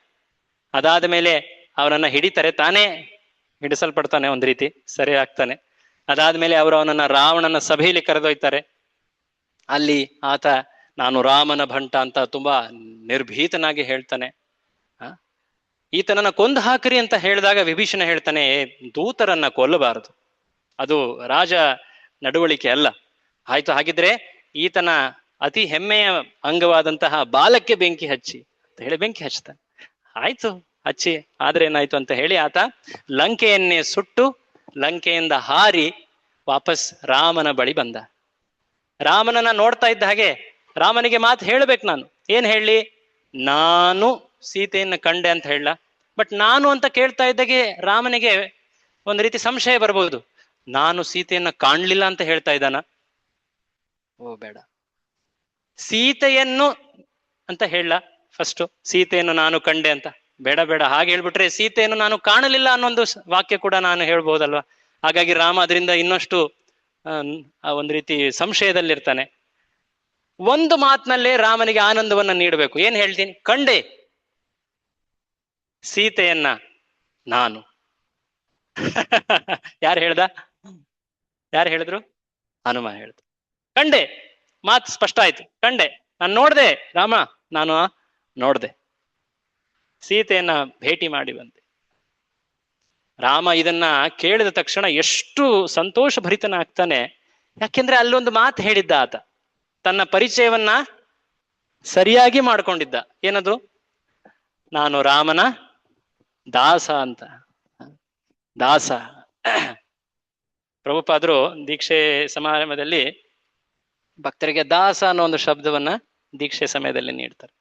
ಅದಾದ ಮೇಲೆ ಅವನನ್ನ ಹಿಡಿತಾರೆ, ತಾನೇ ಹಿಡಿಸಲ್ಪಡ್ತಾನೆ, ಒಂದ್ ರೀತಿ ಸರಿ ಆಗ್ತಾನೆ. ಅದಾದ್ಮೇಲೆ ಅವರು ಅವನನ್ನ ರಾವಣನ ಸಭೆಯಲ್ಲಿ ಕರೆದೊಯ್ತಾರೆ. ಅಲ್ಲಿ ಆತ ನಾನು ರಾಮನ ಭಂಟ ಅಂತ ತುಂಬಾ ನಿರ್ಭೀತನಾಗಿ ಹೇಳ್ತಾನೆ. ಈತನನ್ನ ಕೊಂದು ಹಾಕ್ರಿ ಅಂತ ಹೇಳಿದಾಗ ವಿಭೀಷಣ ಹೇಳ್ತಾನೆ, ದೂತರನ್ನ ಕೊಲ್ಲಬಾರದು, ಅದು ರಾಜ ನಡವಳಿಕೆ ಅಲ್ಲ. ಆಯ್ತು, ಹಾಗಿದ್ರೆ ಈತನ ಅತಿ ಹೆಮ್ಮೆಯ ಅಂಗವಾದಂತಹ ಬಾಲಕ್ಕೆ ಬೆಂಕಿ ಹಚ್ಚಿ ಅಂತ ಹೇಳಿ ಬೆಂಕಿ ಹಚ್ತಾನೆ. ಆಯ್ತು ಹಚ್ಚಿ, ಆದ್ರೆ ಏನಾಯ್ತು ಅಂತ ಹೇಳಿ ಆತ ಲಂಕೆಯನ್ನೇ ಸುಟ್ಟು ಲಂಕೆಯಿಂದ ಹಾರಿ ವಾಪಸ್ ರಾಮನ ಬಳಿ ಬಂದ. ರಾಮನನ್ನ ನೋಡ್ತಾ ಇದ್ದ ಹಾಗೆ ರಾಮನಿಗೆ ಮಾತು ಹೇಳ್ಬೇಕು. ನಾನು ಏನ್ ಹೇಳಿ, ನಾನು ಸೀತೆಯನ್ನ ಕಂಡೆ ಅಂತ ಹೇಳ. ಬಟ್ ನಾನು ಅಂತ ಕೇಳ್ತಾ ಇದ್ದಾಗೆ ರಾಮನಿಗೆ ಒಂದು ರೀತಿ ಸಂಶಯ ಬರ್ಬೋದು, ನಾನು ಸೀತೆಯನ್ನ ಕಾಣ್ಲಿಲ್ಲ ಅಂತ ಹೇಳ್ತಾ ಇದ್ದಾನ? ಓ ಬೇಡ, ಸೀತೆಯನ್ನು ಅಂತ ಹೇಳ ಫಸ್ಟ್, ಸೀತೆಯನ್ನು ನಾನು ಕಂಡೆ ಅಂತ ಬೇಡ ಬೇಡ. ಹಾಗೆ ಹೇಳ್ಬಿಟ್ರೆ ಸೀತೆಯನ್ನು ನಾನು ಕಾಣಲಿಲ್ಲ ಅನ್ನೊಂದು ವಾಕ್ಯ ಕೂಡ ನಾನು ಹೇಳ್ಬೋದಲ್ವಾ. ಹಾಗಾಗಿ ರಾಮ ಅದರಿಂದ ಇನ್ನಷ್ಟು ಒಂದು ರೀತಿ ಸಂಶಯದಲ್ಲಿರ್ತಾನೆ. ಒಂದು ಮಾತಿನಲ್ಲೇ ರಾಮನಿಗೆ ಆನಂದವನ್ನ ನೀಡಬೇಕು. ಏನ್ ಹೇಳ್ತೀನಿ, ಕಂಡೆ ಸೀತೆಯನ್ನ ನಾನು. ಯಾರು ಯಾರು ಹೇಳಿದ್ರು? ಹನುಮ ಹೇಳಿದ್ರು. ಕಂಡೆ, ಮಾತು ಸ್ಪಷ್ಟ ಆಯ್ತು, ಕಂಡೆ, ನಾನು ನೋಡ್ದೆ ರಾಮ, ನಾನು ನೋಡ್ದೆ, ಸೀತೆಯನ್ನ ಭೇಟಿ ಮಾಡಿ ಬಂದೆ. ರಾಮ ಇದನ್ನ ಕೇಳಿದ ತಕ್ಷಣ ಎಷ್ಟು ಸಂತೋಷ ಭರಿತನಾಗ್ತಾನೆ. ಯಾಕೆಂದ್ರೆ ಅಲ್ಲೊಂದು ಮಾತು ಹೇಳಿದ್ದ ಆತ, ತನ್ನ ಪರಿಚಯವನ್ನ ಸರಿಯಾಗಿ ಮಾಡ್ಕೊಂಡಿದ್ದ. ಏನದು? ನಾನು ರಾಮನ ದಾಸ ಅಂತ. ದಾಸ. ಪ್ರಭುಪಾದರು ದೀಕ್ಷೆ ಸಮಾರಂಭದಲ್ಲಿ ಭಕ್ತರಿಗೆ ದಾಸ ಅನ್ನೋ ಒಂದು ಶಬ್ದವನ್ನ ದೀಕ್ಷೆ ಸಮಯದಲ್ಲಿ ನೀಡ್ತಾರೆ.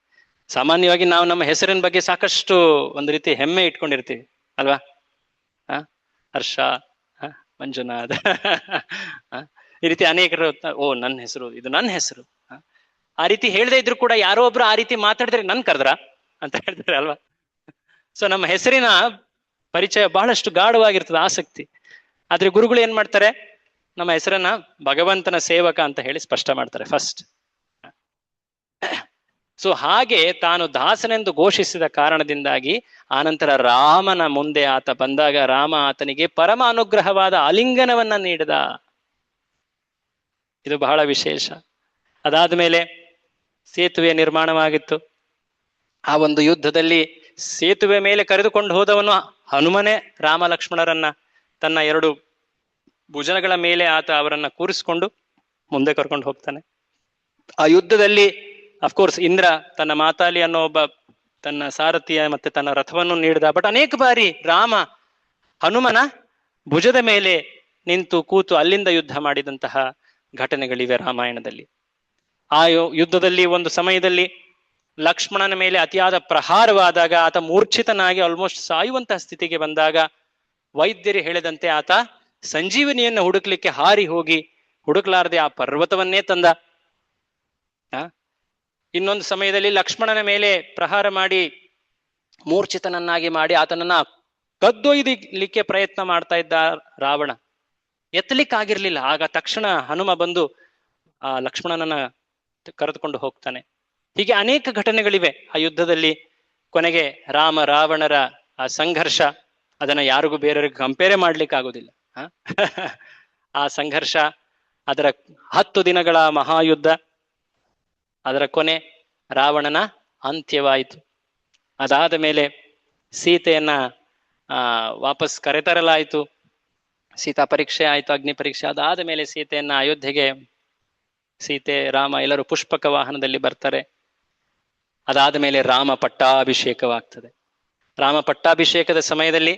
ಸಾಮಾನ್ಯವಾಗಿ ನಾವು ನಮ್ಮ ಹೆಸರಿನ ಬಗ್ಗೆ ಸಾಕಷ್ಟು ಒಂದು ರೀತಿ ಹೆಮ್ಮೆ ಇಟ್ಕೊಂಡಿರ್ತೀವಿ ಅಲ್ವಾ. ಹರ್ಷ, ಮಂಜುನಾಥ್, ಈ ರೀತಿ ಅನೇಕರು, ಓ ನನ್ನ ಹೆಸರು, ಇದು ನನ್ನ ಹೆಸರು. ಆ ರೀತಿ ಹೇಳದೇ ಇದ್ರು ಕೂಡ ಯಾರೋ ಒಬ್ರು ಆ ರೀತಿ ಮಾತಾಡಿದ್ರೆ ನನ್ ಕರೆದ್ರ ಅಂತ ಹೇಳ್ತಾರೆ ಅಲ್ವಾ. ಸೊ ನಮ್ಮ ಹೆಸರಿನ ಪರಿಚಯ ಬಹಳಷ್ಟು ಗಾಢವಾಗಿರ್ತದೆ, ಆಸಕ್ತಿ. ಆದ್ರೆ ಗುರುಗಳು ಏನ್ ಮಾಡ್ತಾರೆ, ನಮ್ಮ ಹೆಸರನ್ನ ಭಗವಂತನ ಸೇವಕ ಅಂತ ಹೇಳಿ ಸ್ಪಷ್ಟ ಮಾಡ್ತಾರೆ ಫಸ್ಟ್. ಸೊ ಹಾಗೆ ತಾನು ದಾಸನೆಂದು ಘೋಷಿಸಿದ ಕಾರಣದಿಂದಾಗಿ ಆನಂತರ ರಾಮನ ಮುಂದೆ ಆತ ಬಂದಾಗ ರಾಮ ಆತನಿಗೆ ಪರಮ ಅನುಗ್ರಹವಾದ ಆಲಿಂಗನವನ್ನ ನೀಡಿದ. ಇದು ಬಹಳ ವಿಶೇಷ. ಅದಾದ ಮೇಲೆ ಸೇತುವೆ ನಿರ್ಮಾಣವಾಗಿತ್ತು. ಆ ಒಂದು ಯುದ್ಧದಲ್ಲಿ ಸೇತುವೆ ಮೇಲೆ ಕರೆದುಕೊಂಡು ಹೋದವನು ಹನುಮನೇ ರಾಮ ಲಕ್ಷ್ಮಣರನ್ನ ತನ್ನ 2 ಭುಜಗಳ ಮೇಲೆ ಆತ ಅವರನ್ನ ಕೂರಿಸಿಕೊಂಡು ಮುಂದೆ ಕರ್ಕೊಂಡು ಹೋಗ್ತಾನೆ. ಆ ಯುದ್ಧದಲ್ಲಿ ಅಫ್ಕೋರ್ಸ್ ಇಂದ್ರ ತನ್ನ ಮಾತಾಲಿ ಅನ್ನೋ ಒಬ್ಬ ತನ್ನ ಸಾರಥಿಯ ಮತ್ತೆ ತನ್ನ ರಥವನ್ನು ನೀಡಿದ. ಬಟ್ ಅನೇಕ ಬಾರಿ ರಾಮ ಹನುಮನ ಭುಜದ ಮೇಲೆ ನಿಂತು ಕೂತು ಅಲ್ಲಿಂದ ಯುದ್ಧ ಮಾಡಿದಂತಹ ಘಟನೆಗಳಿವೆ ರಾಮಾಯಣದಲ್ಲಿ. ಆ ಯುದ್ಧದಲ್ಲಿ ಒಂದು ಸಮಯದಲ್ಲಿ ಲಕ್ಷ್ಮಣನ ಮೇಲೆ ಅತಿಯಾದ ಪ್ರಹಾರವಾದಾಗ ಆತ ಮೂರ್ಛಿತನಾಗಿ ಆಲ್ಮೋಸ್ಟ್ ಸಾಯುವಂತಹ ಸ್ಥಿತಿಗೆ ಬಂದಾಗ ವೈದ್ಯರು ಹೇಳಿದಂತೆ ಆತ ಸಂಜೀವನಿಯನ್ನು ಹುಡುಕ್ಲಿಕ್ಕೆ ಹಾರಿ ಹೋಗಿ ಹುಡುಕ್ಲಾರದೆ ಆ ಪರ್ವತವನ್ನೇ ತಂದ. ಇನ್ನೊಂದು ಸಮಯದಲ್ಲಿ ಲಕ್ಷ್ಮಣನ ಮೇಲೆ ಪ್ರಹಾರ ಮಾಡಿ ಮೂರ್ಛಿತನನ್ನಾಗಿ ಮಾಡಿ ಆತನನ್ನ ಕದ್ದೊಯ್ದಲಿಕ್ಕೆ ಪ್ರಯತ್ನ ಮಾಡ್ತಾ ಇದ್ದ ರಾವಣ. ಎತ್ತಲಿಕ್ಕಾಗಿರ್ಲಿಲ್ಲ. ಆಗ ತಕ್ಷಣ ಹನುಮ ಬಂದು ಆ ಲಕ್ಷ್ಮಣನನ್ನ ಕರೆದುಕೊಂಡು ಹೋಗ್ತಾನೆ. ಹೀಗೆ ಅನೇಕ ಘಟನೆಗಳಿವೆ ಆ ಯುದ್ಧದಲ್ಲಿ. ಕೊನೆಗೆ ರಾಮ ರಾವಣರ ಆ ಸಂಘರ್ಷ ಅದನ್ನ ಯಾರಿಗೂ ಬೇರೆಯವ್ರಿಗೆ ಕಂಪೇರೆ ಮಾಡ್ಲಿಕ್ಕೆ ಆಗೋದಿಲ್ಲ. ಆ ಸಂಘರ್ಷ, ಅದರ 10 ದಿನಗಳ ಮಹಾಯುದ್ಧ, ಅದರ ಕೊನೆ ರಾವಣನ ಅಂತ್ಯವಾಯಿತು. ಅದಾದ ಮೇಲೆ ಸೀತೆಯನ್ನ ವಾಪಸ್ ಕರೆತರಲಾಯಿತು. ಸೀತಾ ಪರೀಕ್ಷೆ ಆಯಿತು, ಅಗ್ನಿ ಪರೀಕ್ಷೆ. ಅದಾದ ಮೇಲೆ ಸೀತೆಯನ್ನ ಅಯೋಧ್ಯೆಗೆ ಸೀತೆ ರಾಮ ಎಲ್ಲರೂ ಪುಷ್ಪಕ ವಾಹನದಲ್ಲಿ ಬರ್ತಾರೆ. ಅದಾದ ಮೇಲೆ ರಾಮ ಪಟ್ಟಾಭಿಷೇಕವಾಗ್ತದೆ. ರಾಮ ಪಟ್ಟಾಭಿಷೇಕದ ಸಮಯದಲ್ಲಿ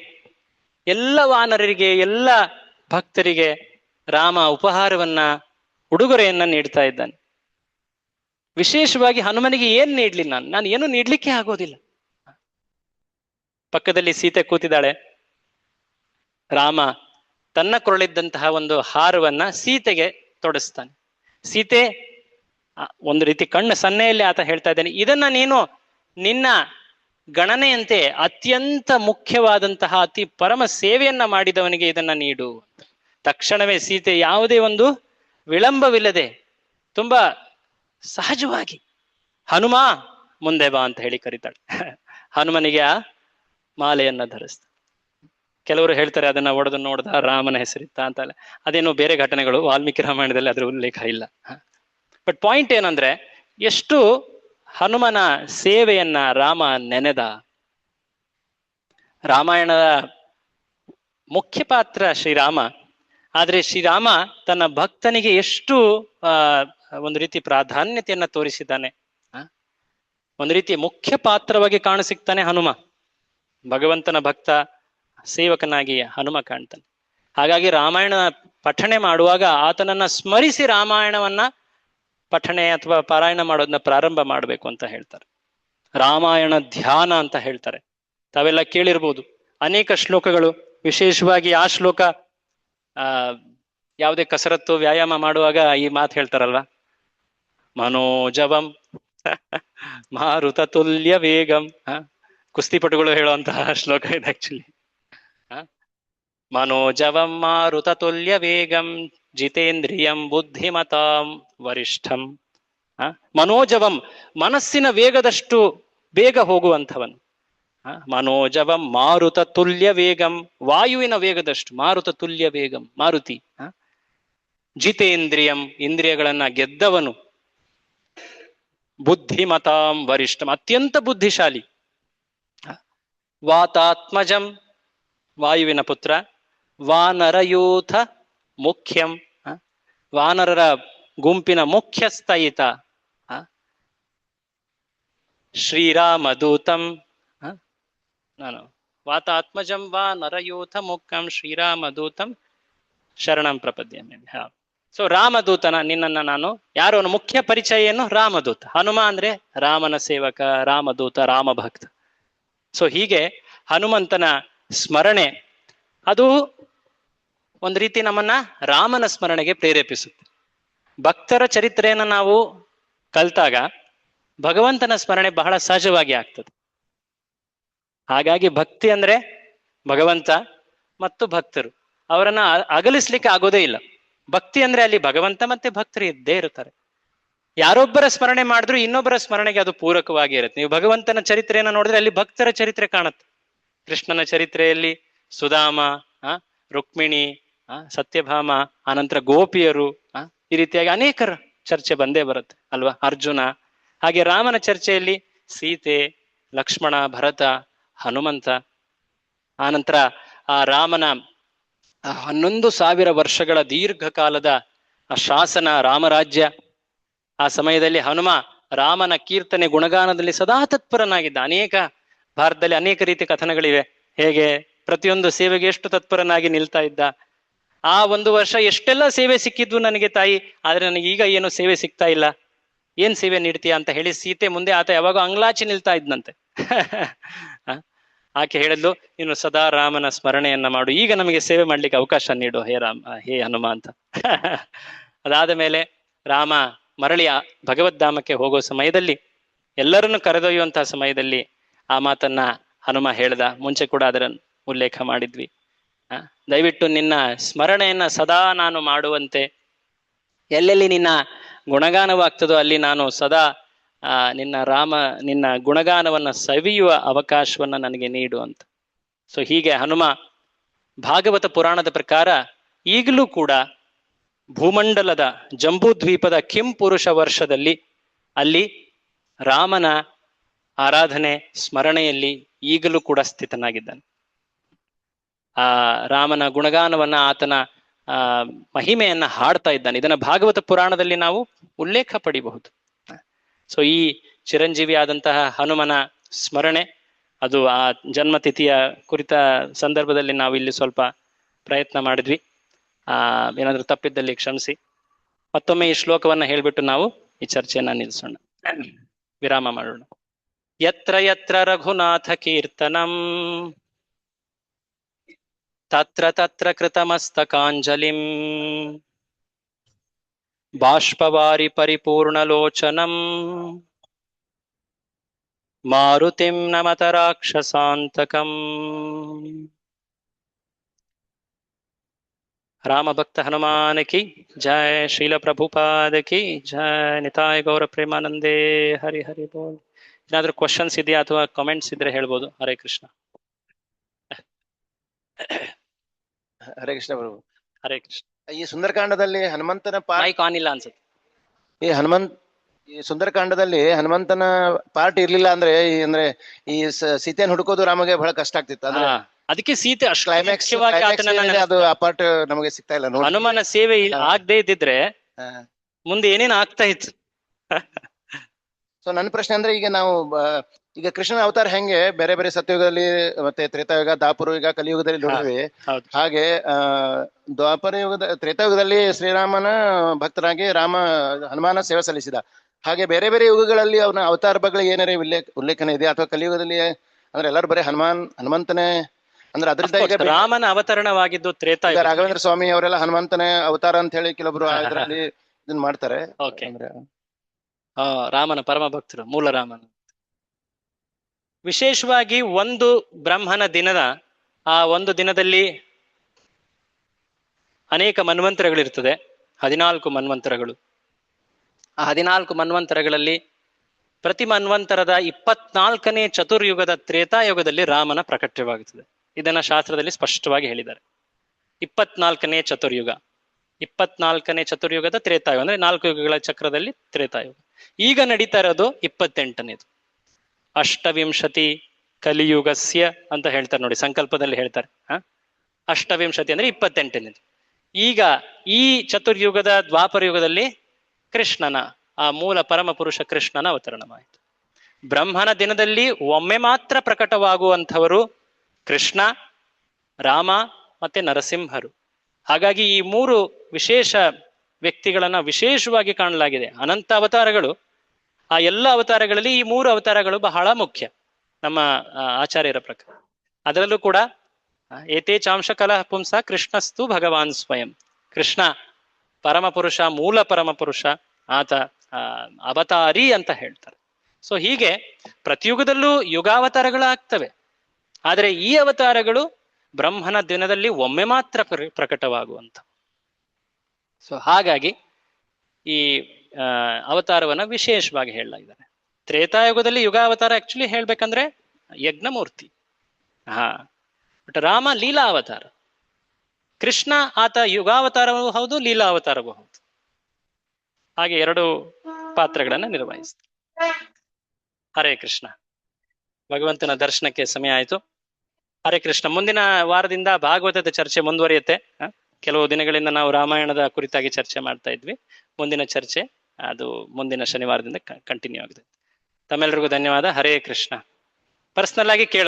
ಎಲ್ಲ ವಾನರರಿಗೆ, ಎಲ್ಲ ಭಕ್ತರಿಗೆ ರಾಮ ಉಪಹಾರವನ್ನ, ಉಡುಗೊರೆಯನ್ನ ನೀಡ್ತಾ ಇದ್ದಾನೆ. ವಿಶೇಷವಾಗಿ ಹನುಮನಿಗೆ ಏನ್ ನೀಡ್ಲಿ, ನಾನು ಏನು ನೀಡ್ಲಿಕ್ಕೆ ಆಗೋದಿಲ್ಲ. ಪಕ್ಕದಲ್ಲಿ ಸೀತೆ ಕೂತಿದ್ದಾಳೆ. ರಾಮ ತನ್ನ ಕೊರಳಿದ್ದಂತಹ ಒಂದು ಹಾರವನ್ನ ಸೀತೆಗೆ ತೊಡಸ್ತಾನೆ. ಸೀತೆ ಒಂದು ರೀತಿ ಕಣ್ಣು ಸನ್ನೆಯಲ್ಲಿ ಆತ ಹೇಳ್ತಾ ಇದ್ದಾನೆ, ಇದನ್ನ ನೀನು ನಿನ್ನ ಗಣನೆಯಂತೆ ಅತ್ಯಂತ ಮುಖ್ಯವಾದಂತಹ ಅತಿ ಪರಮ ಸೇವೆಯನ್ನ ಮಾಡಿದವನಿಗೆ ಇದನ್ನ ನೀಡು. ತಕ್ಷಣವೇ ಸೀತೆ ಯಾವುದೇ ಒಂದು ವಿಳಂಬವಿಲ್ಲದೆ ತುಂಬಾ ಸಹಜವಾಗಿ ಹನುಮ ಮುಂದೆ ಬಾ ಅಂತ ಹೇಳಿ ಕರೀತಾಳೆ. ಹನುಮನಿಗೆ ಆ ಮಾಲೆಯನ್ನ ಧರಿಸ್ತಾಳೆ. ಕೆಲವರು ಹೇಳ್ತಾರೆ ಅದನ್ನ ಒಡೆದು ನೋಡ್ದ ರಾಮನ ಹೆಸರಿತ್ತ ಅಂತ. ಅದೇನೋ ಬೇರೆ ಘಟನೆಗಳು, ವಾಲ್ಮೀಕಿ ರಾಮಾಯಣದಲ್ಲಿ ಅದರ ಉಲ್ಲೇಖ ಇಲ್ಲ. ಬಟ್ ಪಾಯಿಂಟ್ ಏನಂದ್ರೆ, ಎಷ್ಟು ಹನುಮನ ಸೇವೆಯನ್ನ ರಾಮ ನೆನೆದ. ರಾಮಾಯಣದ ಮುಖ್ಯ ಪಾತ್ರ ಶ್ರೀರಾಮ. ಆದ್ರೆ ಶ್ರೀರಾಮ ತನ್ನ ಭಕ್ತನಿಗೆ ಎಷ್ಟು ಒಂದು ರೀತಿ ಪ್ರಾಧಾನ್ಯತೆಯನ್ನ ತೋರಿಸಿದ್ದಾನೆ. ಒಂದು ರೀತಿ ಮುಖ್ಯ ಪಾತ್ರವಾಗಿ ಕಾಣಸಿಗ್ತಾನೆ ಹನುಮ. ಭಗವಂತನ ಭಕ್ತ ಸೇವಕನಾಗಿ ಹನುಮ ಕಾಣ್ತಾನೆ. ಹಾಗಾಗಿ ರಾಮಾಯಣ ಪಠಣೆ ಮಾಡುವಾಗ ಆತನನ್ನ ಸ್ಮರಿಸಿ ರಾಮಾಯಣವನ್ನ ಪಠಣೆ ಅಥವಾ ಪಾರಾಯಣ ಮಾಡೋದನ್ನ ಪ್ರಾರಂಭ ಮಾಡಬೇಕು ಅಂತ ಹೇಳ್ತಾರೆ. ರಾಮಾಯಣ ಧ್ಯಾನ ಅಂತ ಹೇಳ್ತಾರೆ. ತಾವೆಲ್ಲ ಕೇಳಿರ್ಬೋದು ಅನೇಕ ಶ್ಲೋಕಗಳು. ವಿಶೇಷವಾಗಿ ಆ ಶ್ಲೋಕ ಯಾವುದೇ ಕಸರತ್ತು ವ್ಯಾಯಾಮ ಮಾಡುವಾಗ ಈ ಮಾತು ಹೇಳ್ತಾರಲ್ವಾ, ಮನೋಜವಂ ಮಾರುತ ತುಲ್ಯ ವೇಗಂ. ಕುಸ್ತಿಪಟುಗಳು ಹೇಳುವಂತಹ ಶ್ಲೋಕ ಇದೆ ಆಕ್ಚುಲಿ. ಮನೋಜವಂ ಮಾರುತ ತುಲ್ಯ ವೇಗಂ ಜಿತೇಂದ್ರಿಯಂ ಬುದ್ಧಿಮತಾಂ ವರಿಷ್ಠಂ. ಮನೋಜವಂ, ಮನಸ್ಸಿನ ವೇಗದಷ್ಟು ಬೇಗ ಹೋಗುವಂಥವನು. ಮನೋಜವಂ ಮಾರುತ ತುಲ್ಯ ವೇಗಂ, ವಾಯುವಿನ ವೇಗದಷ್ಟು. ಮಾರುತ ತುಲ್ಯ ವೇಗಂ, ಮಾರುತಿ. ಜಿತೇಂದ್ರಿಯಂ, ಇಂದ್ರಿಯಗಳನ್ನ ಗೆದ್ದವನು. ಬುದ್ಧಿಮತಾಂ ವರಿಷ್ಠಂ, ಅತ್ಯಂತ ಬುದ್ಧಿಶಾಲಿ. ವಾತಾತ್ಮಜಂ, ವಾಯುವಿನ ಪುತ್ರ. ವಾನರಯೂಥ ಮುಖ್ಯಂ, ವಾನರರ ಗುಂಪಿನ ಮುಖ್ಯಸ್ಥ ಈತ. ಶ್ರೀರಾಮದೂತಂ, ನಾನು ವಾತಾತ್ಮಜಂ ವಾನರಯೂಥ ಮುಖ್ಯಂ ಶ್ರೀರಾಮದೂತಂ ಶರಣಂ ಪ್ರಪದ್ಯಾಮಿ. ಸೊ ರಾಮದೂತನ, ನಿನ್ನನ್ನ ನಾನು ಯಾರು, ಅವನ ಮುಖ್ಯ ಪರಿಚಯ ಏನು? ರಾಮದೂತ. ಹನುಮ ಅಂದ್ರೆ ರಾಮನ ಸೇವಕ, ರಾಮದೂತ, ರಾಮಭಕ್ತ. ಸೊ ಹೀಗೆ ಹನುಮಂತನ ಸ್ಮರಣೆ ಅದು ಒಂದು ರೀತಿ ನಮ್ಮನ್ನ ರಾಮನ ಸ್ಮರಣೆಗೆ ಪ್ರೇರೇಪಿಸುತ್ತೆ. ಭಕ್ತರ ಚರಿತ್ರೆಯನ್ನ ನಾವು ಕಲ್ತಾಗ ಭಗವಂತನ ಸ್ಮರಣೆ ಬಹಳ ಸಹಜವಾಗಿ ಆಗ್ತದೆ. ಹಾಗಾಗಿ ಭಕ್ತಿ ಅಂದ್ರೆ ಭಗವಂತ ಮತ್ತು ಭಕ್ತರು, ಅವರನ್ನ ಅಗಲಿಸ್ಲಿಕ್ಕೆ ಆಗೋದೇ ಇಲ್ಲ. ಭಕ್ತಿ ಅಂದ್ರೆ ಅಲ್ಲಿ ಭಗವಂತ ಮತ್ತೆ ಭಕ್ತರು ಇದ್ದೇ ಇರ್ತಾರೆ. ಯಾರೊಬ್ಬರ ಸ್ಮರಣೆ ಮಾಡಿದ್ರು ಇನ್ನೊಬ್ಬರ ಸ್ಮರಣೆಗೆ ಅದು ಪೂರಕವಾಗಿ ಇರುತ್ತೆ. ನೀವು ಭಗವಂತನ ಚರಿತ್ರೆಯನ್ನು ನೋಡಿದ್ರೆ ಅಲ್ಲಿ ಭಕ್ತರ ಚರಿತ್ರೆ ಕಾಣುತ್ತೆ. ಕೃಷ್ಣನ ಚರಿತ್ರೆಯಲ್ಲಿ ಸುಧಾಮ, ರುಕ್ಮಿಣಿ, ಸತ್ಯಭಾಮ, ಆನಂತರ ಗೋಪಿಯರು, ಈ ರೀತಿಯಾಗಿ ಅನೇಕರ ಚರ್ಚೆ ಬಂದೇ ಬರುತ್ತೆ ಅಲ್ವಾ, ಅರ್ಜುನ. ಹಾಗೆ ರಾಮನ ಚರ್ಚೆಯಲ್ಲಿ ಸೀತೆ, ಲಕ್ಷ್ಮಣ, ಭರತ, ಹನುಮಂತ, ಆನಂತರ ಆ ರಾಮನ 11,000 ವರ್ಷಗಳ ದೀರ್ಘಕಾಲದ ಆ ಶಾಸನ, ರಾಮರಾಜ್ಯ. ಆ ಸಮಯದಲ್ಲಿ ಹನುಮ ರಾಮನ ಕೀರ್ತನೆ ಗುಣಗಾನದಲ್ಲಿ ಸದಾ ತತ್ಪರನಾಗಿದ್ದ. ಭಾರತದಲ್ಲಿ ಅನೇಕ ರೀತಿಯ ಕಥನಗಳಿವೆ. ಹೇಗೆ ಪ್ರತಿಯೊಂದು ಸೇವೆಗೆ ಎಷ್ಟು ತತ್ಪರನಾಗಿ ನಿಲ್ತಾ ಇದ್ದ. ಆ 1 ವರ್ಷ ಎಷ್ಟೆಲ್ಲ ಸೇವೆ ಸಿಕ್ಕಿದ್ವು ನನಗೆ ತಾಯಿ, ಆದ್ರೆ ನನಗೆ ಈಗ ಏನು ಸೇವೆ ಸಿಗ್ತಾ ಇಲ್ಲ, ಏನ್ ಸೇವೆ ನೀಡ್ತೀಯ ಅಂತ ಹೇಳಿ ಸೀತೆ ಮುಂದೆ ಆತ ಯಾವಾಗ ಅಂಗ್ಲಾಚಿ ನಿಲ್ತಾ ಇದ್ನಂತೆ. ಆಕೆ ಹೇಳಿದ್ಲು, ನೀನು ಸದಾ ರಾಮನ ಸ್ಮರಣೆಯನ್ನ ಮಾಡು, ಈಗ ನಮಗೆ ಸೇವೆ ಮಾಡ್ಲಿಕ್ಕೆ ಅವಕಾಶ ನೀಡು ಹೇ ಹನುಮ ಅಂತ. ಅದಾದ ಮೇಲೆ ರಾಮ ಮರಳಿ ಭಗವದ್ಧಾಮಕ್ಕೆ ಹೋಗೋ ಸಮಯದಲ್ಲಿ, ಎಲ್ಲರನ್ನು ಕರೆದೊಯ್ಯುವಂತಹ ಸಮಯದಲ್ಲಿ ಆ ಮಾತನ್ನ ಹನುಮ ಹೇಳ್ದ. ಮುಂಚೆ ಕೂಡ ಅದರ ಉಲ್ಲೇಖ ಮಾಡಿದ್ವಿ. ದಯವಿಟ್ಟು ನಿನ್ನ ಸ್ಮರಣೆಯನ್ನ ಸದಾ ನಾನು ಮಾಡುವಂತೆ, ಎಲ್ಲೆಲ್ಲಿ ನಿನ್ನ ಗುಣಗಾನವಾಗ್ತದೋ ಅಲ್ಲಿ ನಾನು ಸದಾ ನಿನ್ನ ಗುಣಗಾನವನ್ನ ಸವಿಯುವ ಅವಕಾಶವನ್ನ ನನಗೆ ನೀಡು ಅಂತ. ಸೊ ಹೀಗೆ ಹನುಮ ಭಾಗವತ ಪುರಾಣದ ಪ್ರಕಾರ ಈಗಲೂ ಕೂಡ ಭೂಮಂಡಲದ ಜಂಬೂ ದ್ವೀಪದ ಕಿಂ ಪುರುಷ ವರ್ಷದಲ್ಲಿ ಅಲ್ಲಿ ರಾಮನ ಆರಾಧನೆ ಸ್ಮರಣೆಯಲ್ಲಿ ಈಗಲೂ ಕೂಡ ಸ್ಥಿತನಾಗಿದ್ದಾನೆ. ಆ ರಾಮನ ಗುಣಗಾನವನ್ನ, ಆತನ ಮಹಿಮೆಯನ್ನ ಹಾಡ್ತಾ ಇದ್ದಾನೆ. ಇದನ್ನ ಭಾಗವತ ಪುರಾಣದಲ್ಲಿ ನಾವು ಉಲ್ಲೇಖ ಪಡಿಬಹುದು. ಸೊ ಈ ಚಿರಂಜೀವಿ ಆದಂತಹ ಹನುಮನ ಸ್ಮರಣೆ, ಅದು ಆ ಜನ್ಮತಿಥಿಯ ಕುರಿತ ಸಂದರ್ಭದಲ್ಲಿ ನಾವು ಇಲ್ಲಿ ಸ್ವಲ್ಪ ಪ್ರಯತ್ನ ಮಾಡಿದ್ವಿ. ಏನಾದ್ರೂ ತಪ್ಪಿದ್ದಲ್ಲಿ ಕ್ಷಮಿಸಿ. ಮತ್ತೊಮ್ಮೆ ಈ ಶ್ಲೋಕವನ್ನ ಹೇಳ್ಬಿಟ್ಟು ನಾವು ಈ ಚರ್ಚೆಯನ್ನ ನಿಲ್ಲಿಸೋಣ, ವಿರಾಮ ಮಾಡೋಣ. ಯತ್ರ ಯತ್ರ ರಘುನಾಥ ಕೀರ್ತನಂ ತತ್ರ ತತ್ರ ಕೃತಮಸ್ತಕಾಂಜಲಿಂ ಬಾಷ್ಪವಾರಿ ಪರಿಪೂರ್ಣಲೋಚನಂ ಮಾರುತಿಂ ನಮತ ರಾಕ್ಷಸಾಂತಕಂ. ರಾಮ ಭಕ್ತ ಹನುಮಾನ ಕಿ ಜಯ, ಶ್ರೀಲ ಪ್ರಭುಪಾದ ಕಿ ಜಯ, ನಿತಾಯ ಗೌರ ಪ್ರೇಮಾನಂದೇ. ಹರಿ ಹರಿ ಬೋಲ್. ಏನಾದ್ರೂ ಕ್ವಶನ್ಸ್ ಇದೆಯಾ ಅಥವಾ ಕಾಮೆಂಟ್ಸ್ ಇದ್ರೆ ಹೇಳ್ಬೋದು. ಹರೇ ಕೃಷ್ಣ. ಹರೇ ಕೃಷ್ಣ ಪ್ರಭು. ಹರೇ ಕೃಷ್ಣ. ಈ ಸುಂದರಕಾಂಡದಲ್ಲಿ ಹನುಮಂತನ ಮೈಕ್ ಆನ್ ಇಲ್ಲ ಅನ್ಸುತ್ತೆ. ಈ ಸುಂದರಕಾಂಡದಲ್ಲಿ ಹನುಮಂತನ ಪಾರ್ಟ್ ಇರ್ಲಿಲ್ಲ ಅಂದ್ರೆ ಈ ಸೀತೆಯನ್ನು ಹುಡುಕೋದು ರಾಮಗೆ ಬಹಳ ಕಷ್ಟ ಆಗ್ತಿತ್ತು. ಅಂದ್ರೆ ಅದಕ್ಕೆ ಸೀತೆ ಅಷ್ಟು ಕ್ಲೈಮ್ಯಾಕ್ಸ್ ಅದು ಆ ಪಾರ್ಟ್ ನಮಗೆ ಸಿಗ್ತಾ ಇಲ್ಲ. ಹನುಮನ ಸೇವೆ ಆಗದೆ ಇದ್ದಿದ್ರೆ ಮುಂದೆ ಏನೇನ್ ಆಗ್ತಾ ಇತ್ತು. ಸೊ ನನ್ನ ಪ್ರಶ್ನೆ ಅಂದ್ರೆ, ಈಗ ಕೃಷ್ಣನ ಅವತಾರ ಹೆಂಗೆ ಬೇರೆ ಬೇರೆ ಸತ್ಯಯುಗದಲ್ಲಿ ಮತ್ತೆ ತ್ರೇತಾಯುಗ, ದಾಪುರ ಯುಗ, ಕಲಿಯುಗದಲ್ಲಿ ನೋಡಿದ್ವಿ. ಹಾಗೆ ತ್ರೇತಾಯುಗದಲ್ಲಿ ಶ್ರೀರಾಮನ ಭಕ್ತರಾಗಿ ಹನುಮಾನ ಸೇವೆ ಸಲ್ಲಿಸಿದ. ಹಾಗೆ ಬೇರೆ ಬೇರೆ ಯುಗಗಳಲ್ಲಿ ಅವನ ಅವತಾರ ಬಗ್ಗೆ ಏನಾರ ಉಲ್ಲೇಖನ ಇದೆ ಅಥವಾ ಕಲಿಯುಗದಲ್ಲಿ ಅಂದ್ರೆ ಎಲ್ಲರೂ ಬರೀ ಹನುಮಂತನೇ ಅಂದ್ರೆ ಅದರಿಂದ ಈಗ ರಾಮನ ಅವತರಣವಾಗಿದ್ದು ತ್ರೇತಾಯುಗ. ರಾಘವೇಂದ್ರ ಸ್ವಾಮಿ ಅವರೆಲ್ಲ ಹನುಮಂತನೇ ಅವತಾರ ಅಂತ ಹೇಳಿ ಕೆಲವೊಬ್ರು ಇದರಲ್ಲಿ ಇದನ್ನ ಮಾಡ್ತಾರೆ. ರಾಮನ ಪರಮ ಭಕ್ತರು, ಮೂಲ ರಾಮನ. ವಿಶೇಷವಾಗಿ ಒಂದು ಬ್ರಹ್ಮನ ದಿನದ ಒಂದು ದಿನದಲ್ಲಿ ಅನೇಕ ಮನ್ವಂತರಗಳಿರ್ತದೆ, 14 ಮನ್ವಂತರಗಳು. ಆ 14 ಮನ್ವಂತರಗಳಲ್ಲಿ ಪ್ರತಿ ಮನ್ವಂತರದ 24ನೇ ಚತುರ್ಯುಗದ ತ್ರೇತಾಯುಗದಲ್ಲಿ ರಾಮನ ಪ್ರಕಟವಾಗುತ್ತದೆ. ಇದನ್ನ ಶಾಸ್ತ್ರದಲ್ಲಿ ಸ್ಪಷ್ಟವಾಗಿ ಹೇಳಿದ್ದಾರೆ. 24ನೇ ಚತುರ್ಯುಗ, 24ನೇ ಚತುರ್ಯುಗದ ತ್ರೇತಾಯುಗ ಅಂದ್ರೆ 4 ಯುಗಗಳ ಚಕ್ರದಲ್ಲಿ ತ್ರೇತಾಯುಗ. ಈಗ ನಡೀತಾ ಇರೋದು 28ನೇದು, ಅಷ್ಟವಿಂಶತಿ ಕಲಿಯುಗಸ್ಯ ಅಂತ ಹೇಳ್ತಾರೆ ನೋಡಿ, ಸಂಕಲ್ಪದಲ್ಲಿ ಹೇಳ್ತಾರೆ. ಅಷ್ಟವಿಂಶತಿ ಅಂದ್ರೆ 28ನೇದು. ಈಗ ಈ ಚತುರ್ಯುಗದ ದ್ವಾಪರ ಯುಗದಲ್ಲಿ ಕೃಷ್ಣನ ಮೂಲ ಪರಮ ಪುರುಷ ಕೃಷ್ಣನ ಅವತರಣವಾಯಿತು. ಬ್ರಹ್ಮನ ದಿನದಲ್ಲಿ ಒಮ್ಮೆ ಮಾತ್ರ ಪ್ರಕಟವಾಗುವಂಥವರು ಕೃಷ್ಣ, ರಾಮ ಮತ್ತೆ ನರಸಿಂಹರು. ಹಾಗಾಗಿ ಈ 3 ವಿಶೇಷ ವ್ಯಕ್ತಿಗಳನ್ನ ವಿಶೇಷವಾಗಿ ಕಾಣಲಾಗಿದೆ. ಅನಂತ ಅವತಾರಗಳು, ಆ ಎಲ್ಲ ಅವತಾರಗಳಲ್ಲಿ ಈ 3 ಅವತಾರಗಳು ಬಹಳ ಮುಖ್ಯ ನಮ್ಮ ಆಚಾರ್ಯರ ಪ್ರಕಾರ. ಅದರಲ್ಲೂ ಕೂಡ ಏತೇ ಚಾಂಶ ಕಲಹ ಪುಂಸ ಕೃಷ್ಣಸ್ತು ಭಗವಾನ್ ಸ್ವಯಂ. ಕೃಷ್ಣ ಪರಮಪುರುಷ, ಮೂಲ ಪರಮಪುರುಷ, ಆತ ಅವತಾರಿ ಅಂತ ಹೇಳ್ತಾರೆ. ಸೊ ಹೀಗೆ ಪ್ರತಿಯುಗದಲ್ಲೂ ಯುಗಾವತಾರಗಳು ಆಗ್ತವೆ. ಆದರೆ ಈ ಅವತಾರಗಳು ಬ್ರಹ್ಮನ ದಿನದಲ್ಲಿ ಒಮ್ಮೆ ಮಾತ್ರ ಪ್ರಕಟವಾಗುವಂತ. ಸೊ ಹಾಗಾಗಿ ಈ ಅವತಾರವನ್ನ ವಿಶೇಷವಾಗಿ ಹೇಳಲಾಗಿದ್ದಾರೆ. ತ್ರೇತಾಯುಗದಲ್ಲಿ ಯುಗಾವತಾರ ಆಕ್ಚುಲಿ ಹೇಳ್ಬೇಕಂದ್ರೆ ಯಜ್ಞಮೂರ್ತಿ. ಬಟ್ ರಾಮ ಲೀಲಾ ಅವತಾರ. ಕೃಷ್ಣ ಆತ ಯುಗಾವತಾರವೂ ಹೌದು, ಲೀಲಾ ಅವತಾರವೂ ಹೌದು. ಹಾಗೆ ಎರಡು ಪಾತ್ರಗಳನ್ನ ನಿರ್ವಹಿಸ್ತಾರೆ. ಹರೇ ಕೃಷ್ಣ. ಭಗವಂತನ ದರ್ಶನಕ್ಕೆ ಸಮಯ ಆಯಿತು. ಹರೇ ಕೃಷ್ಣ. ಮುಂದಿನ ವಾರದಿಂದ ಭಾಗವತದ ಚರ್ಚೆ ಮುಂದುವರಿಯುತ್ತೆ. ಕೆಲವು ದಿನಗಳಿಂದ ನಾವು ರಾಮಾಯಣದ ಕುರಿತಾಗಿ ಚರ್ಚೆ ಮಾಡ್ತಾ ಇದ್ವಿ. ಮುಂದಿನ ಚರ್ಚೆ ಅದು ಮುಂದಿನ ಶನಿವಾರದಿಂದ ಕಂಟಿನ್ಯೂ ಆಗಿದೆ. ತಮ್ಮೆಲ್ಲರಿಗೂ ಧನ್ಯವಾದ. ಹರೇ ಕೃಷ್ಣ. ಪರ್ಸನಲ್ ಆಗಿ ಕೇಳ